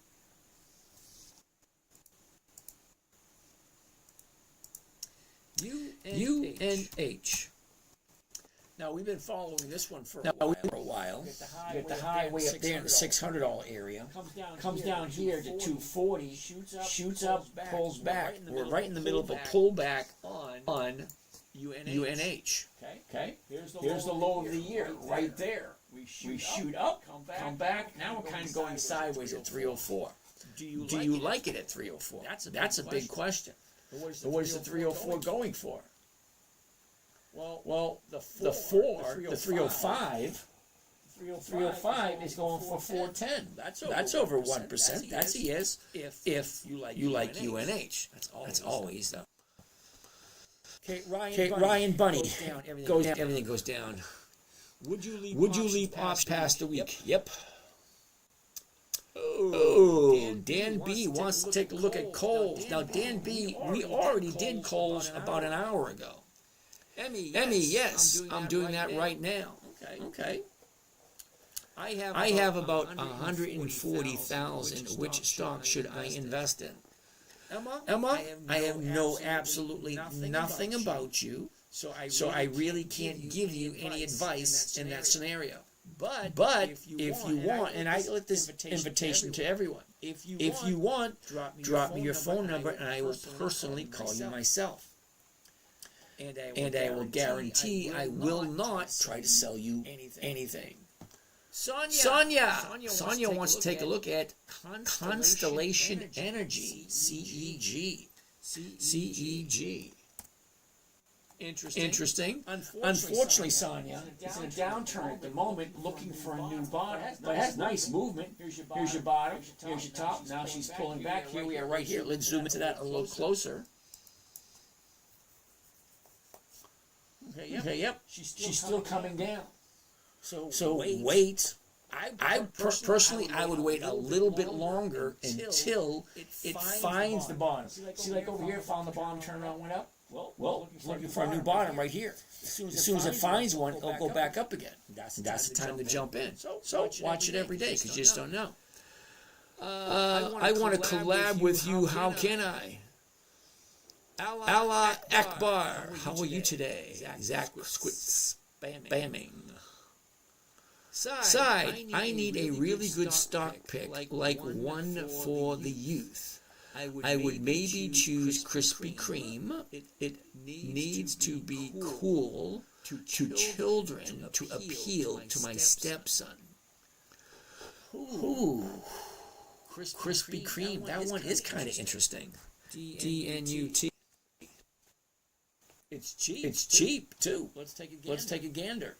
UNH. Now, we've been following this one for a while. Get the high way up there in the $600 area. Comes down here to 240. Shoots up, pulls back. We're right in the middle of a pullback on UNH. Okay? Here's the low of the year right there. We shoot up, come back. Now we're kind of going sideways at 304. Do you like it at 304? That's a big question. What is the 304 going for? Well, the 305 is going for 410. That's over 1%. That's a yes. If you like UNH, that's always though. Okay, Ryan Bunny goes down. Everything goes down. Would you leave ops past the week? Yep. Oh, Dan B wants to take a look at Kohl's. Now, Dan B, we already did Kohl's about an hour ago. Emmy, yes, I'm doing that right now. Okay. I have about 140,000. Which stock should I invest in? Emma, I have absolutely nothing about you. So I really can't give you any advice in that scenario. But if you want, and I let this invitation to everyone, if you want, drop me your phone number and I will personally call you myself. And I will guarantee I will not try to sell you anything. Sonia wants to take a look at Constellation Energy, CEG. Interesting. Unfortunately, Sonia is in a downturn at the moment, looking for a new bottom. But it has nice movement. Here's your bottom. Here's your top. Now she's pulling back. Here we are right here. Let's zoom into that a little closer. Okay, yep. She's still coming down. So wait. I personally would wait a little bit longer until it finds the bottom. See, like over here, found the bottom, turned around, went up. Well, looking for a new bottom right here. As soon as it finds one, it'll go back up again. That's the time to jump in. So watch it every day because you just don't know. I want to collab with you. How can I? Allah Akbar. How are you today? Zach Squits. Spamming. Side, I need a really good stock pick, like one for the youth. I would maybe choose Krispy Kreme. It needs to be cool to children to appeal to my stepson. Ooh, Krispy Kreme. That one is kind of interesting. DNUT. It's cheap. It's cheap too. Let's take a gander.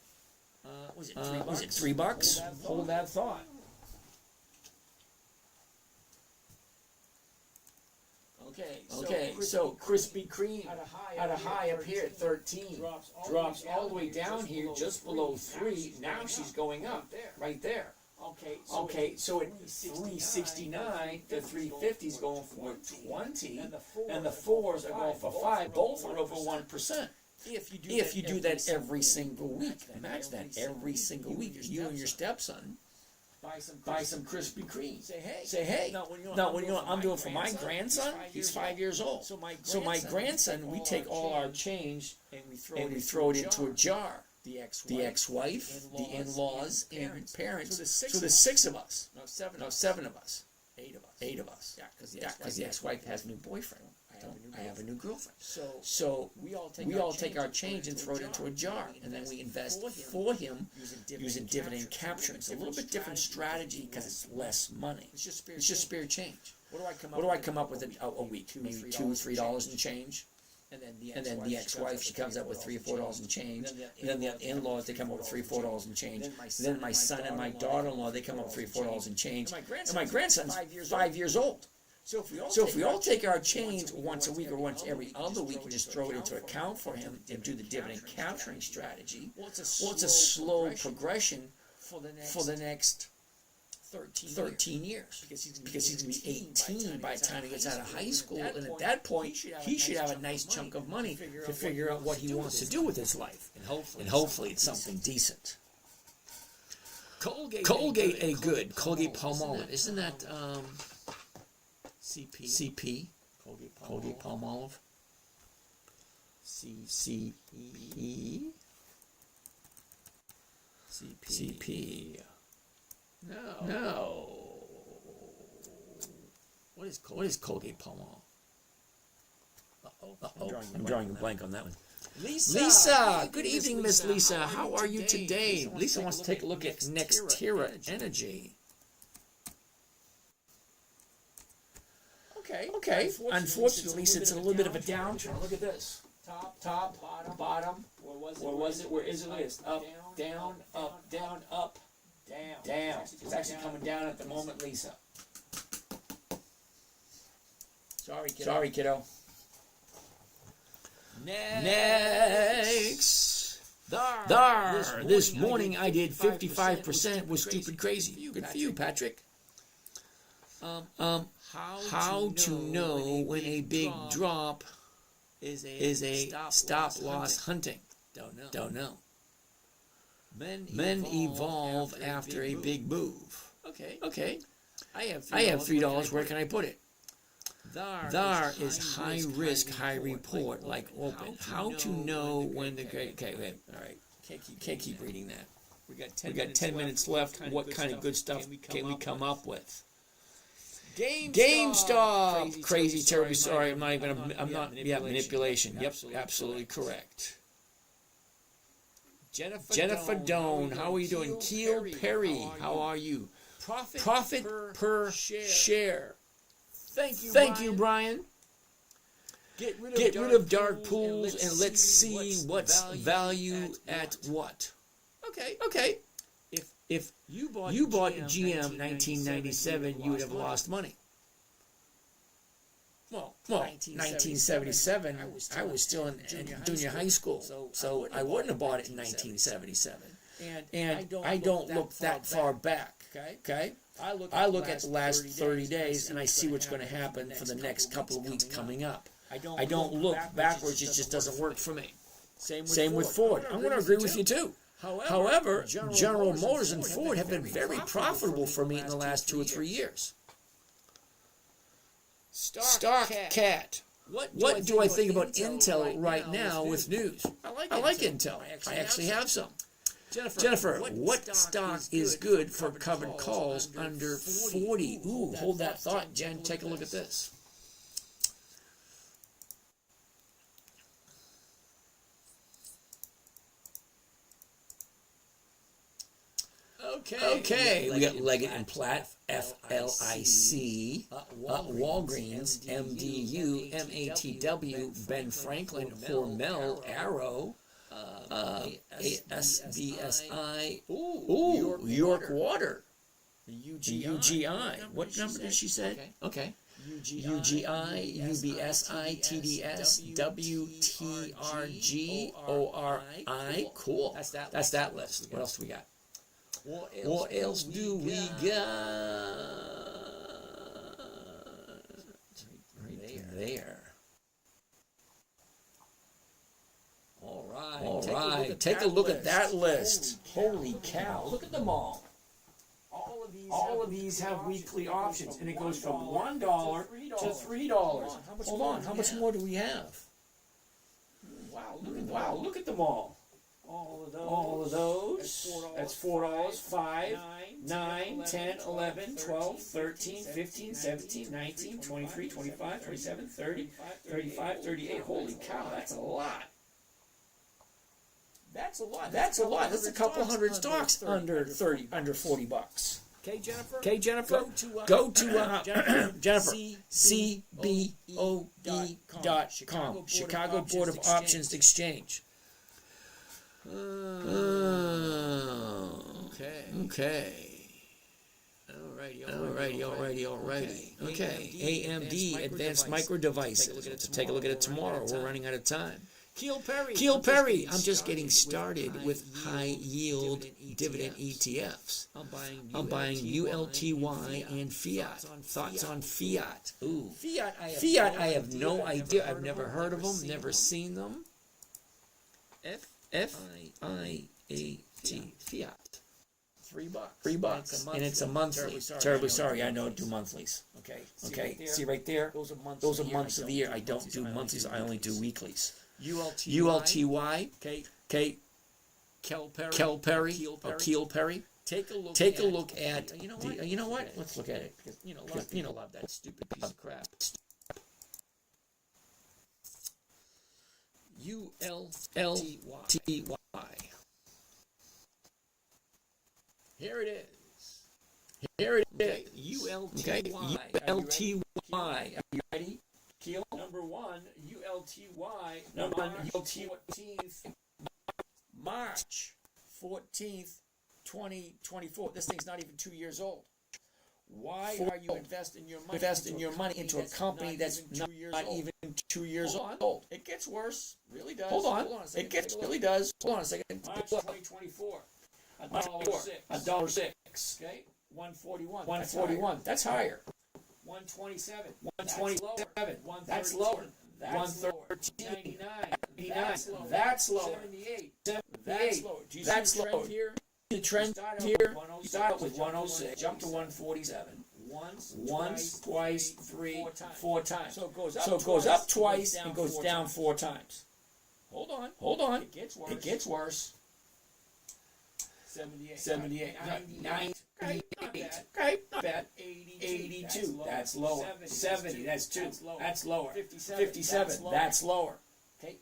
Was it $3? Hold that thought. Okay. So Krispy Kreme had a high up here at 13, drops all the way down here just below 3. Now she's going up right there. Okay, so at 369, the 350 is going for 20, and the 4s are going for 5. Both are over 1%. If you do that every single week, imagine that every single week, you and your stepson buy some Krispy Kreme. Say hey. Now, when I'm doing for my grandson, he's 5 years old. So my grandson, we take all our change and we throw it into a jar. The ex-wife, the in-laws, and parents. So there's 6 of us. No, 7 of us. 8 of us. Yeah, because the ex-wife has a new boyfriend. I have a new girlfriend. So we all take our change and throw it into a jar, and then we invest for him using dividend capture. It's a little bit different strategy because it's less money. It's just spare change. What do I come up with a week? Maybe $2-3 and change. And then the ex-wife, she comes up with $3 or $4 and change. And then the in-laws, they come up with $3 or $4 and change. And then my son and my daughter-in-law, they come up with $3 or $4 and change. And my grandson's 5 years old. So if we all take our change once a week or once every other week and just throw it into account for him and do the dividend capturing strategy, well, it's a slow progression for the next 13 years, because he's going to be 18 by the time he gets out of high school, and at that point he should have a nice chunk of money to figure out what he wants to do with his life, and hopefully it's something decent. Colgate a good. Colgate Palmolive, isn't that CP? Colgate Palmolive. CP. No. What is Colgate Palmolive? I'm drawing a blank on that one. Lisa, good evening, Miss Lisa. How are you today? Lisa wants to take a look at Nextera Energy. Okay. Unfortunately, since it's a little bit of a downturn, look at this. Top, bottom. Where was it? Where is it? It's up, down, up, down, up. Down. It's actually coming down at the moment, Lisa. Sorry, kiddo. Next. This morning I did 55% was stupid crazy. Good for you, Patrick. How to know when a big drop is a stop loss hunting? Don't know. Men evolve after a big move. Okay. I have $3. Where can I put it? There is high risk, high report, like open. How to know when the okay, wait, all right. Can't keep reading that. We got 10 minutes left. What kind of good stuff can we come up with? GameStop. Crazy, terribly sorry. I'm not. Manipulation. Yep, absolutely correct. Jennifer Doan, how are you doing? Keel Perry, how are you? Profit per share. Thank you, Brian. Get rid of dark pools and let's see what's value at what. Okay. If you bought GM 1997, you would have lost money. Well, 1977, I was still in junior high school, so I wouldn't have bought it in 1977. And I don't look that far back, okay? I look at the last 30 days, and I see what's going to happen for the next couple of weeks coming up. I don't look backwards, it just doesn't work for me. Same with Ford. I'm going to agree with you, too. However, General Motors and Ford have been very profitable for me in the last 2 or 3 years. Stock cat. What do I think about Intel right now with news? I like Intel. I actually have some. Jennifer, what stock is good for covered calls under 40? Ooh, hold that thought, Jen. Take a look at this. Okay, we got Leggett and Platt, FLIC, Walgreens, MDU, MATW, Ben Franklin, Hormel, Arrow, ASBSI, York Water, UGI. What number did she say? Okay. UGI, UBSI, TDS, WTRG, ORI. Cool. That's that list. What else do we got? What else do we got? Right there. All right. Take a look at that list. Holy cow. Look at them all. All of these have weekly options, and it goes from $1 to $3. Hold on. How much more do we have? Wow, look at them all. All of those. That's $4. 5, 9, 10, 11, 12, 13, 15, 17, 19, 23, 25, 27, 30, 35, 38. Holy cow, that's a lot. That's a lot. That's a couple hundred stocks under 40 bucks. Okay, Jennifer. Go to Jennifer. CBOE.com. Chicago Board of Options Exchange. Okay. Alrighty. Okay. AMD, Advanced Micro Devices. Take a look at it tomorrow. We're running out of time. Keel Perry. I'm just getting started with high yield dividend ETFs. I'm buying ULTY and Fiat. Thoughts on Fiat? Ooh. Fiat, I have no idea. I've never heard of them, never seen them. F-I-A-T. Fiat. $3. And it's a monthly. Terribly sorry, I don't do monthlies. Okay. See right there? Those are months of the year. I don't do monthlies. I only do weeklies. ULTY. Okay. Keel Perry. Take a look at. You know what? Let's look at it. Because love that stupid piece of crap. ULTY. Here it is. ULTY. Are you ready? Keel. Number 1, ULTY. Number 1, ULTY. March 14th, 2024. This thing's not even 2 years old. Why are you investing your money into a company that's not even 2 years old? It gets worse. Really does. Hold on a second. It really does. Hold on a second. March 2024. $1.06. Okay. 141. That's higher. 127. That's lower. 113. 99. That's lower. 78. That's lower. The trend here, you start with 106, jump to 147. Once, twice, 3, 4 times. So it goes up twice and goes down 4 times. Hold on. It gets worse. 78. 98. Okay, not bad. 82. That's lower. 70. That's 2. That's lower. 57. That's lower. Okay.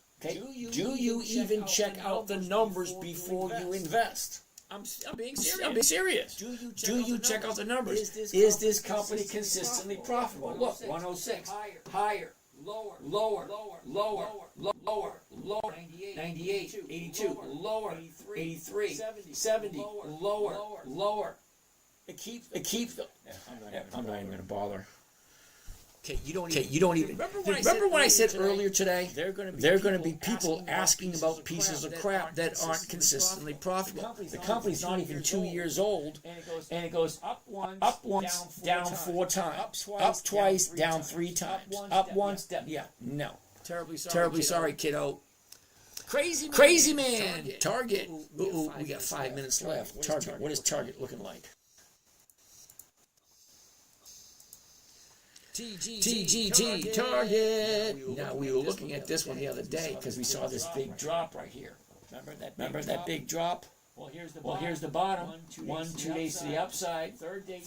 Do you even check out the numbers before you invest? I'm being serious. Do you check out the numbers? Is this company consistently profitable? Look, 106. Higher. Lower. 98. 82. Lower. 83. 70. Lower. It keeps I'm not even going to bother. Okay, you don't even. Remember when I said earlier today? There are going to be people asking about pieces of crap that aren't consistently profitable. The company's not even 2 years old, and it goes up once, down 4 times, up twice, down 3 times, up once, down. Yeah, no. Terribly sorry, kiddo. Crazy man. Target. Ooh, we got 5 minutes left. Target. What is Target looking like? TGT target. Now we were looking at this one the other day because we saw this big drop right here. Remember that big drop? Well, here's the bottom. 2 days to the upside. Third day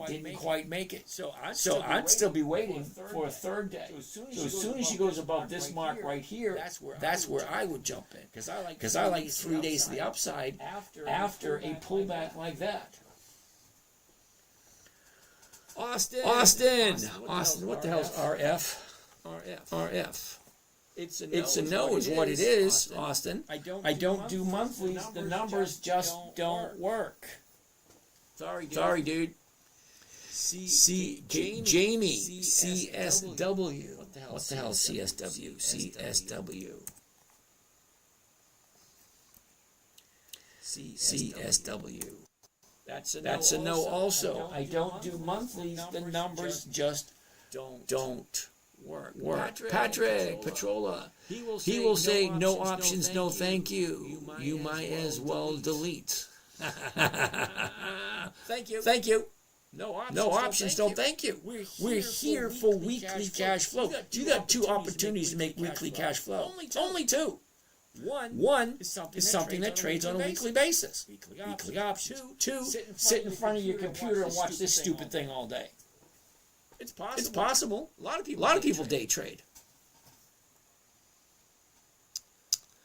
didn't quite make it. So I'd still be waiting for a third day. So as soon as she goes above this mark right here, that's where I would jump in because I like 3 days to the upside after a pullback like that. Austin. What the hell's RF? RF. It's a no is what it is, Austin. I don't do monthlies. The numbers just don't work. Sorry, dude. Jamie. CSW. What the hell is CSW? CSW. CSW. That's a no also. I don't do monthlies. The numbers just don't work. Patrick Petrola. He will say no options, no thank you. You might as well delete. Thank you. No options, no thank you. We're here for weekly cash flow. You got 2 opportunities to make weekly cash flow. Only 2. One is something that trades on a weekly basis. Weekly options. 2, sit in front of your computer and watch this stupid thing all day. It's possible. A lot of people day trade.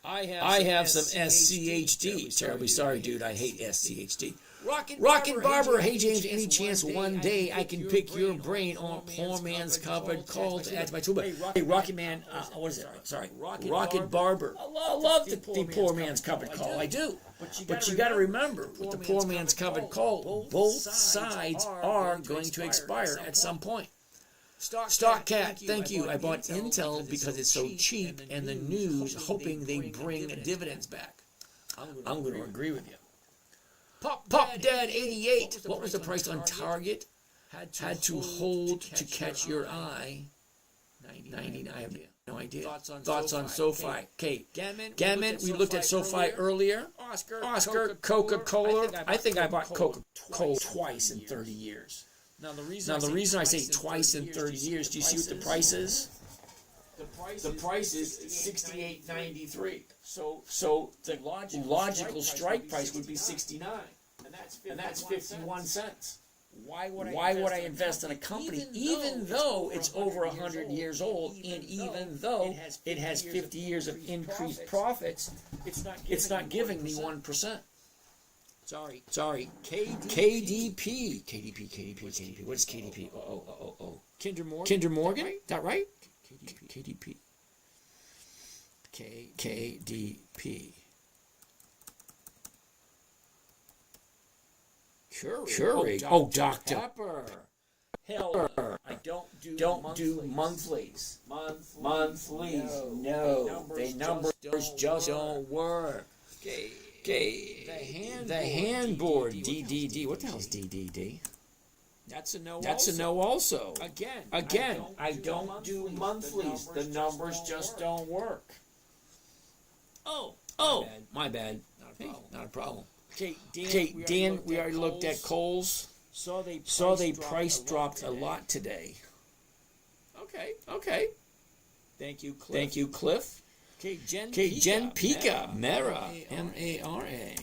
I have some SCHD. Terribly sorry, dude. I hate SCHD. Rockin' Barber. Hey, James, any chance one day I can pick your brain on Poor Man's Covered Call to add to my toolbox? Hey, Rocket Man, what is it? Sorry. Rocket Barber. I love the Poor Man's Covered Call. I do. But you got to remember, with the Poor Man's Covered Call, both sides are going to expire at some point. Stock Cat, thank you. I bought Intel because it's so cheap and the news, hoping they bring dividends back. I'm going to agree with you. Pop Dad 88. What was the price on Target? Had to hold to catch your eye. 99. I have no idea. Thoughts on SoFi. Okay. Gammon. We looked at SoFi earlier. Oscar. Coca-Cola. I think I bought Coca-Cola twice in 30 years. Now the reason I say twice in 30 years. Do you see what the price is? The price is $68.93. So the logical strike price would be 69, and that's 51 cents. Why would I invest in a company even though it's over 100 years old and even though it has 50 years of increased profits? It's not giving me 1%. Sorry. KDP. What is KDP? Oh. Kinder Morgan? Is that right? KDP. KDP. Keurig. Oh, Dr. Pepper. Hell, I don't do monthlies. Monthlies. No. The numbers just don't work. Okay. The handboard. DDD. What the hell is DDD? That's a no also. Again, I don't do monthlies. The numbers just don't work. Oh, my bad. Not a problem. Okay, Dan, we already looked at Kohl's. Saw they price dropped a lot today. Okay. Thank you, Cliff. Okay, Jen Pika, Mara, M-A-R-A.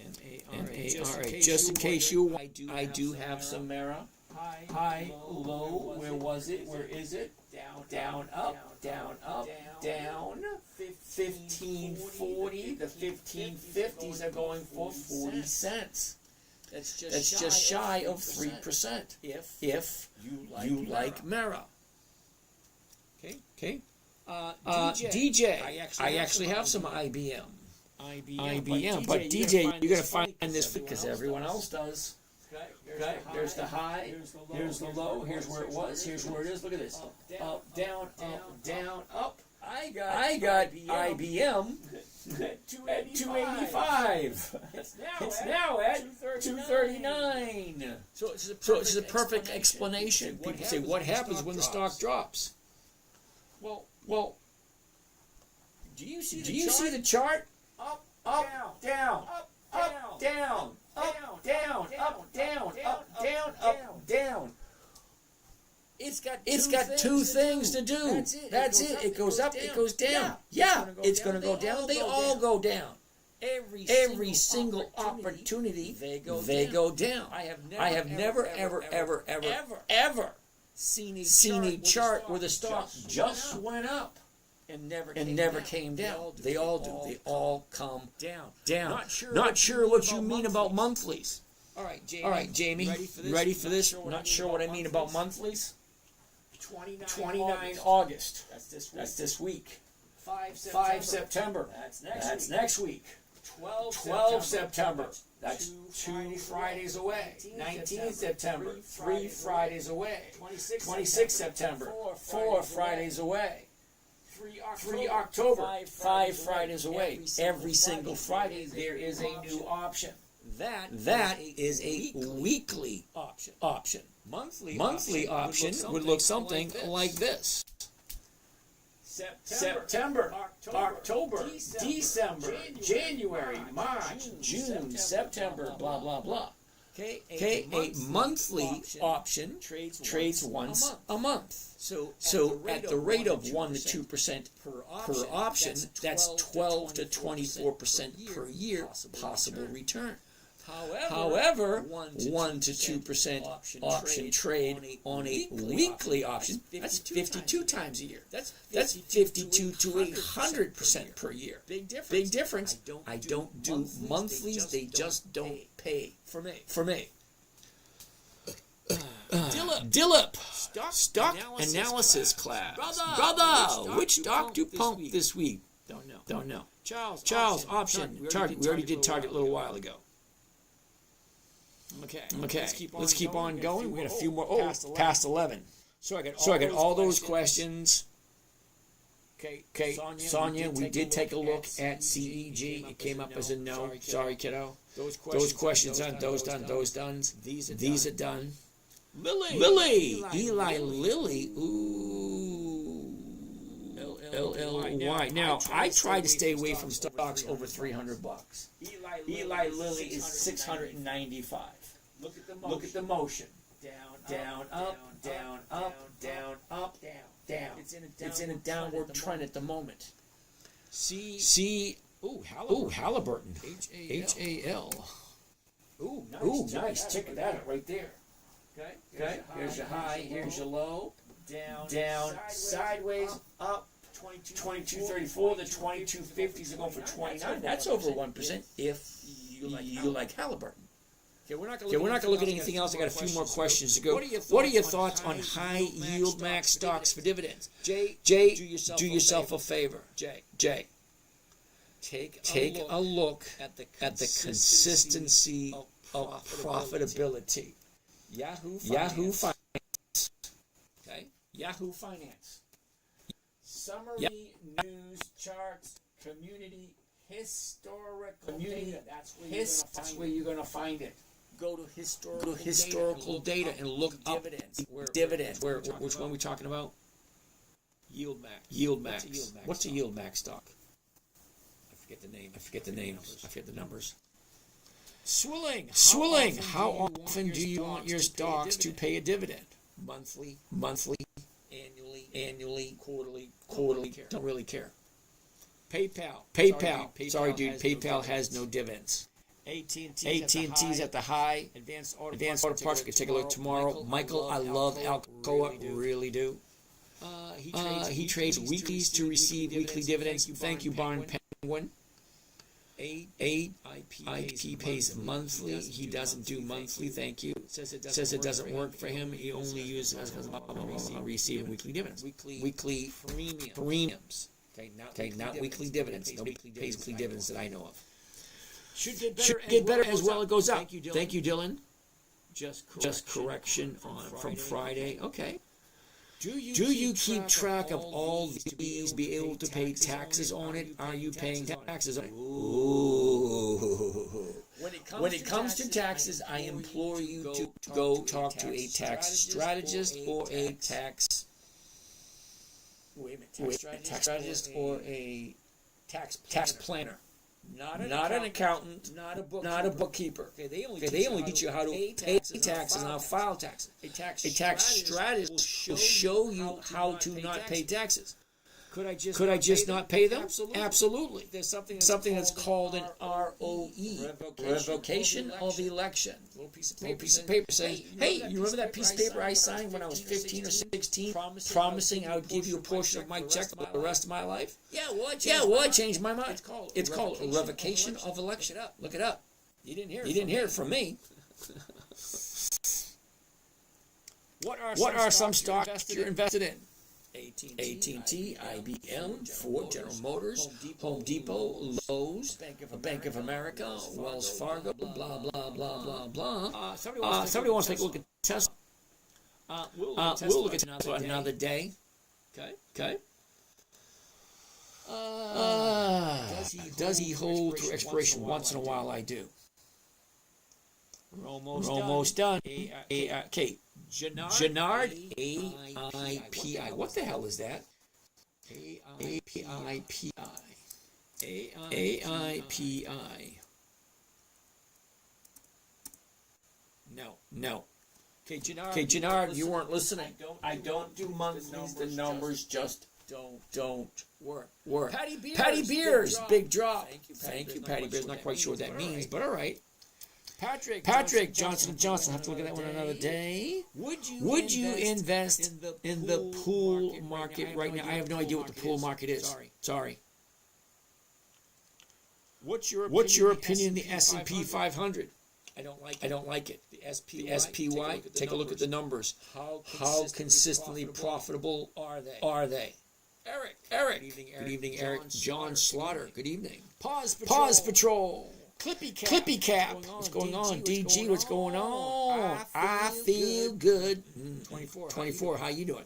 M-A-R-A. Just in case you want, I do have some Mara. High, low, where was it? Where is it? Down, up, down. 1540. The 1550s are going for 40 cents. That's just shy of 3%. If you like Mara. Okay. DJ. I actually have some IBM. But DJ, you're gonna find this because everyone else does. Okay. There's the high. Here's the low. Here's where it was. Here's where it is. Look at this. Up, down, up. I got IBM at 285. It's now at 239. So it's a perfect explanation. People say, what happens when the stock drops? Well, do you see the chart? Up, down, up, down, up, down, up, down, up, down. It's got two things to do. That's it. It goes up, it goes down. Yeah, it's going to go down. They all go down. Every single opportunity, they go down. I have never, ever seen a chart where the stock just went up and never came down. They all do. They all come down. Not sure what you mean about monthlies. All right, Jamie. Ready for this? Not sure what I mean about monthlies. 29 August. That's this week. 5 September. That's next week. 12 September. That's 2 Fridays away. 19 September. 3 Fridays away. 26 September. 4 Fridays away. 3 October. 5 Fridays away. Every single Friday there is a new option. That is a weekly option. Monthly option would look something like this. September, October, December, January, March, June, September, blah, blah, blah. Okay, a monthly option trades once a month. So at the rate of 1 to 2% per option, that's 12 to 24% per year possible return. However, 1 to 2% option trade on a weekly option, that's 52 times a year. That's 52 to 100% per year. Big difference. I don't do monthlies. They just don't pay for me. Dillip. Stock analysis class. Brother, which stock do pump this week? Don't know. Charles, option. Target. We already did target a little while ago. Okay. Let's keep on going. We got a few more. Past 11. So I got all those questions. Okay. Sonia, we did take a look at CEG. It came up as a no. Sorry, kiddo. Those questions aren't those done. These are done. Lily. Eli Lilly. Ooh. LLY. Now, I try to stay away from stocks over $300. Eli Lilly is 695. Look at the motion. Down, up, down, up, down, up, down. It's in a downward trend at the moment. Halliburton. HAL. Ooh, nice. Check that out right there. Okay. Here's your high. Here's your low. Down, sideways, up. 2234. The 2250s are going for 29. That's over 1% if you like Halliburton. Okay, we're not going to look at anything else. I got a few more questions to go. What are your thoughts on high yield max stocks for dividends? Jay, do yourself a favor. Jay, take a look at the consistency of profitability. Yahoo Finance. Okay, Yahoo Finance. Summary, news, charts, community, historical data. That's where you're going to find it. Go to historical data and look up dividends. Which one are we talking about? Yield max. What's a yield max stock? I forget the name. I forget the numbers. Swilling. How often do you want your stocks to pay a dividend? Monthly. Annually, quarterly. Don't really care. PayPal. Sorry, dude. PayPal has no dividends. AT&T's at the high. Advanced Auto Parts. We can take a look tomorrow. Michael, I love Alcoa. Really do. He trades weeklies to receive weekly dividends. Thank you, Barn Penguin. IP pays monthly. He doesn't do monthly. Thank you. Says it doesn't work for him. He only uses receiving weekly dividends. Weekly premiums. Okay, not weekly dividends. Nobody pays weekly dividends that I know of. Should get better as well. It goes up. Thank you, Dylan. Just correction from Friday. Okay. Do you keep track of all these? Be able to pay taxes on it? Are you paying taxes on it? Ooh. When it comes to taxes, I implore you to go talk to a tax strategist or a tax strategist or a tax planner. not an accountant, not a bookkeeper. Okay, they only teach you how to pay taxes and how to file taxes. A tax strategist will show you how to not pay taxes. Could I just not pay them? Absolutely. There's something that's called an ROE, revocation of election. Little piece of paper saying, hey, you remember that piece of paper I signed when I was 15 or 16, promising I would give you a portion of my check for the rest of my life? Yeah, well, I changed my mind. It's called a revocation of election. Look it up. You didn't hear it from me. What are some stocks you're invested in? AT&T, IBM, Ford, General Motors, Home Depot, Lowe's, Bank of America, Wells Fargo, blah, blah, blah, blah, blah. Somebody wants to take a look at Tesla. We'll look at Tesla another day. Okay. Does he hold through expiration? Once in a while I do. We're almost done. Okay. Jannard, AIPI. What the hell is that? AIPI. No. Okay, Jannard, you weren't listening. I don't do monthlies. The numbers just don't work. Patty Beers, big drop. Thank you, Patty Beers. Not quite sure what that means, but all right. Patrick Johnson & Johnson. Have to look at that one another day. Would you invest in the pool market right now? I have no idea what the pool market is. Sorry. What's your opinion on the S&P 500? I don't like it. The SPY. Take a look at the numbers. How consistently profitable are they? Eric. Good evening, Eric. John Slaughter. Good evening. Pause Patrol. Clippy Cap. What's going on? DG, what's going on? I feel good. 24. How you doing?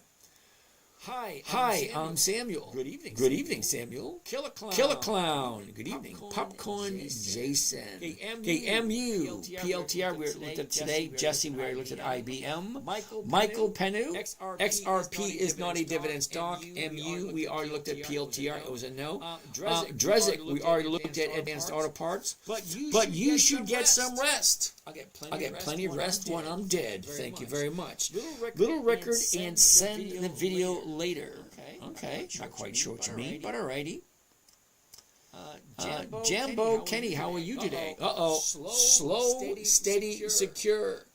Hi, I'm Samuel. Good evening, Samuel. Killer Clown. Good evening. Popcorn Jason. Okay, MU. PLTR, we looked at today. Jesse, we already looked at IBM. Michael Penu. XRP is not a dividend stock. MU, we already looked at PLTR. It was a no. Drezic, we already looked at Advanced Auto Parts. But you should get some rest. I'll get plenty of rest when I'm dead. Thank you very much. Little record and send the video later. Okay. Not quite sure what you mean, but alrighty. Jambo Kenny, how are you today? Slow, steady, secure.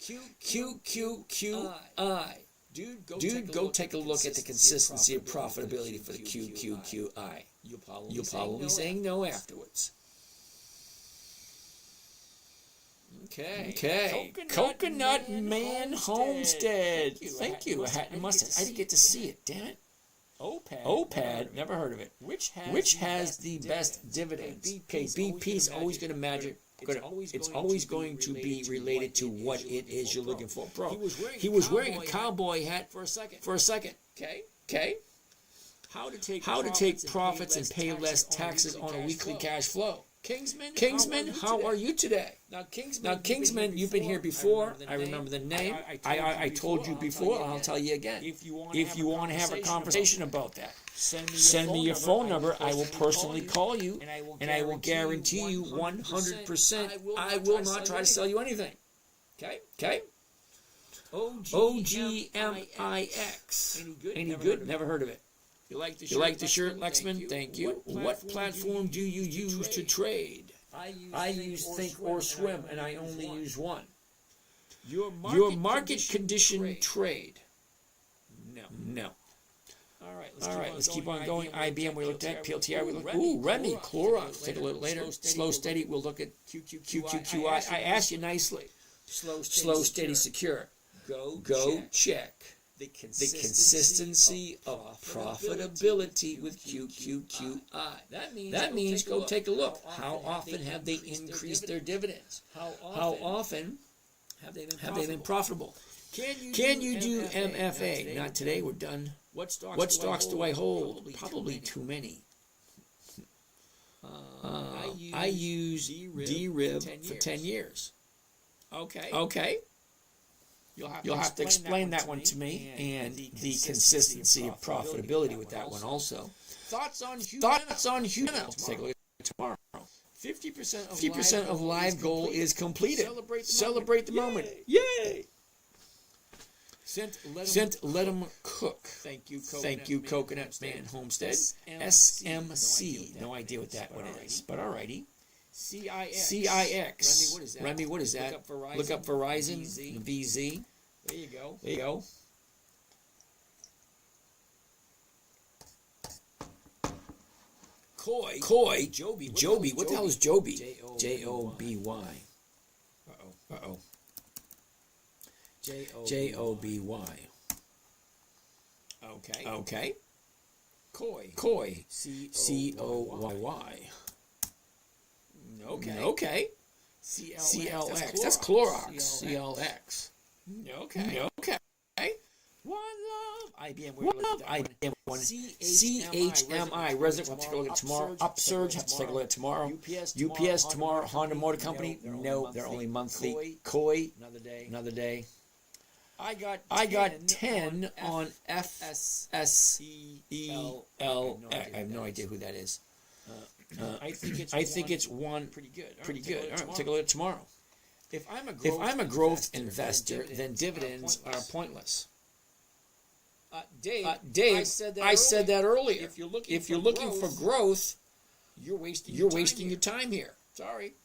QQQI. Dude, go take a look at the consistency of profitability for the QQQI. You'll probably be saying no afterwards. Okay. Coconut Man Homestead. Thank you. I didn't get to see it. Damn it. OPAD. Never heard of it. Which has the best dividends? Okay. BP is always going to magic. It's always going to be related to what it is you're looking for, bro. He was wearing a cowboy hat for a second. Okay. How to take profits and pay less taxes on a weekly cash flow. Kingsman, how are you today? Now, Kingsman, you've been here before. I remember the name. I told you before. I'll tell you again. If you want to have a conversation about that, send me your phone number. I will personally call you, and I will guarantee you 100% I will not try to sell you anything. Okay? OGMIX. Any good? Never heard of it. You like the shirt, Lexman? Thank you. What platform do you use to trade? I use Think or Swim, and I only use one. Your market condition trade? No. All right, let's keep on going. IBM, we looked at. PLTR, we looked at. Ooh, Remy, Clorox. Take a look later. Slow, steady, we'll look at QQQI. I asked you nicely. Slow, steady, secure. Go check. The consistency of profitability with QQQI. That means go take a look. How often have they increased their dividends? How often have they been profitable? Can you do MFA? Not today, we're done. What stocks do I hold? Probably too many. I use DRIB for 10 years. Okay. You'll have to explain that one to me, and the consistency of profitability with that one also. Thoughts on human. Let's take a look at tomorrow. 50% of live goal is completed. Celebrate the moment. Yay! Sent let 'em cook. Thank you, Coconut Man Homestead. SMC. No idea what that one is, but alrighty. CIX. Remy, what is that? Look up Verizon. VZ. There you go. Koi. Joby. What the hell is Joby? Joby. Uh-oh. Joby. Okay. Koi. Coyy. Okay. CLX. That's Clorox. CLX. Okay. One love. IBM. IBM. CHMI. Resident. We'll take a look at tomorrow. Upsurge. Have to take a look at tomorrow. UPS tomorrow. Honda Motor Company. No, they're only monthly. Koi. Another day. I got 10 on FSEL. I have no idea who that is. I think it's one pretty good. All right, we'll take a look at tomorrow. If I'm a growth investor, then dividends are pointless. Dave, I said that earlier. If you're looking for growth, you're wasting your time here. Sorry.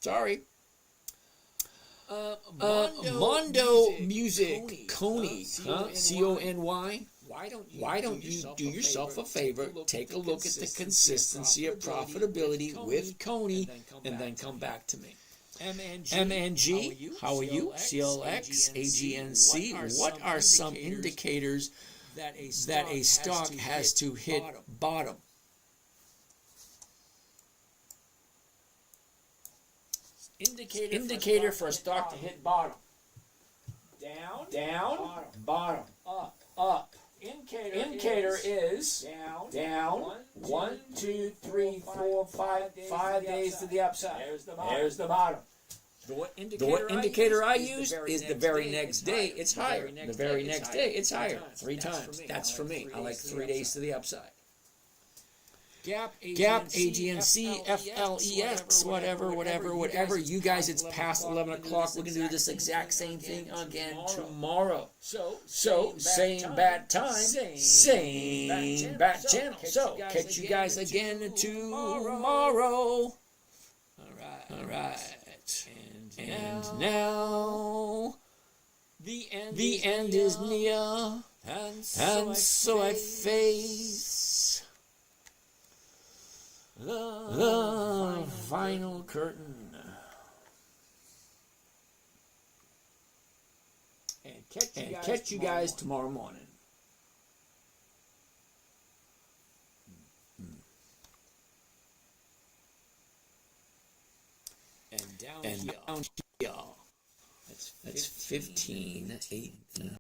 Mondo Music, Coney, Cony. Why don't you do yourself a favor, take a look at the consistency of profitability with Coney, and then come back to me. MNG, how are you? CLX, AGNC, what are some indicators that a stock has to hit bottom? Indicator for a stock to hit bottom. Down, bottom, up. Indicator is down, 1, 2, 3, 4, 5 days to the upside. There's the bottom. The indicator I use is the very next day it's higher. The very next day it's higher. 3 times. That's for me. I like 3 days to the upside. Gap, AGNC, FLEX, whatever. You guys, it's past 11 o'clock. We're going to do this exact same thing again tomorrow. So same bad time, same bad channel. So, catch you guys again tomorrow. All right. And now, the end is near, and so I face the final curtain. And catch you guys tomorrow morning. And down here. That's 15, 8.